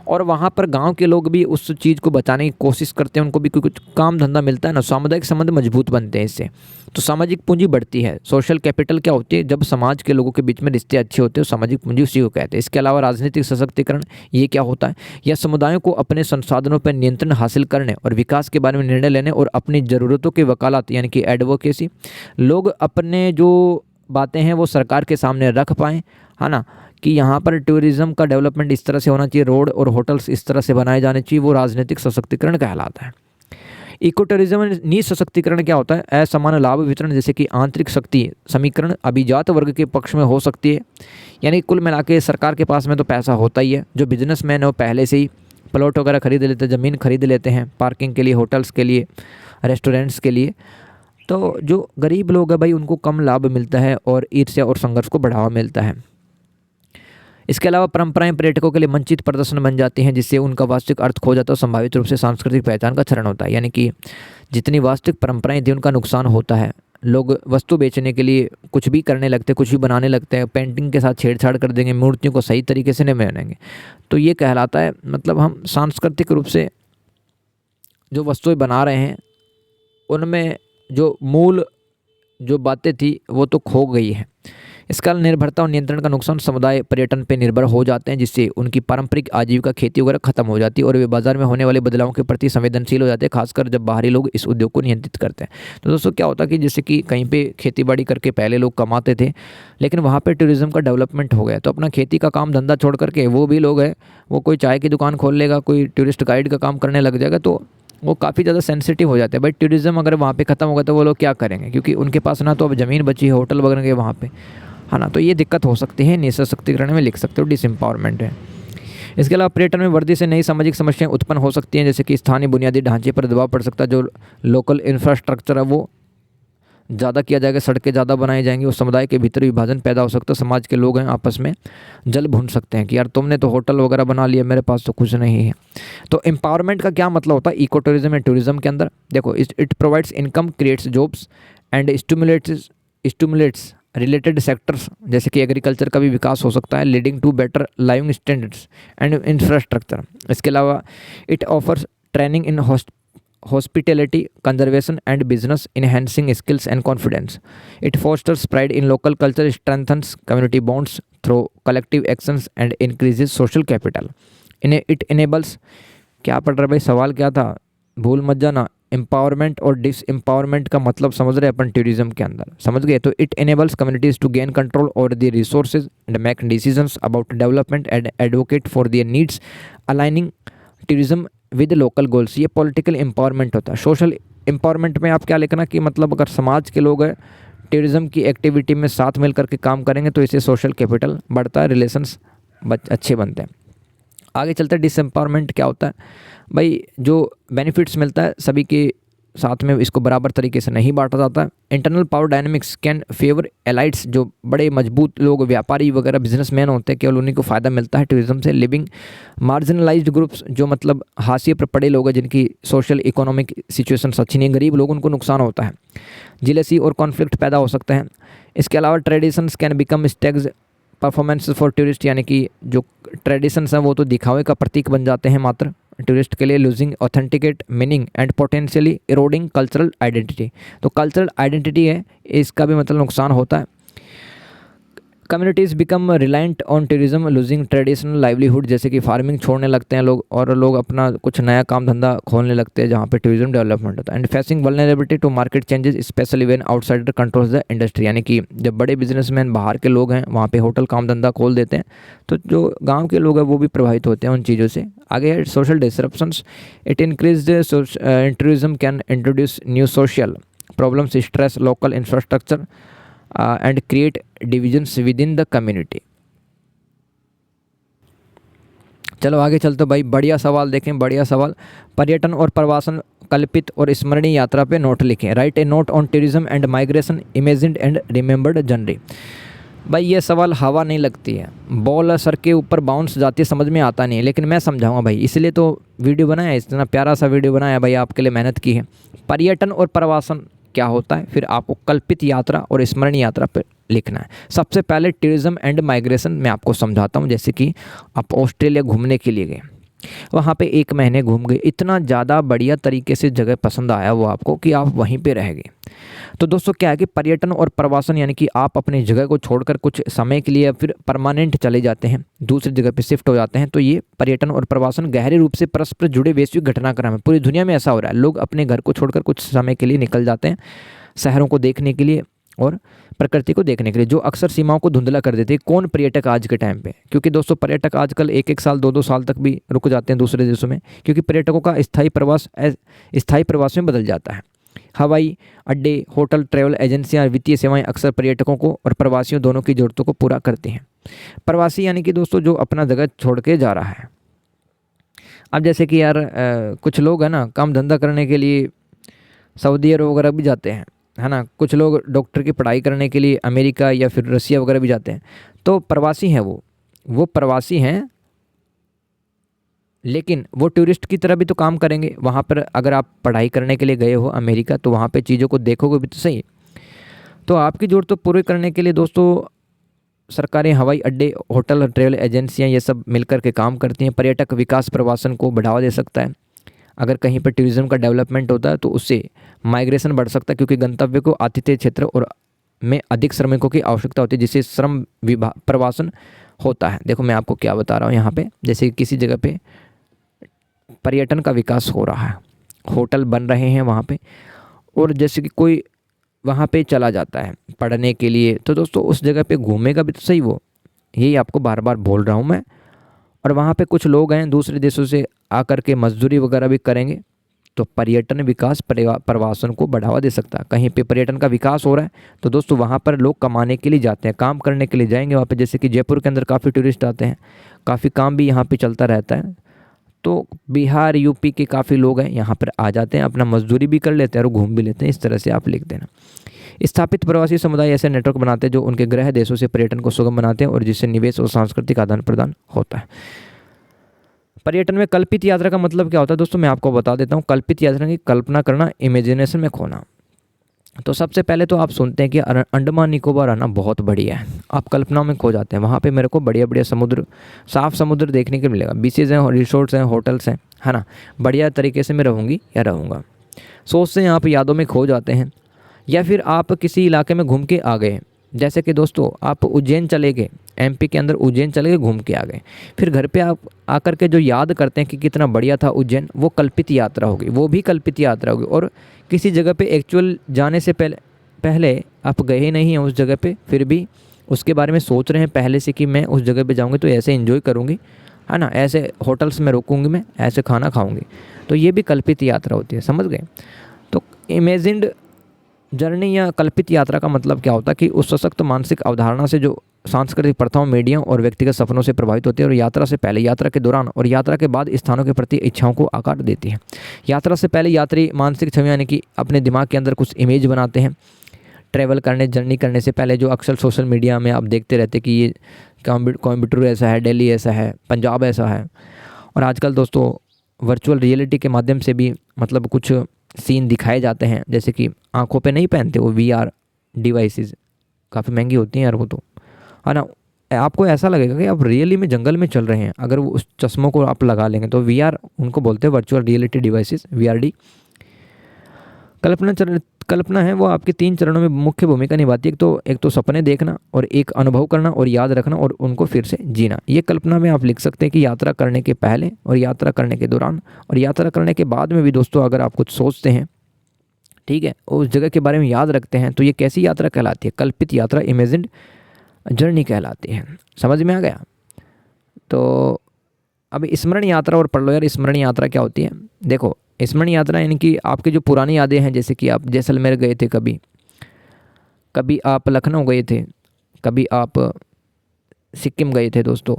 और वहाँ पर गांव के लोग भी उस चीज़ को बचाने की कोशिश करते हैं, उनको भी कुछ काम धंधा मिलता है ना, सामुदायिक संबंध मजबूत बनते हैं इससे। तो सामाजिक पूंजी बढ़ती है। सोशल कैपिटल क्या होती है, जब समाज के लोगों के बीच में रिश्ते अच्छे होते हैं, सामाजिक पूंजी उसी को कहते हैं। इसके अलावा राजनीतिक सशक्तिकरण, ये क्या होता है, यह समुदायों को अपने संसाधनों पर नियंत्रण हासिल करने और विकास के बारे में निर्णय लेने और अपनी ज़रूरतों की वकालत यानी कि एडवोकेसी, लोग अपने जो बातें हैं वो सरकार के सामने रख पाएँ, है ना, कि यहाँ पर टूरिज़्म का डेवलपमेंट इस तरह से होना चाहिए, रोड और होटल्स इस तरह से बनाए जाने चाहिए, वो राजनीतिक सशक्तिकरण कहलाता है। इको टूरिज्म में नीच सशक्तिकरण क्या होता है? असमान लाभ वितरण, जैसे कि आंतरिक शक्ति समीकरण अभिजात वर्ग के पक्ष में हो सकती है। यानी कुल मिला के सरकार के पास में तो पैसा होता ही है, जो बिजनेसमैन है वो पहले से ही प्लॉट वगैरह खरीद लेते हैं, ज़मीन खरीद लेते हैं पार्किंग के लिए, होटल्स के लिए, रेस्टोरेंट्स के लिए। तो जो गरीब लोग हैं भाई उनको कम लाभ मिलता है और ईर्ष्या और संघर्ष को बढ़ावा मिलता है। इसके अलावा परंपराएं पर्यटकों के लिए वंचित प्रदर्शन बन जाती हैं, जिससे उनका वास्तविक अर्थ खो जाता है और संभावित रूप से सांस्कृतिक पहचान का क्षरण होता है। यानी कि जितनी वास्तविक परंपराएं थी उनका नुकसान होता है। लोग वस्तु बेचने के लिए कुछ भी करने लगते हैं, कुछ भी बनाने लगते हैं, पेंटिंग के साथ छेड़छाड़ कर देंगे, मूर्तियों को सही तरीके से नहीं बनाएंगे। तो ये कहलाता है मतलब हम सांस्कृतिक रूप से जो वस्तुएं बना रहे हैं उनमें जो मूल जो बातें थी वो तो खो गई है। इसका निर्भरता और नियंत्रण का नुकसान समुदाय पर्यटन पे निर्भर हो जाते हैं, जिससे उनकी पारंपरिक आजीविका खेती वगैरह खत्म हो जाती है और वे बाजार में होने वाले बदलावों के प्रति संवेदनशील हो जाते हैं, खासकर जब बाहरी लोग इस उद्योग को नियंत्रित करते हैं। तो दोस्तों क्या होता है कि जैसे कि कहीं पे खेती बाड़ी करके पहले लोग कमाते थे, लेकिन वहाँ पर टूरिज़्म का डेवलपमेंट हो गया, तो अपना खेती का काम धंधा छोड़ करके वो भी लोग हैं वो कोई चाय की दुकान खोल लेगा, कोई टूरिस्ट गाइड का काम करने लग जाएगा, तो वो काफ़ी ज़्यादा सेंसिटिव हो जाते हैं। भाई टूरिज़्म अगर वहाँ पे ख़त्म होगा तो वो लोग क्या करेंगे, क्योंकि उनके पास ना तो अब ज़मीन बची है होटल वगैरह के वहाँ पे, है ना। तो ये दिक्कत हो सकती है, नीच सशक्तिकरण में लिख सकते हो, डिसएम्पावरमेंट है। इसके अलावा पर्यटन में वृद्धि से नई सामाजिक समस्याएं उत्पन्न हो सकती हैं, जैसे कि स्थानीय बुनियादी ढांचे पर दबाव पड़ सकता है, जो लोकल इंफ्रास्ट्रक्चर है वो ज़्यादा किया जाएगा, सड़कें ज़्यादा बनाई जाएंगी और समुदाय के भीतर विभाजन पैदा हो सकता है। समाज के लोग हैं आपस में जल भून सकते हैं कि यार तुमने तो होटल वगैरह बना लिया, मेरे पास तो कुछ नहीं है। तो एम्पावरमेंट का क्या मतलब होता है इको टूरिज्म एंड टूरिज्म के अंदर? देखो, it provides income, creates jobs and stimulates related sectors, जैसे कि एग्रीकल्चर का भी विकास हो सकता है, leading to better living standards and infrastructure. इसके अलावा it offers training in hospitality, conservation and business, enhancing skills and confidence. It fosters pride in local culture, strengthens community bonds through collective actions and increases social capital. It enables, क्या पढ़ रहे भाई, सवाल क्या था भूल मत जाना। एम्पावरमेंट और डिसएम्पावरमेंट का मतलब समझ रहे अपन टूरिज्म के अंदर, समझ गए? तो it enables communities to gain control over the resources and make decisions about development and advocate for their needs, aligning tourism with local goals. ये पॉलिटिकल एम्पावरमेंट होता है। सोशल एम्पावरमेंट में आप क्या लिखना कि मतलब अगर समाज के लोग हैं टूरिज्म की एक्टिविटी में साथ मिल करके काम करेंगे तो इससे सोशल कैपिटल बढ़ता है, रिलेशंस अच्छे बनते हैं। आगे चलते हैं, डिसएम्पावरमेंट क्या होता है भाई? जो बेनिफिट्स मिलता है सभी के साथ में इसको बराबर तरीके से नहीं बांटा जाता है। Internal power dynamics can favour elites, जो बड़े मजबूत लोग, व्यापारी वगैरह बिजनेसमैन होते हैं, केवल उन्हीं को फ़ायदा मिलता है टूरिज्म से। लिविंग मार्जिनलाइज्ड ग्रुप्स, जो मतलब हाशिए पर पड़े लोग हैं, जिनकी सोशल इकोनॉमिक सिचुएशन अच्छी नहीं, गरीब लोग, उनको नुकसान होता है। जिलेसी और कॉन्फ्लिक्ट पैदा हो सकते हैं। इसके अलावा traditions can become staged performance for tourist, यानी कि जो ट्रेडिशंस हैं वो तो दिखावे का प्रतीक बन जाते हैं मात्र टूरिस्ट के लिए। Losing authenticate meaning and potentially eroding cultural identity, तो कल्चरल आइडेंटिटी है इसका भी मतलब नुकसान होता है। Communities become reliant on tourism, losing traditional livelihood, जैसे कि फार्मिंग छोड़ने लगते हैं लोग और लोग अपना कुछ नया काम धंधा खोलने लगते हैं जहाँ पे टूरिज्म डेवलपमेंट होता है। And facing vulnerability to market changes specially when outsider controls the industry, यानी कि जब बड़े बिजनेसमैन बाहर के लोग हैं वहाँ पे होटल काम धंधा खोल देते हैं तो जो गाँव के लोग हैं वो भी प्रभावित होते हैं उन चीज़ों से। आगे है social disruptions, it increase tourism can introduce new social problems, stress local infrastructure and create divisions with in the community. चलो आगे चलते भाई, बढ़िया सवाल देखें, बढ़िया सवाल। पर्यटन और प्रवासन कल्पित और स्मरणीय यात्रा पे नोट लिखें। Write a note on tourism and migration imagined and remembered जनरी। भाई ये सवाल हवा नहीं लगती है, बॉल सर के ऊपर बाउंस जाती है, समझ में आता नहीं है, लेकिन मैं समझाऊंगा भाई, इसलिए तो वीडियो बनाया, इतना प्यारा सा वीडियो बनाया भाई, आपके लिए मेहनत की है। पर्यटन और प्रवासन क्या होता है, फिर आपको कल्पित यात्रा और स्मरणीय यात्रा पर लिखना है। सबसे पहले टूरिज्म एंड माइग्रेशन मैं आपको समझाता हूँ। जैसे कि आप ऑस्ट्रेलिया घूमने के लिए गए, वहाँ पे 1 महीने घूम गए, इतना ज़्यादा बढ़िया तरीके से जगह पसंद आया वो आपको कि आप वहीं पे रह गए। तो दोस्तों क्या है कि पर्यटन और प्रवासन यानी कि आप अपनी जगह को छोड़कर कुछ समय के लिए या फिर परमानेंट चले जाते हैं, दूसरी जगह पे शिफ्ट हो जाते हैं। तो ये पर्यटन और प्रवासन गहरे रूप से परस्पर जुड़े वैश्विक घटनाक्रम है। पूरी दुनिया में ऐसा हो रहा है, लोग अपने घर को छोड़कर कुछ समय के लिए निकल जाते हैं शहरों को देखने के लिए और प्रकृति को देखने के लिए, जो अक्सर सीमाओं को धुंधला कर देती है। कौन पर्यटक आज के टाइम पे, क्योंकि दोस्तों पर्यटक आजकल 1-1 साल 2-2 साल तक भी रुक जाते हैं दूसरे देशों में, क्योंकि पर्यटकों का स्थायी प्रवास में बदल जाता है। हवाई अड्डे, होटल, ट्रैवल एजेंसियां, वित्तीय सेवाएं अक्सर पर्यटकों को और प्रवासियों दोनों की ज़रूरतों को पूरा करती हैं। प्रवासी यानी कि दोस्तों जो अपना जगह छोड़ के जा रहा है। अब जैसे कि यार कुछ लोग हैं ना, काम धंधा करने के लिए सऊदी अरब वगैरह भी जाते हैं, है ना। कुछ लोग डॉक्टर की पढ़ाई करने के लिए अमेरिका या फिर रसिया वगैरह भी जाते हैं। तो प्रवासी हैं वो प्रवासी हैं, लेकिन वो टूरिस्ट की तरह भी तो काम करेंगे वहाँ पर। अगर आप पढ़ाई करने के लिए गए हो अमेरिका, तो वहाँ पे चीज़ों को देखोगे भी तो सही। तो आपकी ज़रूरत तो पूरी करने के लिए दोस्तों सरकारें, हवाई अड्डे, होटल, ट्रैवल एजेंसियाँ ये सब मिलकर के काम करती हैं। पर्यटक विकास प्रवासन को बढ़ावा दे सकता है। अगर कहीं पर टूरिज़्म का डेवलपमेंट होता है तो उससे माइग्रेशन बढ़ सकता है, क्योंकि गंतव्य को आतिथ्य क्षेत्र और में अधिक श्रमिकों की आवश्यकता होती है, जिससे श्रम विभाग प्रवासन होता है। देखो मैं आपको क्या बता रहा हूँ यहाँ पे, जैसे किसी जगह पे पर्यटन का विकास हो रहा है, होटल बन रहे हैं वहाँ पे, और जैसे कि कोई वहाँ पे चला जाता है पढ़ने के लिए, तो दोस्तों उस जगह पे घूमेगा भी तो सही वो। यही आपको बार बार बोल रहा हूँ मैं। और वहाँ पे कुछ लोग हैं दूसरे देशों से आकर के मजदूरी वगैरह भी करेंगे, तो पर्यटन विकास प्रवासन को बढ़ावा दे सकता है। कहीं पे पर्यटन का विकास हो रहा है तो दोस्तों वहाँ पर लोग कमाने के लिए जाते हैं, काम करने के लिए जाएंगे वहाँ पे। जैसे कि जयपुर के अंदर काफ़ी टूरिस्ट आते हैं, काफ़ी काम भी यहाँ पे चलता रहता है। तो बिहार, यूपी के काफ़ी लोग हैं यहाँ पर आ जाते हैं, अपना मजदूरी भी कर लेते हैं और घूम भी लेते हैं। इस तरह से आप लिख देना। स्थापित प्रवासी समुदाय ऐसे नेटवर्क बनाते हैं जो उनके गृह देशों से पर्यटन को सुगम बनाते हैं और जिससे निवेश और सांस्कृतिक आदान प्रदान होता है। पर्यटन में कल्पित यात्रा का मतलब क्या होता है दोस्तों, मैं आपको बता देता हूँ। कल्पित यात्रा की कल्पना करना, इमेजिनेशन में खोना। तो सबसे पहले तो आप सुनते हैं कि अंडमान निकोबार आना बहुत बढ़िया है, आप कल्पना में खो जाते हैं। वहाँ पे मेरे को बढ़िया बढ़िया समुद्र, साफ समुद्र देखने को मिलेगा, बीचेज़ हैं, रिसोर्ट्स हैं, होटल्स हैं, है ना। बढ़िया तरीके से मैं रहूँगी या रहूँगा। सोचते हैं, आप यादों में खो जाते हैं। या फिर आप किसी इलाके में घूम के आ गए, जैसे कि दोस्तों आप उज्जैन चले गए, एमपी के अंदर उज्जैन चले गए, घूम के आ गए। फिर घर पे आप आकर के जो याद करते हैं कि कितना बढ़िया था उज्जैन, वो कल्पित यात्रा होगी, वो भी कल्पित यात्रा होगी। और किसी जगह पे एक्चुअल जाने से पहले आप गए नहीं हैं उस जगह पे, फिर भी उसके बारे में सोच रहे हैं पहले से कि मैं उस जगह पे जाऊँगी तो ऐसे एंजॉय करूँगी, है ना, ऐसे होटल्स में रुकूँगी, मैं ऐसे खाना खाऊँगी। तो ये भी कल्पित यात्रा होती है, समझ गए। तो इमेजिन्ड जर्नी या कल्पित यात्रा का मतलब क्या होता है कि उस सशक्त मानसिक अवधारणा से जो सांस्कृतिक प्रथाओं, मीडिया और व्यक्तिगत सपनों से प्रभावित होती है और यात्रा से पहले, यात्रा के दौरान और यात्रा के बाद स्थानों के प्रति इच्छाओं को आकार देती है। यात्रा से पहले यात्री मानसिक छवि यानी कि अपने दिमाग के अंदर कुछ इमेज बनाते हैं। ट्रैवल करने, जर्नी करने से पहले जो अक्सर सोशल मीडिया में आप देखते रहते कि ये कोयम्बटूर ऐसा है, दिल्ली ऐसा है, पंजाब ऐसा है। और आजकल दोस्तों वर्चुअल रियलिटी के माध्यम से भी मतलब कुछ सीन दिखाए जाते हैं, जैसे कि आंखों पे नहीं पहनते वो VR डिवाइसेस, काफ़ी महंगी होती हैं यार वो, तो है ना। आपको ऐसा लगेगा कि आप रियली में जंगल में चल रहे हैं अगर वो उस चश्मों को आप लगा लेंगे। तो VR उनको बोलते हैं वर्चुअल रियलिटी डिवाइसेस, VRD। कल्पना है वो आपके 3 चरणों में मुख्य भूमिका निभाती है। एक तो सपने देखना, और एक अनुभव करना और याद रखना, और उनको फिर से जीना। ये कल्पना में आप लिख सकते हैं कि यात्रा करने के पहले और यात्रा करने के दौरान और यात्रा करने के बाद में भी दोस्तों अगर आप कुछ सोचते हैं, ठीक है, उस जगह के बारे में याद रखते हैं, तो ये कैसी यात्रा कहलाती है? कल्पित यात्रा, इमेजिन्ड जर्नी कहलाती है। समझ में आ गया? तो अब स्मरण यात्रा और पढ़ लो यार, स्मरण यात्रा क्या होती है। देखो स्मरण यात्रा यानी कि आपकी जो पुरानी यादें हैं, जैसे कि आप जैसलमेर गए थे, कभी आप लखनऊ गए थे, कभी आप सिक्किम गए थे दोस्तों,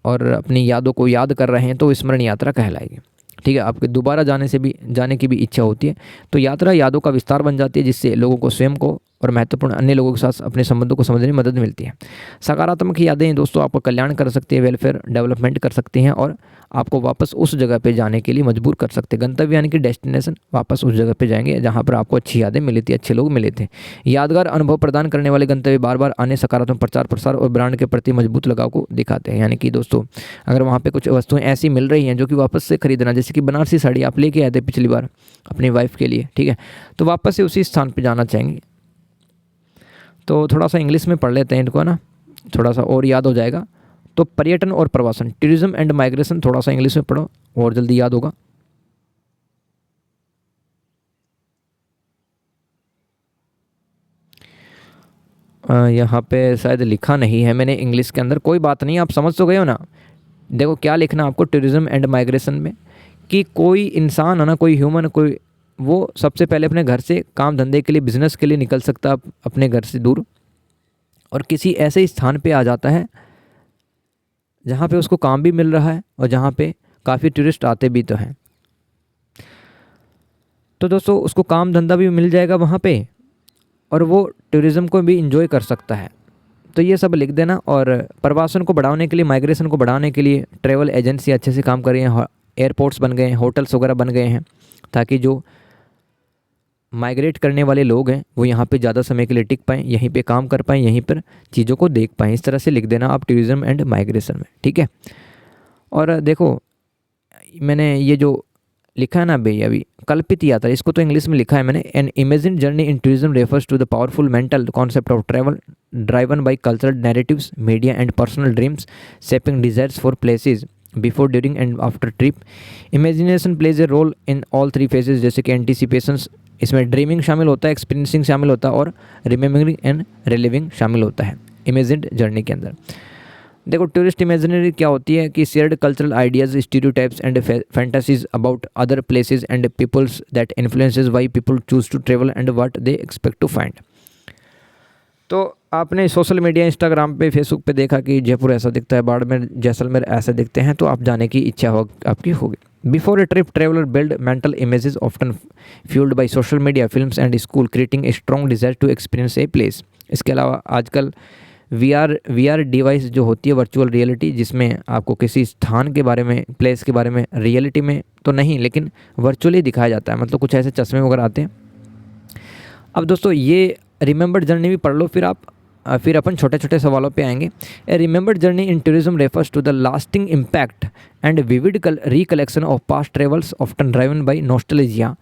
और अपनी यादों को याद कर रहे हैं, तो स्मरण यात्रा कहलाएगी। ठीक है, आपके दोबारा जाने की भी इच्छा होती है। तो यात्रा यादों का विस्तार बन जाती है, जिससे लोगों को स्वयं को और महत्वपूर्ण अन्य लोगों के साथ अपने संबंधों को समझने में मदद मिलती है। सकारात्मक यादें दोस्तों आपका कल्याण कर सकती है, वेलफेयर डेवलपमेंट कर सकती हैं, और आपको वापस उस जगह पे जाने के लिए मजबूर कर सकते हैं। गंतव्य यानी कि डेस्टिनेशन, वापस उस जगह पे जाएंगे जहाँ पर आपको अच्छी यादें मिली थी, अच्छे लोग मिले थे। यादगार अनुभव प्रदान करने वाले गंतव्य बार बार आने, सकारात्मक प्रचार प्रसार और ब्रांड के प्रति मजबूत लगाव को दिखाते हैं। यानी कि दोस्तों अगर वहाँ पे कुछ वस्तुएं ऐसी मिल रही हैं जो कि वापस से खरीदना, जैसे कि बनारसी साड़ी आप लेके आए थे पिछली बार अपनी वाइफ के लिए, ठीक है, तो वापस से उसी स्थान पर जाना चाहेंगे। तो थोड़ा सा इंग्लिश में पढ़ लेते हैं इनको, है ना, थोड़ा सा और याद हो जाएगा। तो पर्यटन और प्रवासन, टूरिज्म एंड माइग्रेशन, थोड़ा सा इंग्लिश में पढ़ो और जल्दी याद होगा। यहाँ पे शायद लिखा नहीं है मैंने इंग्लिश के अंदर, कोई बात नहीं, आप समझ तो गए हो ना। देखो क्या लिखना आपको टूरिज़्म एंड माइग्रेशन में, कि कोई इंसान है ना, कोई ह्यूमन, कोई वो सबसे पहले अपने घर से काम धंधे के लिए, बिजनेस के लिए निकल सकता है अपने घर से दूर, और किसी ऐसे स्थान पे आ जाता है जहाँ पे उसको काम भी मिल रहा है और जहाँ पे काफ़ी टूरिस्ट आते भी तो हैं। तो दोस्तों उसको काम धंधा भी मिल जाएगा वहाँ पे और वो टूरिज़्म को भी इंजॉय कर सकता है। तो ये सब लिख देना। और प्रवासन को बढ़ाने के लिए, माइग्रेशन को बढ़ाने के लिए ट्रैवल एजेंसी अच्छे से काम कर रही हैं, एयरपोर्ट्स बन गए हैं, होटल्स वगैरह बन गए हैं, ताकि जो माइग्रेट करने वाले लोग हैं वो यहाँ पे ज़्यादा समय के लिए टिक पाएँ, यहीं पे काम कर पाएँ, यहीं पर चीज़ों को देख पाएँ। इस तरह से लिख देना आप टूरिज़्म एंड माइग्रेशन में, ठीक है। और देखो मैंने ये जो लिखा है ना भैया अभी, कल्पित यात्रा, इसको तो इंग्लिश में लिखा है मैंने। An imagine journey in tourism refers to the powerful mental concept of travel driven by cultural narratives, media and personal dreams, shaping desires for places before, during and after trip. Imagination plays a role in all three phases, जैसे कि एंटिसिपेशंस, इसमें dreaming शामिल होता है, experiencing शामिल होता है और रिमेम्बरिंग एंड रिलीविंग शामिल होता है इमेजिन्ड जर्नी के अंदर। देखो टूरिस्ट इमेजिनरी क्या होती है कि shared cultural ideas, stereotypes and fantasies about other places and peoples that influences why people choose to travel and what they expect to find. तो आपने सोशल मीडिया, इंस्टाग्राम पे, फेसबुक पे देखा कि जयपुर ऐसा दिखता है, बाड़मेर, जैसलमेर ऐसे दिखते हैं, तो आप जाने की इच्छा हो आपकी होगी। Before a trip traveller build mental images often fueled by social media, films and school, creating a strong desire to experience a place. इसके अलावा आजकल वी आर डिवाइस जो होती है, वर्चुअल रियलिटी, जिसमें आपको किसी स्थान के बारे में, प्लेस के बारे में, रियलिटी में तो नहीं लेकिन वर्चुअली दिखाया जाता है, मतलब कुछ ऐसे चश्मे वगैरह आते हैं। अब दोस्तों ये रिमेंबर्ड जर्नी भी पढ़ लो, फिर अपन छोटे छोटे सवालों पे आएंगे। A remembered journey in tourism refers to the lasting impact and vivid recollection of past travels often driven by nostalgia,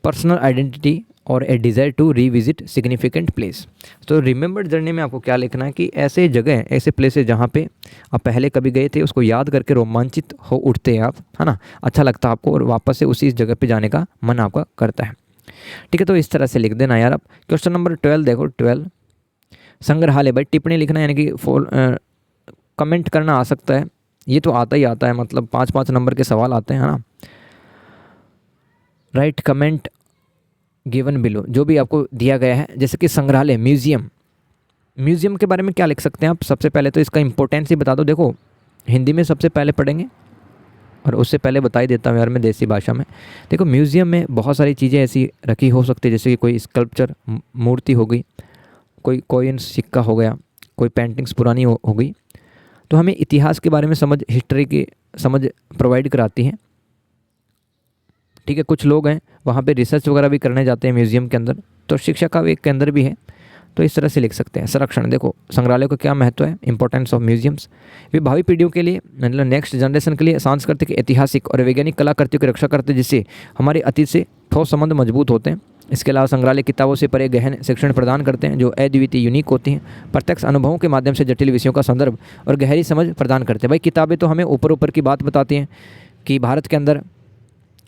personal identity और a desire to revisit significant place. तो रिमेंबर्ड जर्नी में आपको क्या लिखना है कि ऐसे जगह, ऐसे प्लेसेस जहाँ पे आप पहले कभी गए थे, उसको याद करके रोमांचित हो उठते हैं आप, है ना, अच्छा लगता है आपको और वापस से उसी जगह पे जाने का मन आपका करता है। ठीक है, तो इस तरह से लिख देना यार। आप क्वेश्चन नंबर 12 देखो, 12 संग्रहालय, भाई टिप्पणी लिखना यानी कि कमेंट करना आ सकता है, ये तो आता ही आता है, मतलब 5-5 नंबर के सवाल आते हैं, है ना। राइट कमेंट गिवन बिलो, जो भी आपको दिया गया है। जैसे कि संग्रहालय, म्यूज़ियम के बारे में क्या लिख सकते हैं आप। सबसे पहले तो इसका इंपॉर्टेंस ही बता दो। देखो हिंदी में सबसे पहले पढ़ेंगे और उससे पहले बता ही देता हूँ यार मैं देसी भाषा में। देखो म्यूज़ियम में बहुत सारी चीज़ें ऐसी रखी हो सकती है, जैसे कि कोई स्कल्पचर, मूर्ति हो गई, कोई कॉइन, सिक्का हो गया, कोई पेंटिंग्स पुरानी हो गई, तो हमें इतिहास के बारे में समझ, हिस्ट्री की समझ प्रोवाइड कराती हैं। ठीक है, कुछ लोग हैं वहाँ पे रिसर्च वगैरह भी करने जाते हैं म्यूज़ियम के अंदर, तो शिक्षा का एक केंद्र भी है, तो इस तरह से लिख सकते हैं। संरक्षण, देखो संग्रहालय का क्या महत्व है, इंपॉर्टेंस ऑफ म्यूजियम्स। वे भावी पीढ़ियों के लिए, मतलब नेक्स्ट जनरेशन के लिए सांस्कृतिक, ऐतिहासिक और वैज्ञानिक कलाकृतियों की रक्षा करते हैं, जिससे हमारे अतीत से ठोस संबंध मजबूत होते हैं। इसके अलावा संग्रहालय किताबों से परे गहन शिक्षण प्रदान करते हैं, जो अद्वितीय, यूनिक होती हैं। प्रत्यक्ष अनुभवों के माध्यम से जटिल विषयों का संदर्भ और गहरी समझ प्रदान करते हैं। भाई किताबें तो हमें ऊपर ऊपर की बात बताती हैं कि भारत के अंदर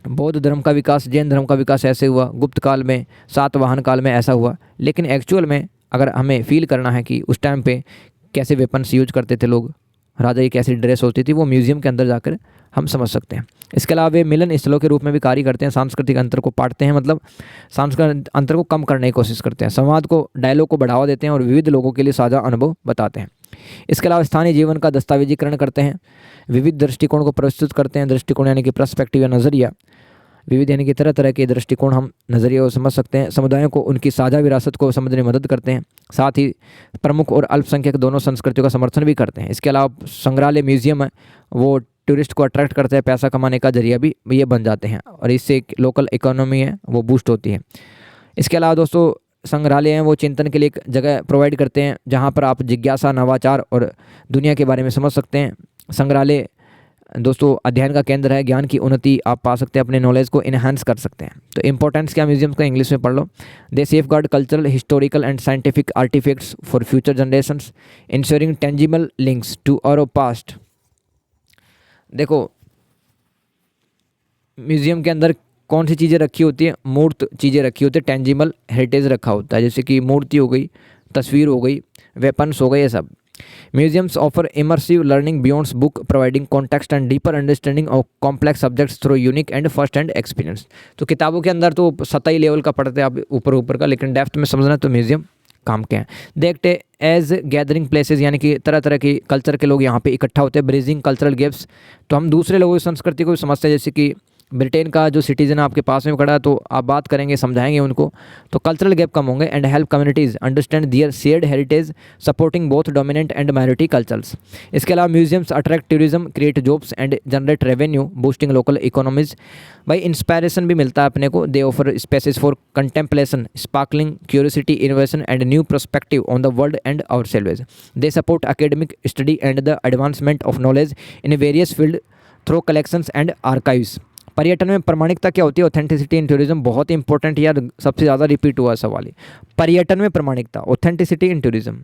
बौद्ध धर्म का विकास, जैन धर्म का विकास ऐसे हुआ, गुप्त काल में, सातवाहन काल में ऐसा हुआ, लेकिन एक्चुअल में अगर हमें फील करना है कि उस टाइम पे कैसे वेपन्स यूज करते थे लोग, राजा की कैसी ड्रेस होती थी, वो म्यूज़ियम के अंदर जाकर हम समझ सकते हैं। इसके अलावा वे मिलन स्थलों के रूप में भी कार्य करते हैं, सांस्कृतिक अंतर को पाटते हैं, मतलब सांस्कृतिक अंतर को कम करने की कोशिश करते हैं, संवाद को, डायलॉग को बढ़ावा देते हैं और विविध लोगों के लिए साझा अनुभव बताते हैं। इसके अलावा स्थानीय जीवन का दस्तावेजीकरण करते हैं, विविध दृष्टिकोण को प्रस्तुत करते हैं। दृष्टिकोण यानी कि पर्सपेक्टिव या नज़रिया, विविध यानी कि तरह तरह के दृष्टिकोण हम नज़रिए को समझ सकते हैं। समुदायों को उनकी साझा विरासत को समझने में मदद करते हैं, साथ ही प्रमुख और अल्पसंख्यक दोनों संस्कृतियों का समर्थन भी करते हैं। इसके अलावा संग्रहालय, म्यूज़ियम है वो टूरिस्ट को अट्रैक्ट करते हैं, पैसा कमाने का जरिया भी ये बन जाते हैं और इससे लोकल इकोनॉमी है वो बूस्ट होती है। इसके अलावा दोस्तों संग्रहालय हैं वो चिंतन के लिए एक जगह प्रोवाइड करते हैं, जहाँ पर आप जिज्ञासा, नवाचार और दुनिया के बारे में समझ सकते हैं। संग्रहालय दोस्तों अध्ययन का केंद्र है, ज्ञान की उन्नति आप पा सकते हैं, अपने नॉलेज को इन्हांस कर सकते हैं। तो इंपॉर्टेंस क्या म्यूजियम का, इंग्लिश में पढ़ लो। They safeguard cultural, historical and scientific artifacts for future generations, ensuring tangible links to our past. देखो म्यूजियम के अंदर कौन सी चीज़ें रखी होती है, मूर्त चीज़ें रखी होती है, टेंजिबल हेरिटेज रखा होता है, जैसे कि मूर्ति हो गई, तस्वीर हो गई, वेपन्स हो गए ये सब। Museums offer immersive learning beyond book, providing context and deeper understanding of complex subjects through unique and first hand experience. तो किताबों के अंदर तो सतही लेवल का पढ़ते हैं आप, ऊपर ऊपर का, लेकिन डेप्थ में समझना तो म्यूजियम काम के हैं। देखते एज गैदरिंग प्लेसेस, यानी कि तरह तरह की कल्चर के लोग यहाँ पे इकट्ठा होते हैं। ब्रिजिंग कल्चरल गैप्स, तो हम दूसरे लोगों की संस्कृति को भी समझते हैं। जैसे कि ब्रिटेन का जो सिटीजन आपके पास में खड़ा है, तो आप बात करेंगे, समझाएंगे उनको, तो कल्चरल गैप कम होंगे। And help communities understand their shared heritage, supporting both dominant and minority cultures. इसके अलावा museums attract tourism, create jobs and generate revenue, boosting local economies. भाई इंस्पायरेशन भी मिलता है अपने को। They offer spaces for contemplation, sparkling curiosity, innovation and new perspective on the world and ourselves. They support academic study and the advancement of knowledge in various field through collections and archives. पर्यटन में प्रमाणिकता क्या होती है? Authenticity in tourism, बहुत ही important यार, सबसे ज़्यादा रिपीट हुआ सवाल है। पर्यटन में प्रमाणिकता, ऑथेंटिसिटी इन टूरिज्म।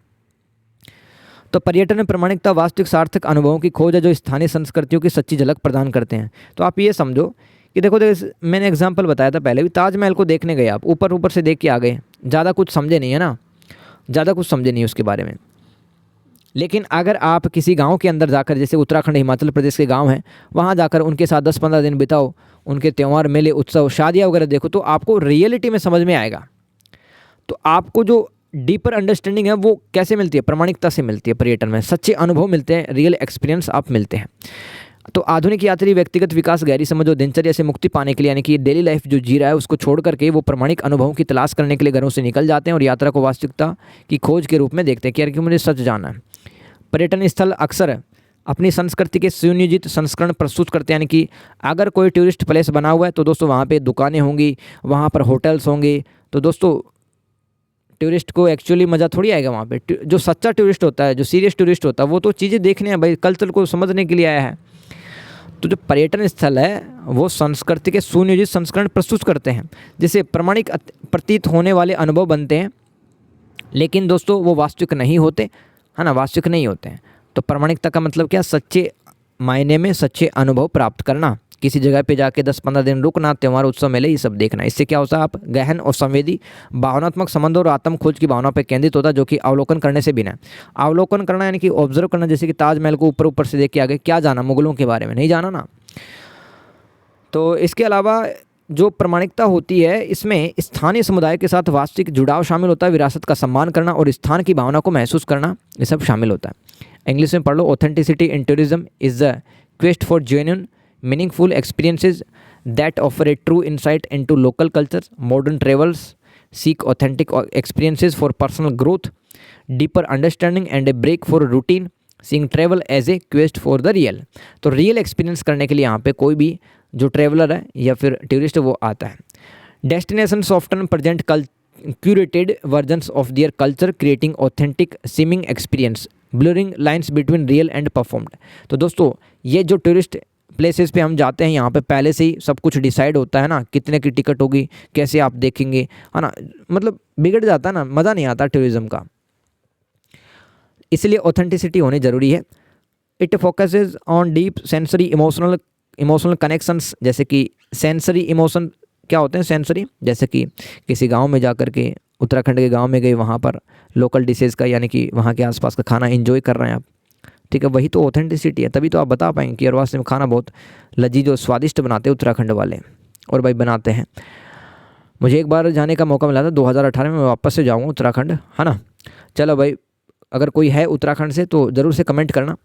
तो पर्यटन में प्रमाणिकता वास्तविक सार्थक अनुभवों की खोज है जो स्थानीय संस्कृतियों की सच्ची झलक प्रदान करते हैं। तो आप ये समझो कि देखो मैंने एग्जाम्पल बताया था पहले भी, ताजमहल को देखने गए आप, ऊपर ऊपर से देख के आ गए, ज़्यादा कुछ समझे नहीं है ना, ज़्यादा कुछ समझे नहीं उसके बारे में। लेकिन अगर आप किसी गांव के अंदर जाकर, जैसे उत्तराखंड हिमाचल प्रदेश के गांव हैं, वहां जाकर उनके साथ 10-15 दिन बिताओ, उनके त्यौहार मेले उत्सव शादियाँ वगैरह देखो, तो आपको रियलिटी में समझ में आएगा। तो आपको जो डीपर अंडरस्टैंडिंग है वो कैसे मिलती है? प्रामाणिकता से मिलती है। पर्यटन में सच्चे अनुभव मिलते हैं, रियल एक्सपीरियंस आप मिलते हैं। तो आधुनिक यात्री व्यक्तिगत विकास, गहरी समझ और दिनचर्या से मुक्ति पाने के लिए, यानी कि डेली लाइफ जो जी रहा है उसको छोड़ करके वो प्रामाणिक अनुभवों की तलाश करने के लिए घरों से निकल जाते हैं और यात्रा को वास्तविकता की खोज के रूप में देखते हैं कि यार कि मुझे सच जानना है। पर्यटन स्थल अक्सर अपनी संस्कृति के सुनियोजित संस्करण प्रस्तुत करते हैं, यानी कि अगर कोई टूरिस्ट प्लेस बना हुआ है तो दोस्तों वहाँ पे दुकानें होंगी, वहाँ पर होटल्स होंगे, तो दोस्तों टूरिस्ट को एक्चुअली मज़ा थोड़ी आएगा वहाँ पे। जो सच्चा टूरिस्ट होता है, जो सीरियस टूरिस्ट होता है, वो तो चीज़ें देखने हैं भाई, कल्चर को समझने के लिए आया है। तो जो पर्यटन स्थल है वो संस्कृति के सुनियोजित संस्करण प्रस्तुत करते हैं, जिससे प्रामाणिक प्रतीत होने वाले अनुभव बनते हैं, लेकिन दोस्तों वो वास्तविक नहीं होते, है ना, वास्तविक नहीं होते हैं। तो प्रामाणिकता का मतलब क्या? सच्चे मायने में सच्चे अनुभव प्राप्त करना, किसी जगह पे जाके 10-15 दिन रुकना, त्यौहार उत्सव मेले ये सब देखना। इससे क्या होता है? आप गहन और संवेदी भावनात्मक संबंध और आत्म खोज की भावना पर केंद्रित होता है, जो कि अवलोकन करने से बिना। अवलोकन करना यानी कि ऑब्जर्व करना, जैसे कि ताजमहल को ऊपर ऊपर से देख के आ गए, क्या जाना मुगलों के बारे में? नहीं जाना ना। तो इसके अलावा जो प्रामाणिकता होती है इसमें स्थानीय समुदाय के साथ वास्तविक जुड़ाव शामिल होता है, विरासत का सम्मान करना और स्थान की भावना को महसूस करना, ये सब शामिल होता है। इंग्लिश में पढ़ लो। Authenticity in tourism is the quest for genuine meaningful experiences that offer a true insight into local culture. Modern travels seek authentic experiences for personal growth, deeper understanding and a break for routine, seeing travel as a quest for the real. तो real experience करने के लिए यहाँ पे कोई भी जो traveller है या फिर टूरिस्ट वो आता है। Destinations often present curated versions of their culture, creating authentic seeming experience, blurring lines between real and performed. तो दोस्तों ये जो टूरिस्ट प्लेसेस पे हम जाते हैं, यहाँ पे पहले से ही सब कुछ डिसाइड होता है ना, कितने की टिकट होगी, कैसे आप देखेंगे, है ना, मतलब बिगड़ जाता है ना, मज़ा नहीं आता टूरिज़्म का। इसलिए ऑथेंटिसिटी होनी ज़रूरी है। It focuses on deep sensory emotional connections, जैसे कि सेंसरी इमोशन क्या होते हैं? सेंसरी, जैसे कि किसी गांव में जा कर के, उत्तराखंड के गांव में गए, वहाँ पर लोकल डिशेज़ का, यानी कि वहाँ के आसपास का खाना एंजॉय कर रहे हैं आप, ठीक है, वही तो ऑथेंटिसिटी है। तभी तो आप बता पाएंगे कि यार वास्तव में खाना बहुत लजीज और स्वादिष्ट बनाते हैं उत्तराखंड वाले, और भाई बनाते हैं। मुझे एक बार जाने का मौका मिला था 2018 में, मैं वापस से जाऊँगा उत्तराखंड, है ना। चलो भाई, अगर कोई है उत्तराखंड से तो ज़रूर से कमेंट करना।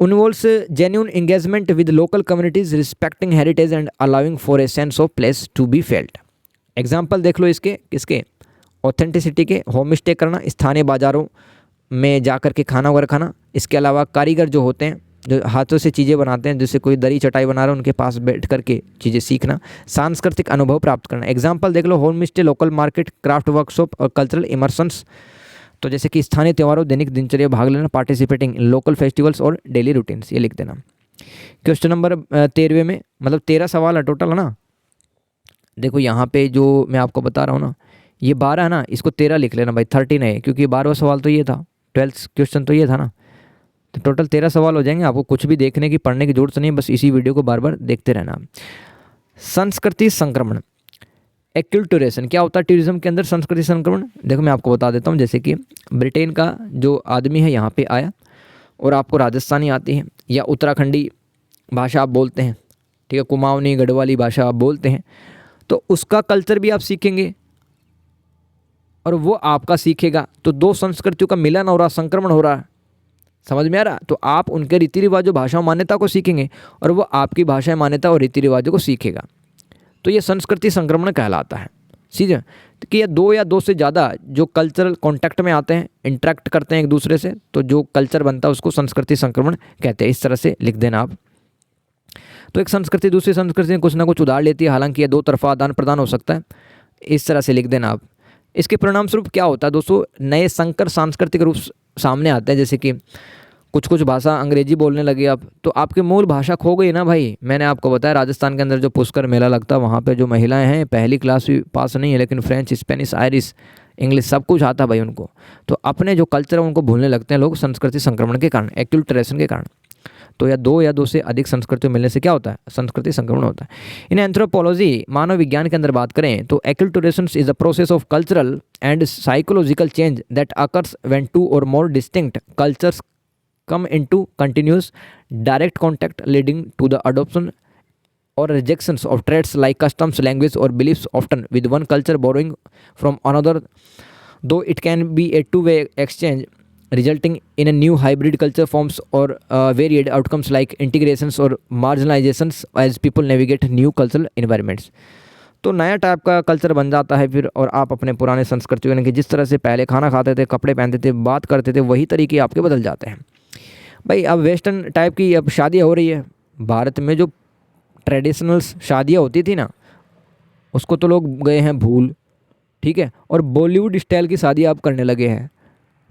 Involves genuine engagement with local communities, respecting heritage and allowing for a sense of place to be felt. Example देख लो इसके, किसके? ऑथेंटिसिटी के। होम स्टे करना, स्थानीय बाज़ारों में जा कर के खाना वगैरह खाना। इसके अलावा कारीगर जो होते हैं, जो हाथों से चीज़ें बनाते हैं, जैसे कोई दरी चटाई बना रहा है, उनके पास बैठ करके चीज़ें सीखना। सांस्कृतिक अनुभव प्राप्त करना। एग्जाम्पल देख लो, home stay, local market, craft workshop और कल्चरल इमर्शंस। तो जैसे कि स्थानीय त्योहारों, दैनिक दिनचर्या भाग लेना, पार्टिसिपेटिंग इन लोकल फेस्टिवल्स और डेली रूटीन्स, ये लिख देना। क्वेश्चन नंबर 13वें में, मतलब 13 सवाल है टोटल, है ना। देखो यहाँ पे जो मैं आपको बता रहा हूँ ना, ये 12 है ना, इसको 13 लिख लेना भाई, 13 है, क्योंकि 12वां सवाल तो ये था, 12th क्वेश्चन तो ये था ना। तो टोटल 13 सवाल हो जाएंगे। आपको कुछ भी देखने की, पढ़ने की जरूरत नहीं है, बस इसी वीडियो को बार बार देखते रहना। संस्कृति संक्रमण। एक्युलटरेशन क्या होता है टूरिज्म के अंदर, संस्कृति संक्रमण। देखो मैं आपको बता देता हूँ, जैसे कि ब्रिटेन का जो आदमी है यहाँ पे आया और आपको राजस्थानी आती है या उत्तराखंडी भाषा आप बोलते हैं, ठीक है, कुमाऊनी गढ़वाली भाषा आप बोलते हैं, तो उसका कल्चर भी आप सीखेंगे और वो आपका सीखेगा, तो दो संस्कृतियों का मिलन हो रहा, संक्रमण हो रहा है। समझ में आ रहा? तो आप उनके रीति रिवाजों, भाषा मान्यता को सीखेंगे और वो आपकी भाषा मान्यता और रीति रिवाजों को सीखेगा। तो ये संस्कृति संक्रमण कहलाता है। सीधे कि ये दो या दो से ज़्यादा जो कल्चरल कांटेक्ट में आते हैं, इंटरेक्ट करते हैं एक दूसरे से, तो जो कल्चर बनता है उसको संस्कृति संक्रमण कहते हैं। इस तरह से लिख देना आप। तो एक संस्कृति दूसरी संस्कृति में कुछ ना कुछ उधार लेती है, हालांकि ये दो तरफा आदान प्रदान हो सकता है। इस तरह से लिख देना आप। इसके परिणाम स्वरूप क्या होता है दोस्तों, नए संकर सांस्कृतिक रूप सामने आते हैं। जैसे कि कुछ कुछ भाषा अंग्रेजी बोलने लगे आप, तो आपकी मूल भाषा खो गई ना भाई। मैंने आपको बताया राजस्थान के अंदर जो पुष्कर मेला लगता है, वहाँ पे जो महिलाएं हैं पहली क्लास भी पास नहीं है, लेकिन फ्रेंच, स्पेनिश, आयरिश, इंग्लिश सब कुछ आता है भाई उनको। तो अपने जो कल्चर है उनको भूलने लगते हैं लोग, संस्कृति संक्रमण के कारण, एक्युलटरेशन के कारण। तो या दो से अधिक संस्कृतियों मिलने से क्या होता है, संस्कृति संक्रमण होता है। इन एंथ्रोपोलॉजी, मानव विज्ञान के अंदर बात करें तो acculturation is a process of cultural and psychological change that occurs when two और more distinct cultures come into continuous direct contact, leading to the adoption or rejections of traits like customs, language or beliefs, often with one culture borrowing from another, though it can be a two-way exchange resulting in a new hybrid culture forms or varied outcomes like integrations or marginalizations as people navigate new cultural environments। तो नया type का culture बन जाता है फिर, और आप अपने पुराने संस्कृति यानी कि जिस तरह से पहले खाना खाते थे, कपड़े पहनते थे, बात करते थे, वही तरीके आपके बदल जाते हैं भाई। अब वेस्टर्न टाइप की अब शादियाँ हो रही है भारत में। जो ट्रेडिशनल शादियाँ होती थी ना, उसको तो लोग गए हैं भूल, ठीक है, और बॉलीवुड स्टाइल की शादी आप करने लगे हैं।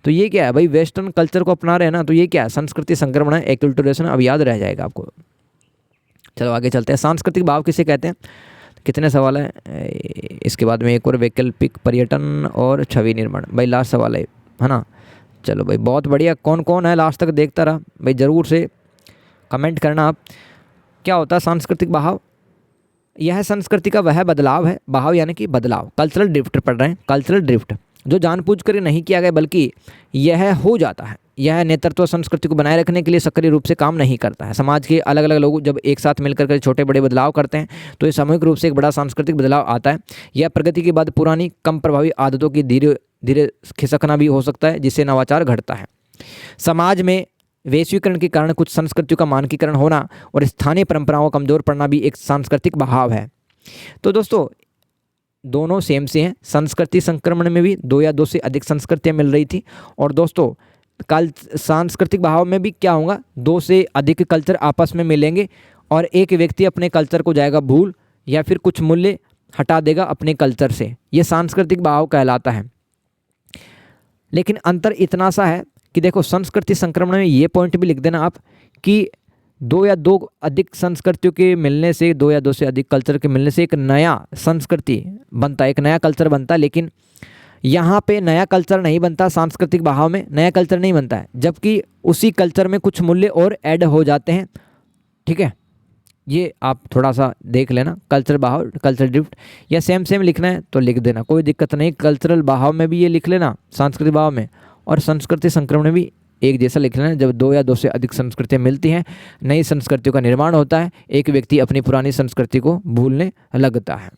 तो ये क्या है भाई, वेस्टर्न कल्चर को अपना रहे हैं ना, तो ये क्या है, संस्कृति संक्रमण है, एक्युलटरेशन। अब याद रह जाएगा आपको। चलो आगे चलते हैं। सांस्कृतिक भाव किसे कहते हैं, कितने सवाल हैं इसके बाद में एक और, वैकल्पिक पर्यटन और छवि निर्माण। भाई लास्ट सवाल है ना। चलो भाई बहुत बढ़िया। कौन कौन है लास्ट तक देखता रहा भाई, ज़रूर से कमेंट करना आप। क्या होता है सांस्कृतिक बहाव, यह संस्कृति का वह बदलाव है, बहाव यानी कि बदलाव, कल्चरल ड्रिफ्ट पढ़ रहे हैं, कल्चरल ड्रिफ्ट जो जानबूझकर नहीं किया गया बल्कि यह हो जाता है। यह नेतृत्व संस्कृति को बनाए रखने के लिए सक्रिय रूप से काम नहीं करता है। समाज के अलग अलग लोग जब एक साथ मिलकर के छोटे बड़े बदलाव करते हैं तो ये सामूहिक रूप से एक बड़ा सांस्कृतिक बदलाव आता है। यह प्रगति के बाद पुरानी कम प्रभावी आदतों की धीरे धीरे खिसकना भी हो सकता है, जिससे नवाचार घटता है। समाज में वैश्वीकरण के कारण कुछ संस्कृतियों का मानकीकरण होना और स्थानीय परंपराओं का कमजोर पड़ना भी एक सांस्कृतिक बहाव है। तो दोस्तों दोनों सेम से हैं। संस्कृति संक्रमण में भी दो या दो से अधिक संस्कृतियाँ मिल रही थी, और दोस्तों कल सांस्कृतिक बहाव में भी क्या होगा, दो से अधिक कल्चर आपस में मिलेंगे और एक व्यक्ति अपने कल्चर को जाएगा भूल या फिर कुछ मूल्य हटा देगा अपने कल्चर से। ये सांस्कृतिक बहाव कहलाता है। लेकिन अंतर इतना सा है कि देखो संस्कृति संक्रमण में ये पॉइंट भी लिख देना आप कि दो या दो अधिक संस्कृतियों के मिलने से, दो या दो से अधिक कल्चर के मिलने से एक नया संस्कृति बनता है, एक नया कल्चर बनता है। लेकिन यहाँ पे नया कल्चर नहीं बनता, सांस्कृतिक बहाव में नया कल्चर नहीं बनता है, जबकि उसी कल्चर में कुछ मूल्य और ऐड हो जाते हैं। ठीक है, ये आप थोड़ा सा देख लेना। कल्चर बहाव, कल्चर ड्रिफ्ट, या सेम सेम लिखना है तो लिख देना, कोई दिक्कत नहीं। कल्चरल बहाव में भी ये लिख लेना, सांस्कृतिक बहाव में, और संस्कृति संक्रमण में भी एक जैसा लिख लेना। जब दो या दो से अधिक संस्कृतियाँ मिलती हैं, नई संस्कृतियों का निर्माण होता है, एक व्यक्ति अपनी पुरानी संस्कृति को भूलने लगता है।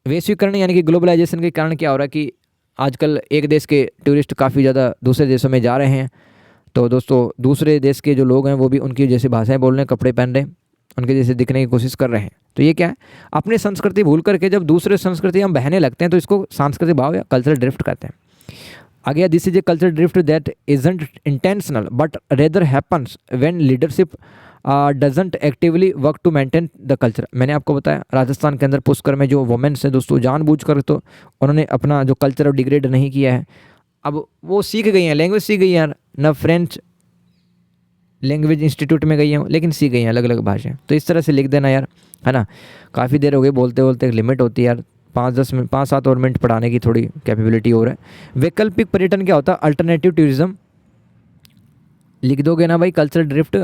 वैश्वीकरण यानी कि ग्लोबलाइजेशन के कारण क्या हो रहा है कि आजकल एक देश के टूरिस्ट काफ़ी ज़्यादा दूसरे देशों में जा रहे हैं। तो दोस्तों दूसरे देश के जो लोग हैं वो भी उनकी जैसे भाषाएं बोल रहे हैं, कपड़े पहन रहे हैं, उनके जैसे दिखने की कोशिश कर रहे हैं। तो ये क्या है, अपनी संस्कृति भूल करके जब दूसरे संस्कृति हम बहने लगते हैं तो इसको सांस्कृतिक भाव या कल्चरल ड्रिफ्ट कहते हैं। आगे, this is a cultural drift that isn't intentional but rather happens when leadership doesn't actively work to maintain the culture. मैंने आपको बताया राजस्थान के अंदर पुष्कर में जो वुमेन्स हैं दोस्तों, जानबूझकर तो उन्होंने अपना जो कल्चर डिग्रेड नहीं किया है। अब वो सीख गई हैं, लैंग्वेज सीख गई हैं यार, न फ्रेंच लैंग्वेज इंस्टीट्यूट में गई हैं लेकिन सीख गई हैं अलग अलग भाषाएं। तो इस तरह से लिख देना यार, है ना। काफ़ी देर हो गई बोलते बोलते, एक लिमिट होती है यार, 5-7 और मिनट पढ़ाने की थोड़ी कैपेबिलिटी हो रहा है। वैकल्पिक पर्यटन क्या होता है, अल्टरनेटिव टूरिज्म लिख दोगे ना भाई, कल्चरल ड्रिफ्ट।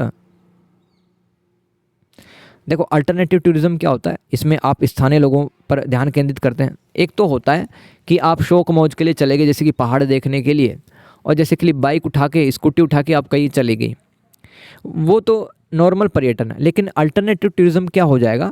देखो अल्टरनेटिव टूरिज़्म क्या होता है, इसमें आप स्थानीय लोगों पर ध्यान केंद्रित करते हैं। एक तो होता है कि आप शौक मौज के लिए चले गए, जैसे कि पहाड़ देखने के लिए, और जैसे कि बाइक उठा के स्कूटी उठा के आप कहीं चले गई, वो तो नॉर्मल पर्यटन है। लेकिन अल्टरनेटिव टूरिज़्म क्या हो जाएगा,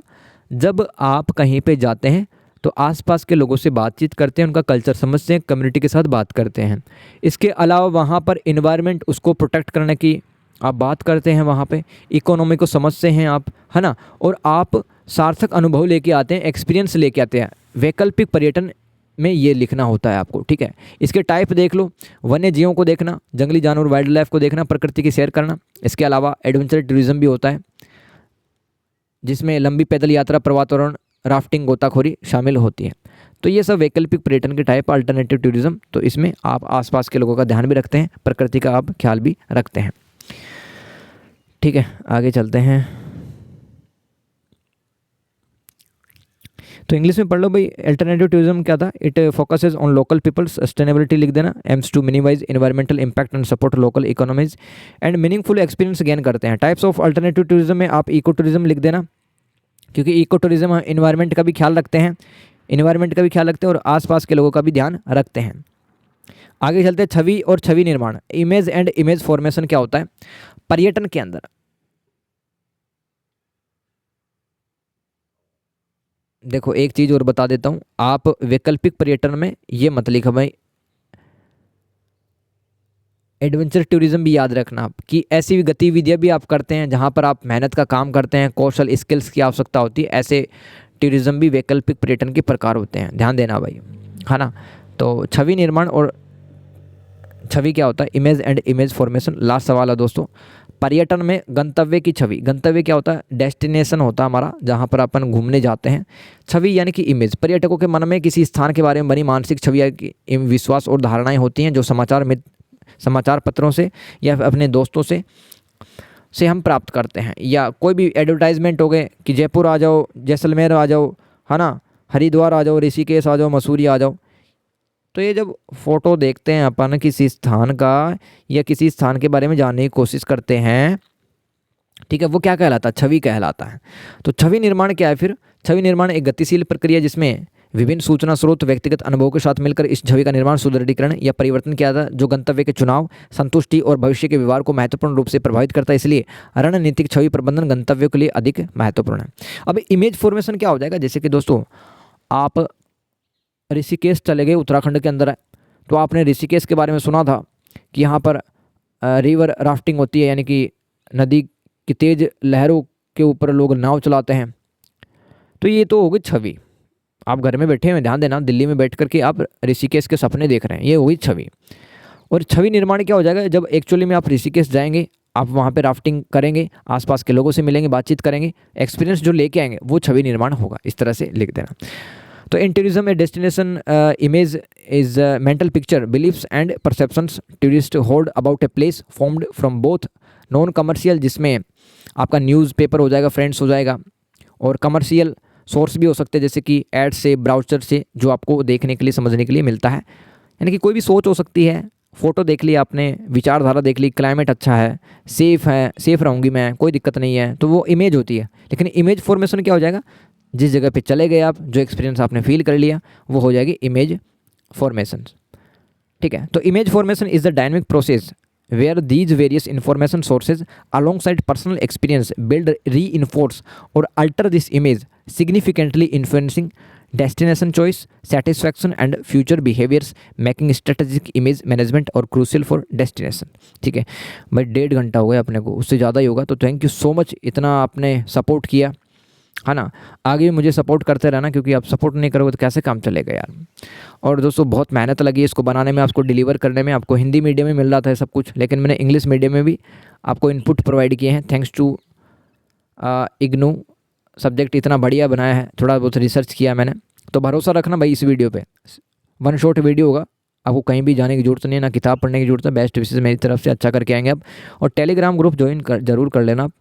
जब आप कहीं पे जाते हैं तो आसपास के लोगों से बातचीत करते हैं, उनका कल्चर समझते हैं, कम्युनिटी के साथ बात करते हैं। इसके अलावा वहाँ पर इन्वायरमेंट उसको प्रोटेक्ट करने की आप बात करते हैं, वहाँ पे इकोनॉमी को समझते हैं आप, है ना, और आप सार्थक अनुभव लेके आते हैं, एक्सपीरियंस लेके आते हैं। वैकल्पिक पर्यटन में ये लिखना होता है आपको, ठीक है। इसके टाइप देख लो, वन्य जीवों को देखना, जंगली जानवर वाइल्ड लाइफ को देखना, प्रकृति की सैर करना। इसके अलावा एडवेंचर टूरिज़्म भी होता है, जिसमें लंबी पैदल यात्रा, पर्वतारोहण, राफ्टिंग, गोताखोरी शामिल होती है। तो ये सब वैकल्पिक पर्यटन के टाइप अल्टरनेटिव टूरिज़्म। तो इसमें आप आसपास के लोगों का ध्यान भी रखते हैं, प्रकृति का आप ख्याल भी रखते हैं, ठीक है। आगे चलते हैं, तो इंग्लिश में पढ़ लो भाई। अल्टरनेटिव टूरिज्म क्या था, it focuses on local peoples, sustainability लिख देना, aims to minimize environmental impact and support local economies and meaningful experience gain करते हैं। टाइप्स ऑफ अल्टरनेटिव टूरिज्म में आप इको टूरिज्म लिख देना, क्योंकि इको टूरिज्म इन्वायरमेंट का भी ख्याल रखते हैं, और आसपास के लोगों का भी ध्यान रखते हैं। आगे चलते हैं, छवि और छवि निर्माण, इमेज एंड इमेज फॉर्मेशन क्या होता है पर्यटन के अंदर। देखो एक चीज़ और बता देता हूँ, आप वैकल्पिक पर्यटन में ये मत लिखो भाई, एडवेंचर टूरिज्म भी याद रखना आप, कि ऐसी गतिविधियाँ भी आप करते हैं जहाँ पर आप मेहनत का काम करते हैं, कौशल स्किल्स की आवश्यकता होती है। ऐसे टूरिज्म भी वैकल्पिक पर्यटन के प्रकार होते हैं, ध्यान देना भाई, है ना। तो छवि निर्माण और छवि क्या होता है, image and image formation. Last सवाल है दोस्तों, पर्यटन में गंतव्य की छवि। गंतव्य क्या होता है, डेस्टिनेशन होता है हमारा, जहाँ पर अपन घूमने जाते हैं। छवि यानी कि इमेज, पर्यटकों के मन में किसी स्थान के बारे में बनी मानसिक छवि की विश्वास और धारणाएं होती हैं, जो समाचार पत्रों से या अपने दोस्तों से हम प्राप्त करते हैं, या कोई भी एडवर्टाइजमेंट हो गए कि जयपुर आ जाओ, जैसलमेर आ जाओ, है ना, हरिद्वार आ जाओ, ऋषिकेश आ जाओ, मसूरी आ जाओ। तो ये जब फोटो देखते हैं अपन किसी स्थान का, या किसी स्थान के बारे में जानने की कोशिश करते हैं, ठीक है, वो क्या कहलाता है, छवि कहलाता है। तो छवि निर्माण क्या है फिर, छवि निर्माण एक गतिशील प्रक्रिया जिसमें विभिन्न सूचना स्रोत व्यक्तिगत अनुभवों के साथ मिलकर इस छवि का निर्माण, सुदृढ़ीकरण या परिवर्तन किया जाता है, जो गंतव्य के चुनाव, संतुष्टि और भविष्य के व्यवहार को महत्वपूर्ण रूप से प्रभावित करता है। इसलिए रणनीतिक छवि प्रबंधन गंतव्यों के लिए अधिक महत्वपूर्ण है। अब इमेज फॉर्मेशन क्या हो जाएगा, जैसे कि दोस्तों आप ऋषिकेश चले गए, उत्तराखंड के अंदर है, तो आपने ऋषिकेश के बारे में सुना था कि यहाँ पर रिवर राफ्टिंग होती है, यानी कि नदी की तेज लहरों के ऊपर लोग नाव चलाते हैं। तो ये तो होगी छवि। आप घर में बैठे हुए, ध्यान देना, दिल्ली में बैठ करके आप ऋषिकेश के सपने देख रहे हैं, ये होगी छवि। और छवि निर्माण क्या हो जाएगा, जब एक्चुअली में आप ऋषिकेश जाएंगे, आप वहाँ पे राफ्टिंग करेंगे, आसपास के लोगों से मिलेंगे, बातचीत करेंगे, एक्सपीरियंस जो लेके आएंगे, वो छवि निर्माण होगा। इस तरह से लिख देना। तो इन tourism A destination image is mental picture, beliefs and perceptions tourist hold about a place formed from both non commercial, जिसमें आपका न्यूज़पेपर हो जाएगा, फ्रेंड्स हो जाएगा, और कमर्शियल सोर्स भी हो सकते हैं, जैसे कि एड से, ब्राउज़र से, जो आपको देखने के लिए, समझने के लिए मिलता है। यानी कि कोई भी सोच हो सकती है, फ़ोटो देख ली आपने, विचारधारा देख ली, क्लाइमेट अच्छा है, सेफ़ रहूँगी मैं, कोई दिक्कत नहीं है, तो वो इमेज होती है। लेकिन इमेज फॉर्मेशन क्या हो जाएगा, जिस जगह पे चले गए आप, जो एक्सपीरियंस आपने फील कर लिया, वो हो जाएगी इमेज फॉर्मेशन, ठीक है। तो image formation is the dynamic process where these various information sources alongside personal experience build, reinforce or alter this image, significantly influencing destination choice, satisfaction and future behaviors, making strategic image management और crucial for destination। ठीक है भाई, 1.5 घंटा हो गया अपने को, उससे ज़्यादा ही होगा। तो थैंक यू सो मच, इतना आपने सपोर्ट किया, है ना। आगे भी मुझे सपोर्ट करते रहना, क्योंकि आप सपोर्ट नहीं करोगे तो कैसे काम चलेगा यार। और दोस्तों बहुत मेहनत लगी इसको बनाने में, आपको डिलीवर करने में। आपको हिंदी मीडियम में मिल रहा था सब कुछ, लेकिन मैंने इंग्लिश मीडियम में भी आपको इनपुट प्रोवाइड किए हैं, थैंक्स टू इग्नू। सब्जेक्ट इतना बढ़िया बनाया है, थोड़ा बहुत रिसर्च किया मैंने। तो भरोसा रखना भाई इस वीडियो पे, वन शॉट वीडियो होगा, आपको कहीं भी जाने की जरूरत नहीं है, ना किताब पढ़ने की जरूरत है। बेस्ट विशेष मेरी तरफ से, अच्छा करके आएंगे आप। और टेलीग्राम ग्रुप ज्वाइन जरूर कर लेना आप,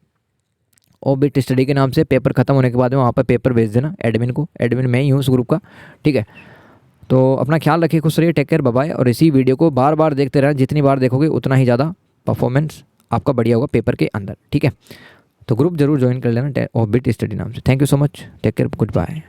ओबिट स्टडी के नाम से। पेपर खत्म होने के बाद में वहाँ पर पेपर भेज देना एडमिन को, एडमिन मैं ही हूँ उस ग्रुप का, ठीक है। तो अपना ख्याल रखिए, खुश रहिए, टेक केयर, बाय बाय। और इसी वीडियो को बार बार देखते रहें, जितनी बार देखोगे उतना ही ज़्यादा परफॉर्मेंस आपका बढ़िया होगा पेपर के अंदर, ठीक है। तो ग्रुप जरूर ज्वाइन कर लेना ऑर्बिट स्टडी नाम से। Thank you so much, take care, good bye.